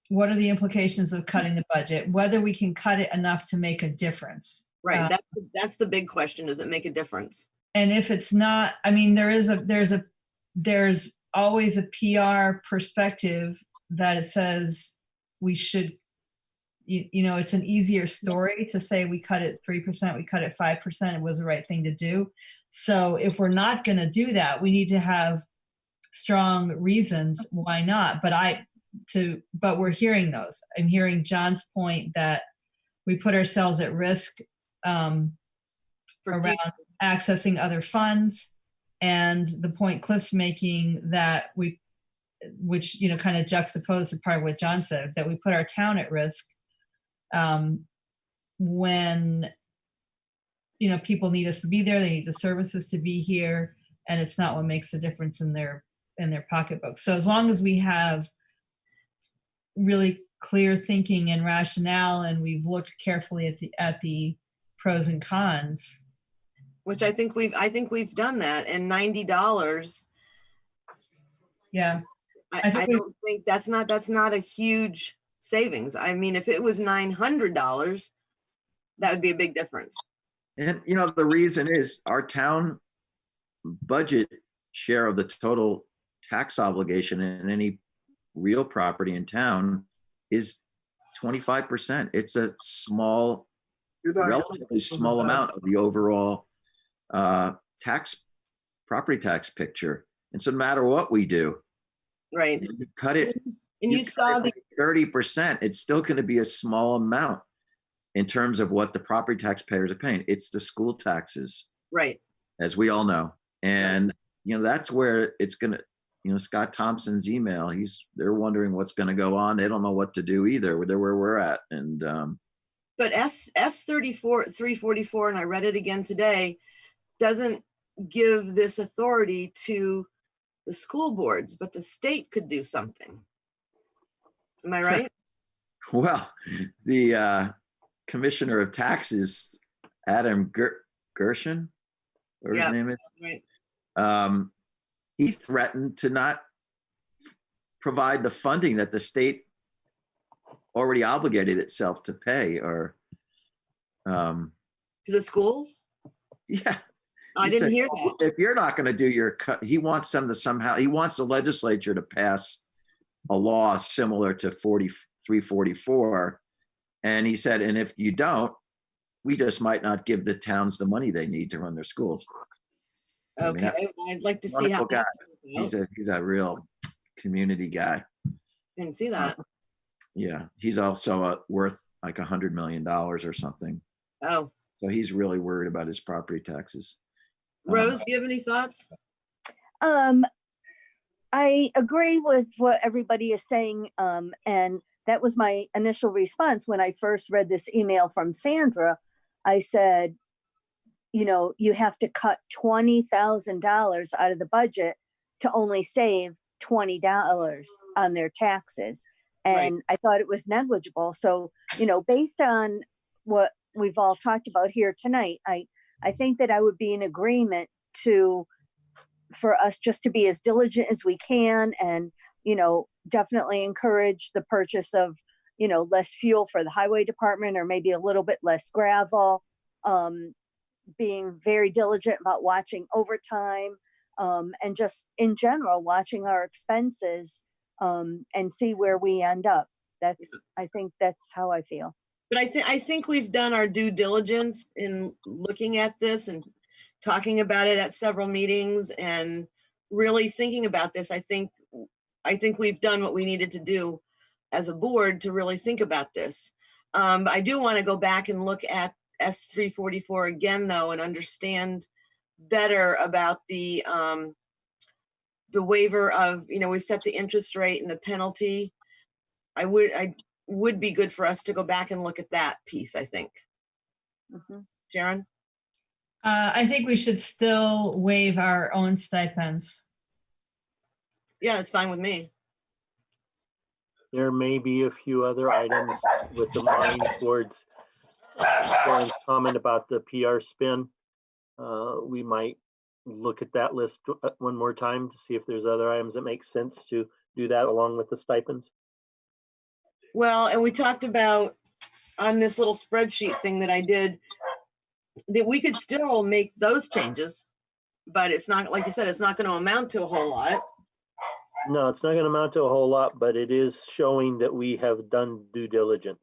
what are the implications of cutting the budget, whether we can cut it enough to make a difference. Right. That's the big question. Does it make a difference? And if it's not, I mean, there's always a PR perspective that it says we should, it's an easier story to say we cut it 3%, we cut it 5%, it was the right thing to do. So if we're not going to do that, we need to have strong reasons why not. But we're hearing those. I'm hearing John's point that we put ourselves at risk around accessing other funds, and the point Cliff's making that which kind of juxtaposed the part of what John said, that we put our town at risk when people need us to be there, they need the services to be here, and it's not what makes the difference in their pocketbook. So as long as we have really clear thinking and rationale, and we've looked carefully at the pros and cons, which I think we've done that, and $90. Yeah. I don't think that's not a huge savings. I mean, if it was $900, that would be a big difference. And the reason is our town budget share of the total tax obligation in any real property in town is 25%. It's a relatively small amount of the overall property tax picture. And so no matter what we do, right, you cut it, and you saw the 30%, it's still going to be a small amount in terms of what the property taxpayers are paying. It's the school taxes, right, as we all know. And that's where it's going to, Scott Thompson's email, they're wondering what's going to go on. They don't know what to do either. They're where we're at. And but S344, and I read it again today, doesn't give this authority to the school boards, but the state could do something. Am I right? Well, the commissioner of taxes, Adam Gershon, or his name is, right. he threatened to not provide the funding that the state already obligated itself to pay, or To the schools? yeah. I He didn't said, hear "Well, that. if you're not going to do your cut," he wants them to somehow, he wants the legislature to pass a law similar to 344. And he said, and if you don't, we just might not give the towns the money they need to run their schools. I mean, Okay, well, I'd like to see how wonderful guy. that. He's a real community guy. Didn't see that. Yeah, he's also worth like $100 million or something. Oh, So he's really worried about his property taxes. Rose, do you have any thoughts? I agree with what everybody is saying. And that was my initial response when I first read this email from Sandra. I said, you know, you have to cut $20,000 out of the budget to only save $20 on their taxes. And I thought it was negligible. So, you know, based on what we've all talked about here tonight, I think that I would be in agreement for us just to be as diligent as we can, and, you know, definitely encourage the purchase of, you know, less fuel for the highway department, or maybe a little bit less gravel, being very diligent about watching overtime, and just in general, watching our expenses, and see where we end up. I think that's how I feel. But I think we've done our due diligence in looking at this and talking about it at several meetings and really thinking about this. I think we've done what we needed to do as a board to really think about this. I do want to go back and look at S344 again, though, and understand better about the waiver of, you know, we set the interest rate and the penalty. I would be good for us to go back and look at that piece, I think. Sharon? I think we should still waive our own stipends. Yeah, it's fine with me. There may be a few other items with the mine towards Sharon's comment about the PR spin. We might look at that list one more time to see if there's other items that make sense to do that along with the stipends. Well, and we talked about on this little spreadsheet thing that I did, that we could still make those changes, but it's not, like you said, it's not going to amount to a whole lot. No, it's not going to amount to a whole lot, but it is showing that we have done due diligence.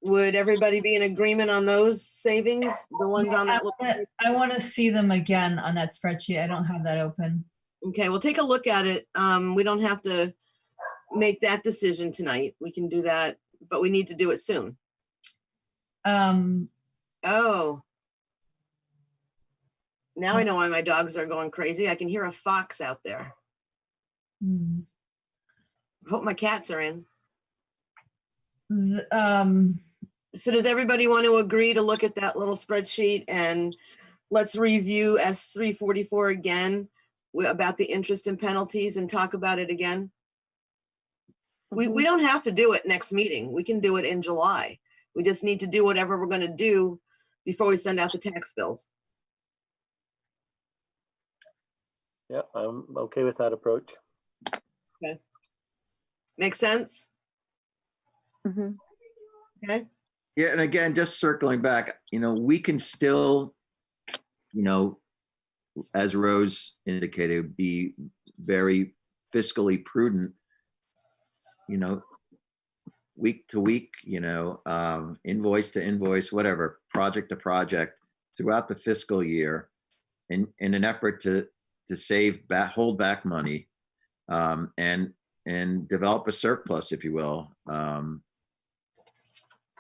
Would everybody be in agreement on those savings? The ones on that little. I want to see them again on that spreadsheet. I don't have that open. Okay, we'll take a look at it. We don't have to make that decision tonight. We can do that, but we need to do it soon. Oh. Now I know why my dogs are going crazy. I can hear a fox out there. Hope my cats are in. So does everybody want to agree to look at that little spreadsheet, and let's review S344 again about the interest and penalties and talk about it again? We don't have to do it next meeting. We can do it in July. We just need to do whatever we're going to do before we send out the tax bills. Yeah, I'm okay with that approach. Okay. Make sense? Okay. Yeah, and again, just circling back, you know, we can still, you know, as Rose indicated, be very fiscally prudent, you know, week to week, you know, invoice to invoice, whatever, project to project throughout the fiscal year in an effort to save back, hold back money, and develop a surplus, if you will.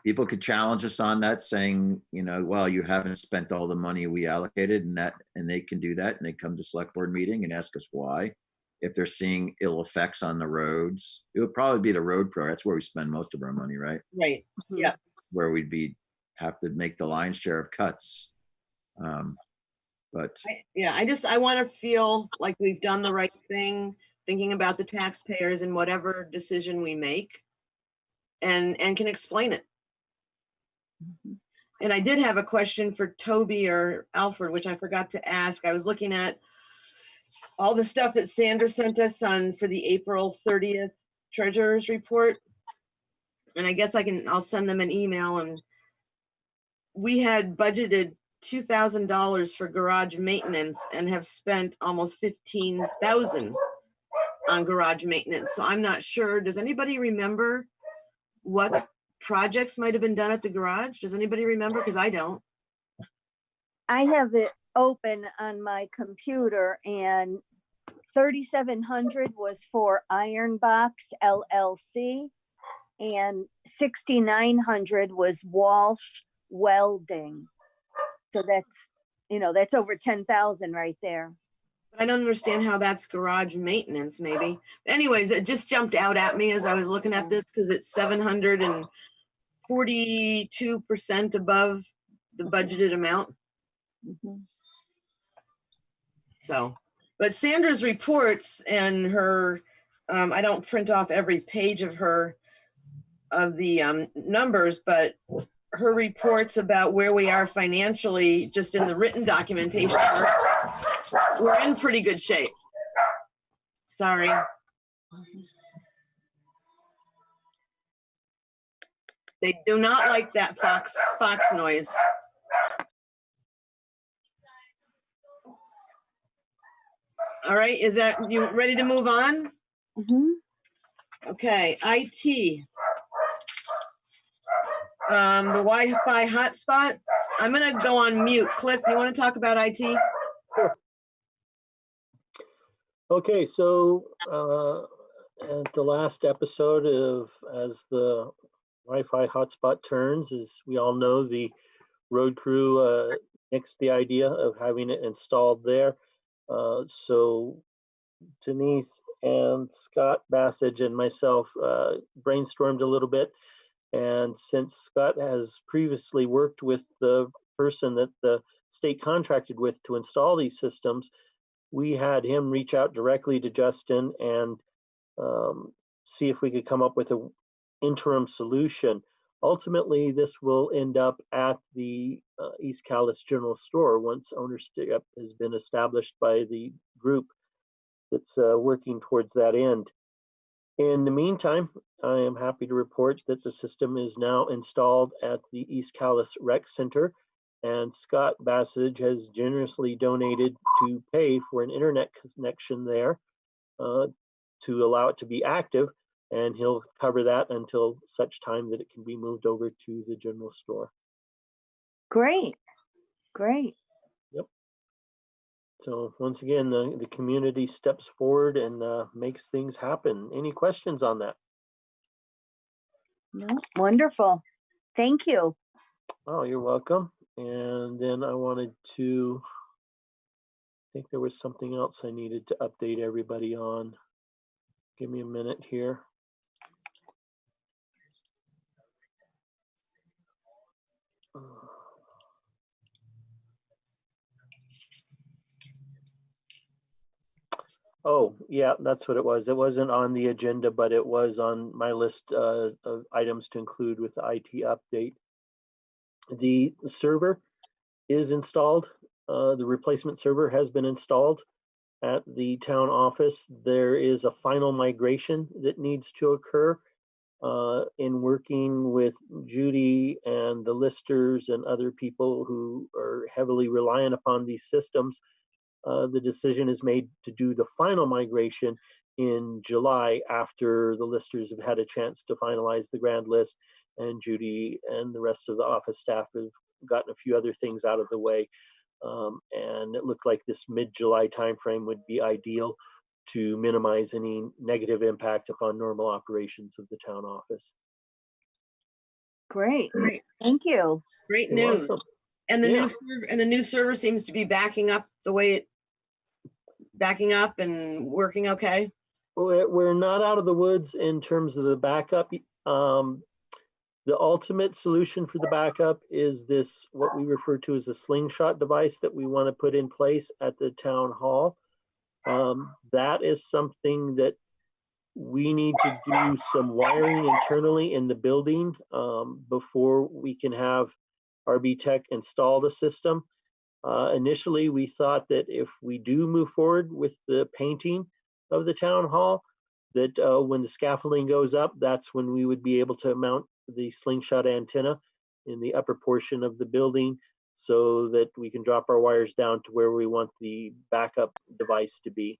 People could challenge us on that, saying, you know, well, you haven't spent all the money we allocated, and they can do that, and they come to select board meeting and ask us why. If they're seeing ill effects on the roads, it would probably be the road pro. That's where we spend most of our money, right? Right. Yeah. Where we'd have to make the lion's share of cuts. But I want to feel like we've done the right thing, thinking about the taxpayers in whatever decision we make, and can explain it. And I did have a question for Toby or Alfred, which I forgot to ask. I was looking at all the stuff that Sandra sent us on for the April 30th treasurer's report. And I guess I'll send them an email. And we had budgeted $2,000 for garage maintenance and have spent almost $15,000 on garage maintenance. So I'm not sure. Does anybody remember what projects might have been done at the garage? Does anybody remember? Because I don't. I have it open on my computer, and 3,700 was for Iron Box LLC, and 6,900 was Walsh Welding. So that's over 10,000 right there. I don't understand how that's garage maintenance, maybe. Anyways, it just jumped out at me as I was looking at this because it's 742% above the budgeted amount. So, but Sandra's reports and her, I don't print off every page of the numbers, but her reports about where we are financially, just in the written documentation, we're in pretty good shape. Sorry. They do not like that fox noise. All right, is that you ready to move on? Okay, IT. The Wi-Fi hotspot. I'm gonna go on mute. Cliff, you want to talk about IT? Sure. Okay, so at the last episode as the Wi-Fi hotspot turns, as we all know, the road crew nixed the idea of having it installed there. So Denise and Scott Bassage and myself brainstormed a little bit. And since Scott has previously worked with the person that the state contracted with to install these systems, we had him reach out directly to Justin and see if we could come up with an interim solution. Ultimately, this will end up at the East Calais General Store once ownership has been established by the group that's working towards that end. In the meantime, I am happy to report that the system is now installed at the East Calais Rec Center, and Scott Bassage has generously donated to pay for an internet connection there to allow it to be active, and he'll cover that until such time that it can be moved over to the general store. Great, great. Yep. So once again, the community steps forward and makes things happen. Any questions on that? No, wonderful. Thank you. Oh, you're welcome. And then I wanted to, I think there was something else I needed to update everybody on. Give me a minute here. Oh, yeah, that's what it was. It wasn't on the agenda, but it was on my list of items to include with the IT update. The server is installed. The replacement server has been installed at the town office. There is a final migration that needs to occur. In working with Judy and the listers and other people who are heavily reliant upon these systems, the decision is made to do the final migration in July after the listers have had a chance to finalize the grand list, and Judy and the rest of the office staff have gotten a few other things out of the way. And it looked like this mid-July timeframe would be ideal to minimize any negative impact upon normal operations of the town office. Great. Thank you. Great You're news. welcome. And the Yeah. new server seems to be backing up the way it and working okay. We're not out of the woods in terms of the backup. The ultimate solution for the backup is this, what we refer to as a slingshot device that we want to put in place at the town hall. That is something that we need to do some wiring internally in the building before we can have RB Tech install the system. Initially, we thought that if we do move forward with the painting of the town hall, that when the scaffolding goes up, that's when we would be able to mount the slingshot antenna in the upper portion of the building so that we can drop our wires down to where we want the backup device to be.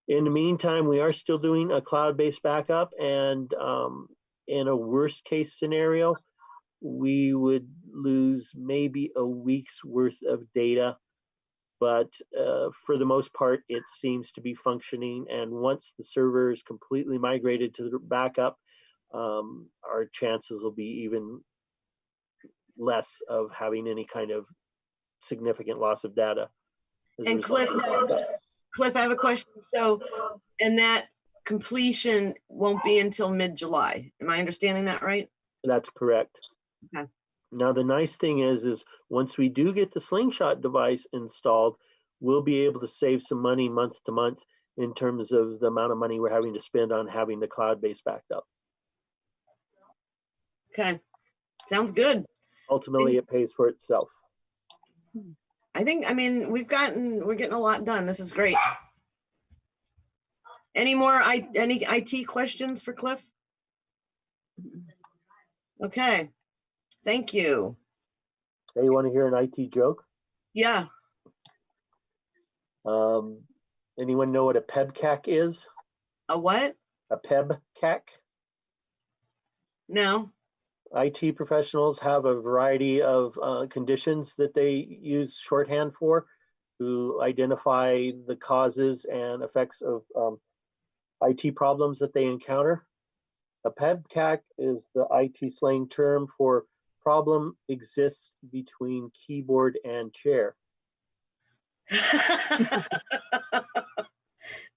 In the meantime, we are still doing a cloud-based backup, and in a worst case scenario, we would lose maybe a week's worth of data, but for the most part, it seems to be functioning. And once the server is completely migrated to the backup, our chances will be even less of having any kind of significant loss of data. And Cliff, I have a question. So, and that completion won't be until mid-July. Am I understanding that right? That's correct. Okay. Now, the nice thing is once we do get the slingshot device installed, we'll be able to save some money month to month in terms of the amount of money we're having to spend on having the cloud-based backed up. Okay, sounds good. Ultimately, it pays for itself. I mean, we're getting a lot done. This is great. Any IT questions for Cliff? Okay, thank you. Hey, you want to hear an IT joke? Yeah. Anyone know what a PEBCAC is? A what? A PEBCAC? No. IT professionals have a variety of conditions that they use shorthand for to identify the causes and effects of IT problems that they encounter. A PEBCAC is the IT slang term for problem exists between keyboard and chair.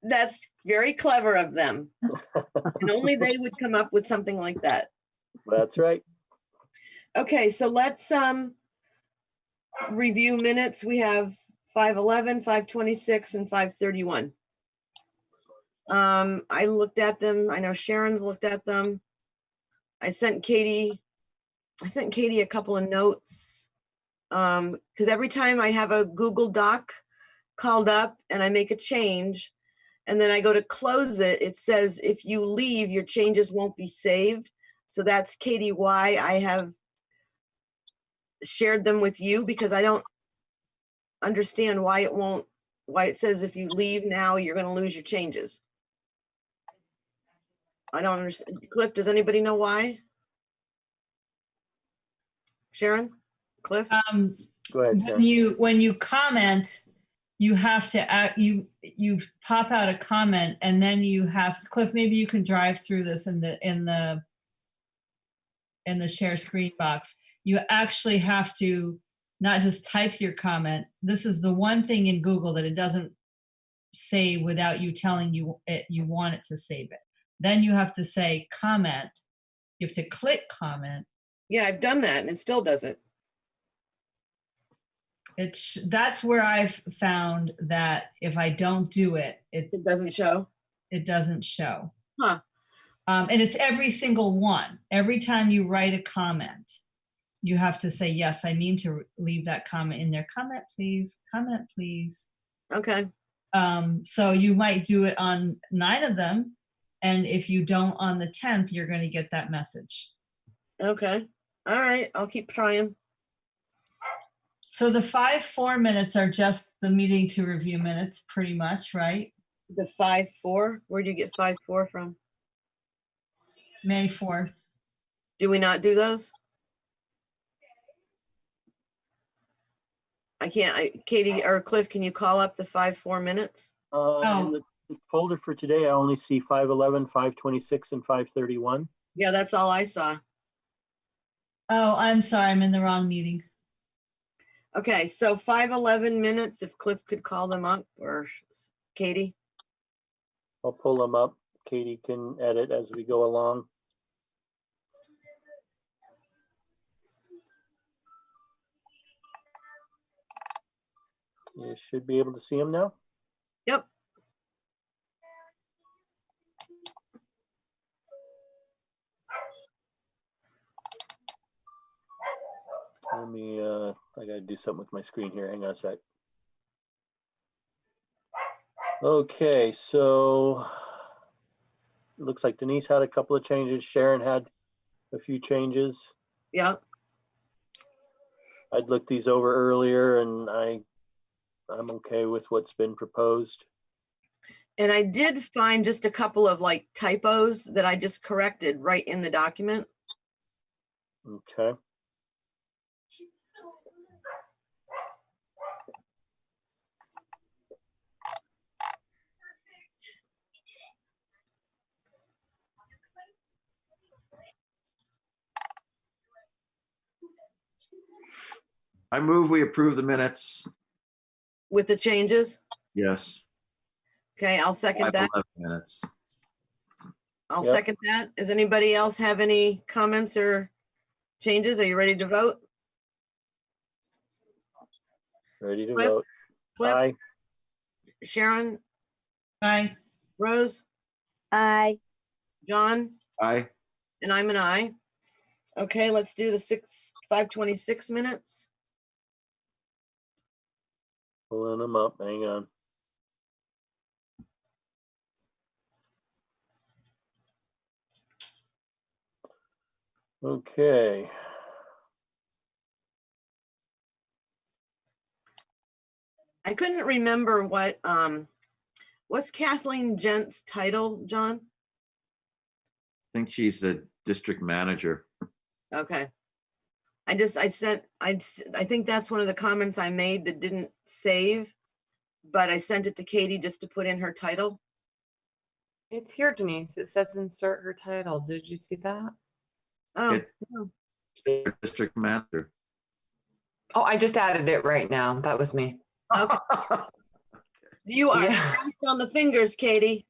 That's very clever of them. And only they would come up with something like that. That's right. Okay, so let's review minutes. We have 5:11, 5:26, and 5:31. I looked at them. I know Sharon's looked at them. I sent Katie a couple of notes because every time I have a Google Doc called up and I make a change and then I go to close it, it says if you leave, your changes won't be saved. So that's Katie, why I have shared them with you, because I don't understand why it says if you leave now, you're going to lose your changes. I don't understand. Cliff, does anybody know why? Sharon? Cliff? Go ahead, Sharon. When you comment, you have to you pop out a comment and then you have, Cliff, maybe you can drive through this in the share screen box. You actually have to not just type your comment. This is the one thing in Google that it doesn't save without you telling you want it to save it. Then you have to say comment. You have to click comment. Yeah, I've done that and it still doesn't. That's where I've found that if I don't do it, it doesn't show. It doesn't show. Huh. And it's every single one. Every time you write a comment, you have to say, yes, I mean to leave that comment in there. Comment, please. Comment, please. Okay. So you might do it on 9 of them. And if you don't on the 10th, you're going to get that message. Okay. All right. I'll keep trying. So the 5-4 minutes are just the meeting to review minutes, pretty much, right? The 5-4? Where do you get 5-4 from? May 4th. Do we not do those? I can't. Katie or Cliff, can you call up the 5-4 minutes? In the folder for today, I only see 5:11, 5:26, and 5:31. Yeah, that's all I saw. Oh, I'm sorry. I'm in the wrong meeting. Okay, so 5:11 minutes, if Cliff could call them up, or Katie. I'll pull them up. Katie can edit as we go along. You should be able to see them now. Yep. Let me, I gotta do something with my screen here. Hang on a sec. Okay, so it looks like Denise had a couple of changes. Sharon had a few changes. Yeah. I'd looked these over earlier and I'm okay with what's been proposed. And I did find just a couple of like typos that I just corrected right in the document. Okay. I move we approve the minutes. With the changes. Yes. Okay, I'll second that. 5-11 minutes. I'll Yep. second that. Does anybody else have any comments or changes? Are you ready to vote? Ready to Cliff? vote. Cliff? Aye. Sharon? Aye. Rose? Aye. John? Aye. And I'm an aye. Okay, let's do the 5:26 minutes. Pulling them up. Hang on. Okay. I couldn't remember what's Kathleen Gent's title, John? I think she's the district manager. Okay. I think that's one of the comments I made that didn't save, but I sent it to Katie just to put in her title. It's here, Denise. It says insert her title. Did you see that? Oh, It's no. the district manager. Oh, I just added it right now. That was me. Okay. You are Yeah. fast on the fingers, Katie.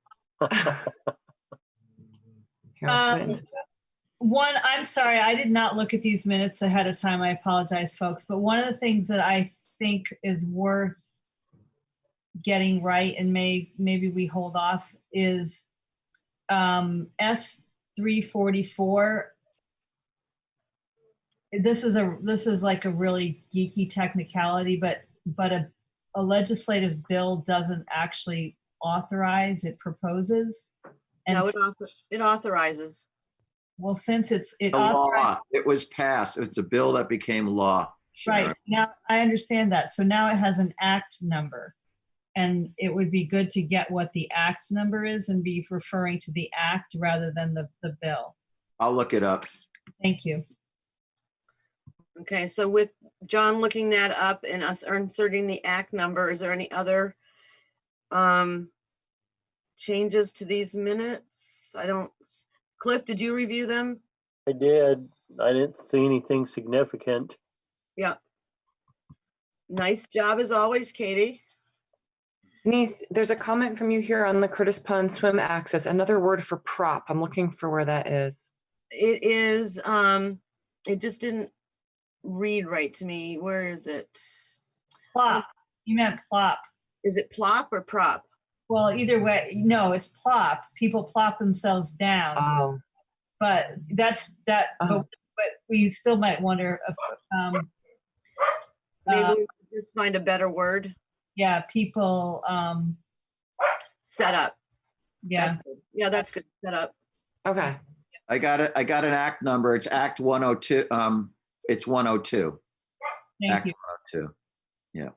Here, I'll put it in. One, I'm sorry, I did not look at these minutes ahead of time. I apologize, folks. But one of the things that I think is worth getting right, and maybe we hold off, is S344. This is like a really geeky technicality, but a legislative bill doesn't actually authorize, it proposes. And No, it authorizes. well, since it The authorized, law, it was passed. It's a bill that became law. right, Sharon. now I understand that. So now it has an act number. And it would be good to get what the act number is and be referring to the act rather than the bill. I'll look it up. Thank you. Okay, so with John looking that up and us inserting the act number, is there any other changes to these minutes? Cliff, did you review them? I did. I didn't see anything significant. Yeah. Nice job as always, Katie. Denise, there's a comment from you here on the Curtis Pond swim access, another word for prop. I'm looking for where that is. It is, it just didn't read right to me. Where is it? Plop. You meant plop. Is it plop or prop? Well, either way, no, it's plop. People plop themselves down. Oh. But that's that. Oh. But we still might wonder if Maybe we could just find a better word. yeah, people Set up. yeah. That's good. Yeah, that's good. Set up. Okay. I got it. I got an act number. It's Act 102. It's 102. Thank Act you. 102. Yeah.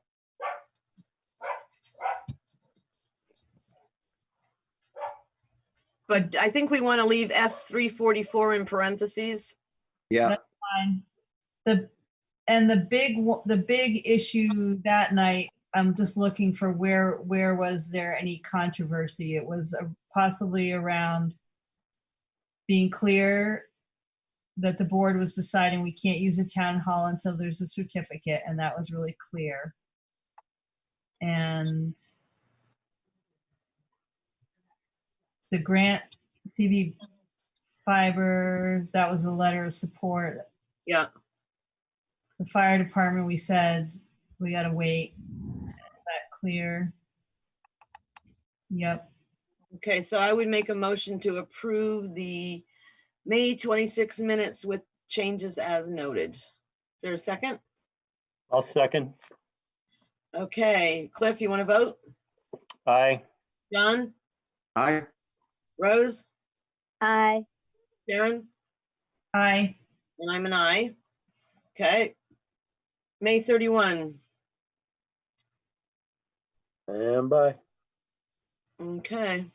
But I think we want to leave S344 in parentheses. Yeah. That's fine. The big issue that night, I'm just looking for where was there any controversy? It was possibly around being clear that the board was deciding we can't use a town hall until there's a certificate, and that was really clear. And the grant CV fiber, that was a letter of support. Yeah. The fire department, we said, we gotta wait. Is that clear? Yep. Okay, so I would make a motion to approve the May 26 minutes with changes as noted. Is there a second? I'll second. Okay, Cliff, you want to vote? Aye. John, Aye. Rose, Aye. Sharon, Aye. and I'm an aye. Okay. May 31. And bye. Okay.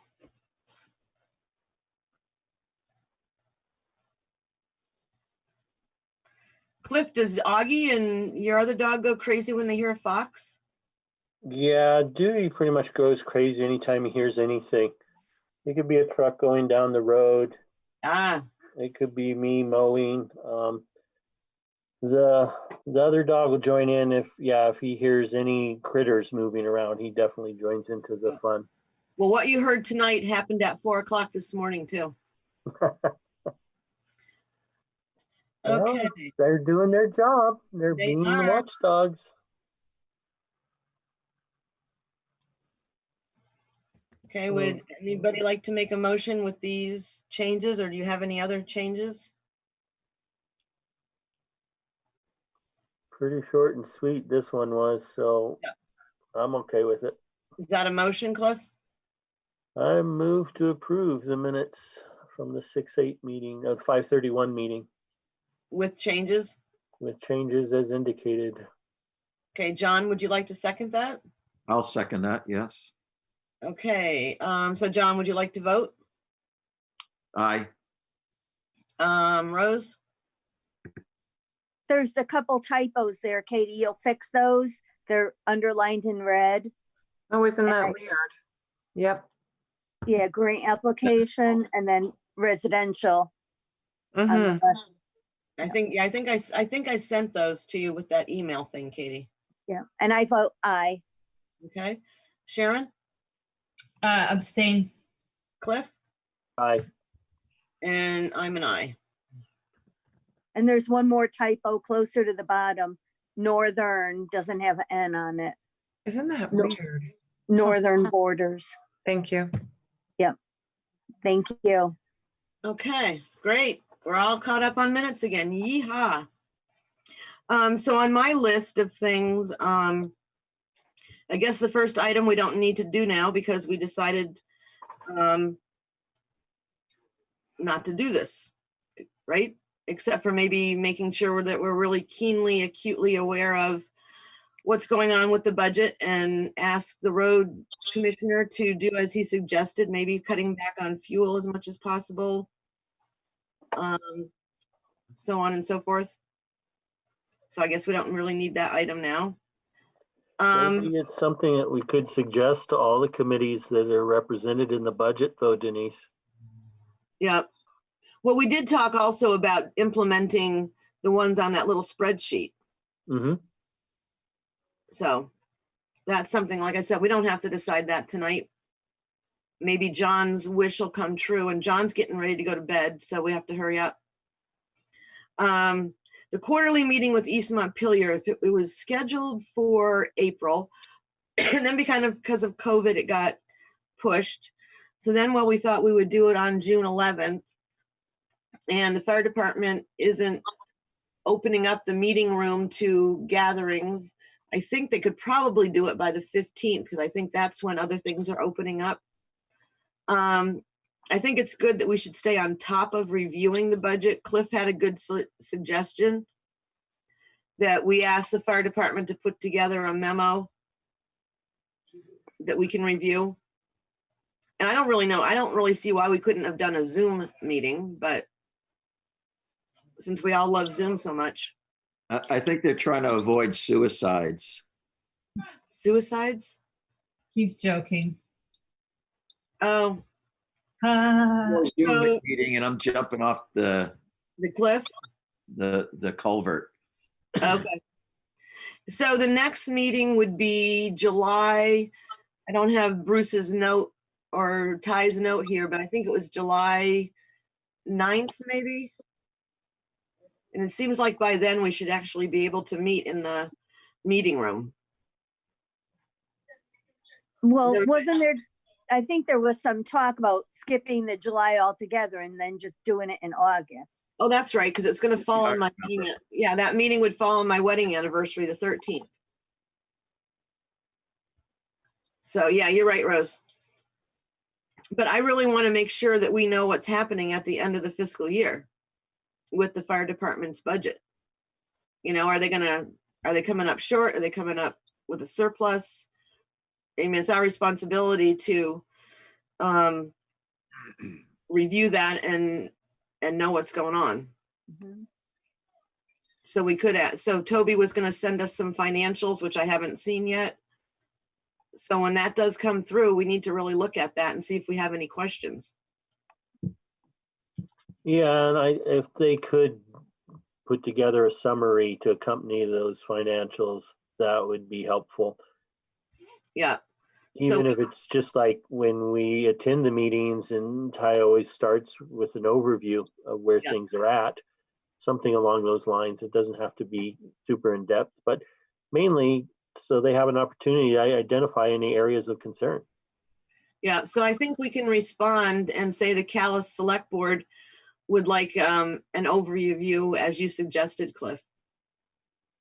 Cliff, does Augie and your other dog go crazy when they hear a fox? Yeah, Dewey pretty much goes crazy anytime he hears anything. It could be a truck going down the road. Ah, It could be me mowing. The other dog will join in if he hears any critters moving around. He definitely joins into the fun. well, what you heard tonight happened at 4 o'clock this morning too. Okay. Well, they're doing their job. They're They being are. watchdogs. Okay, would anybody like to make a motion with these changes, or do you have any other changes? Pretty short and sweet this one was, so I'm okay with it. Is that a motion, Cliff? I move to approve the minutes from the 6/8 meeting, 5/31 meeting With changes? with changes as indicated. Okay, John, would you like to second that? I'll second that, yes. Okay, so John, would you like to vote? Aye. Rose? There's a couple typos there, Katie. You'll fix those. They're underlined in red. Oh, isn't that And- weird? Yep. Yeah, grant application and then residential. Mhm. I think I sent those to you with that email thing, Katie. Yeah, and I vote aye. Okay, Sharon, Abstain. Cliff, Aye. and I'm an aye. And there's one more typo closer to the bottom. Northern doesn't have an N on it. Isn't that No. weird? Northern borders. Thank you. Yep. Thank you. Okay, great. We're all caught up on minutes again. Yeehaw. So on my list of things, I guess the first item we don't need to do now because we decided not to do this, right? Except for maybe making sure that we're really keenly, acutely aware of what's going on with the budget and ask the road commissioner to do as he suggested, maybe cutting back on fuel as much as possible. So on and so forth. So I guess we don't really need that item now. Maybe it's something that we could suggest to all the committees that are represented in the budget though, Denise. Yeah. Well, we did talk also about implementing the ones on that little spreadsheet. Mm-hmm. So that's something, like I said, we don't have to decide that tonight. Maybe John's wish will come true, and John's getting ready to go to bed, so we have to hurry up. The quarterly meeting with East Montpelier, it was scheduled for April, and then because of COVID, it got pushed. So then we thought we would do it on June 11th, and the fire department isn't opening up the meeting room to gatherings. I think they could probably do it by the 15th, because I think that's when other things are opening up. I think it's good that we should stay on top of reviewing the budget. Cliff had a good suggestion that we ask the fire department to put together a memo that we can review. And I don't really know. I don't really see why we couldn't have done a Zoom meeting, but since we all love Zoom so much. I think they're trying to avoid suicides. Suicides? He's joking. Oh. Zoom meeting, and I'm jumping off the cliff, the culvert. Okay. So the next meeting would be July. I don't have Bruce's note or Ty's note here, but I think it was July 9th, maybe. And it seems like by then we should actually be able to meet in the meeting room. Well, wasn't there I think there was some talk about skipping the July altogether and then just doing it in August. Oh, that's right, because it's going to fall I on my remember. meeting. Yeah, that meeting would fall on my wedding anniversary, the 13th. So yeah, you're right, Rose. But I really want to make sure that we know what's happening at the end of the fiscal year with the fire department's budget. You know, are they coming up short? Are they coming up with a surplus? I mean, it's our responsibility to review that and know what's going on. Mm-hmm. So we could add, so Toby was going to send us some financials, which I haven't seen yet. So when that does come through, we need to really look at that and see if we have any questions. Yeah, and if they could put together a summary to accompany those financials, that would be helpful. Yeah. Even if it's just like when we attend the meetings and Ty always starts with an overview of where things are at, something along those lines. It doesn't have to be super in depth, but mainly so they have an opportunity to identify any areas of concern. Yeah, so I think we can respond and say the Calais Select Board would like an overview as you suggested, Cliff,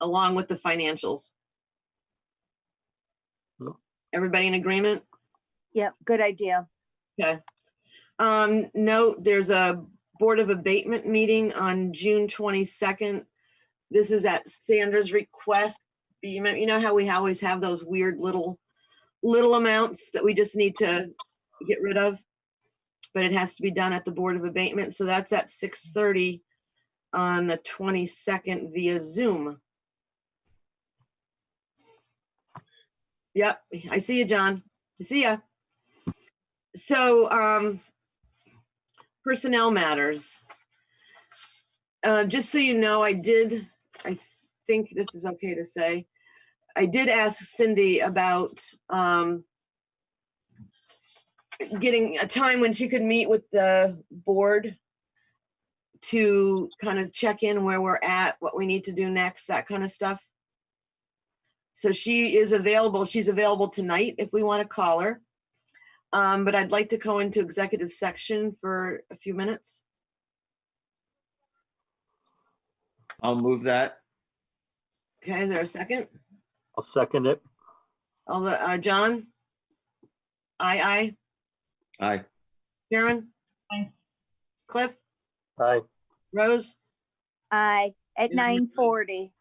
along with the financials. Everybody in agreement? Yep, good idea. Okay. Note, there's a Board of Abatement meeting on June 22nd. This is at Sandra's request. You know how we always have those weird little amounts that we just need to get rid of, but it has to be done at the Board of Abatement. So that's at 6:30 on the 22nd via Zoom. Yep, I see you, John. I see ya. So personnel matters. Just so you know, I think this is okay to say, I did ask Cindy about getting a time when she could meet with the board to kind of check in where we're at, what we need to do next, that kind of stuff. So she is available. She's available tonight if we want to call her. But I'd like to go into executive section for a few minutes. I'll move that. Okay, is there a second? I'll second it. All the John? Aye. Aye. Karen? Aye. Cliff? Aye. Rose? Aye, at 9:40.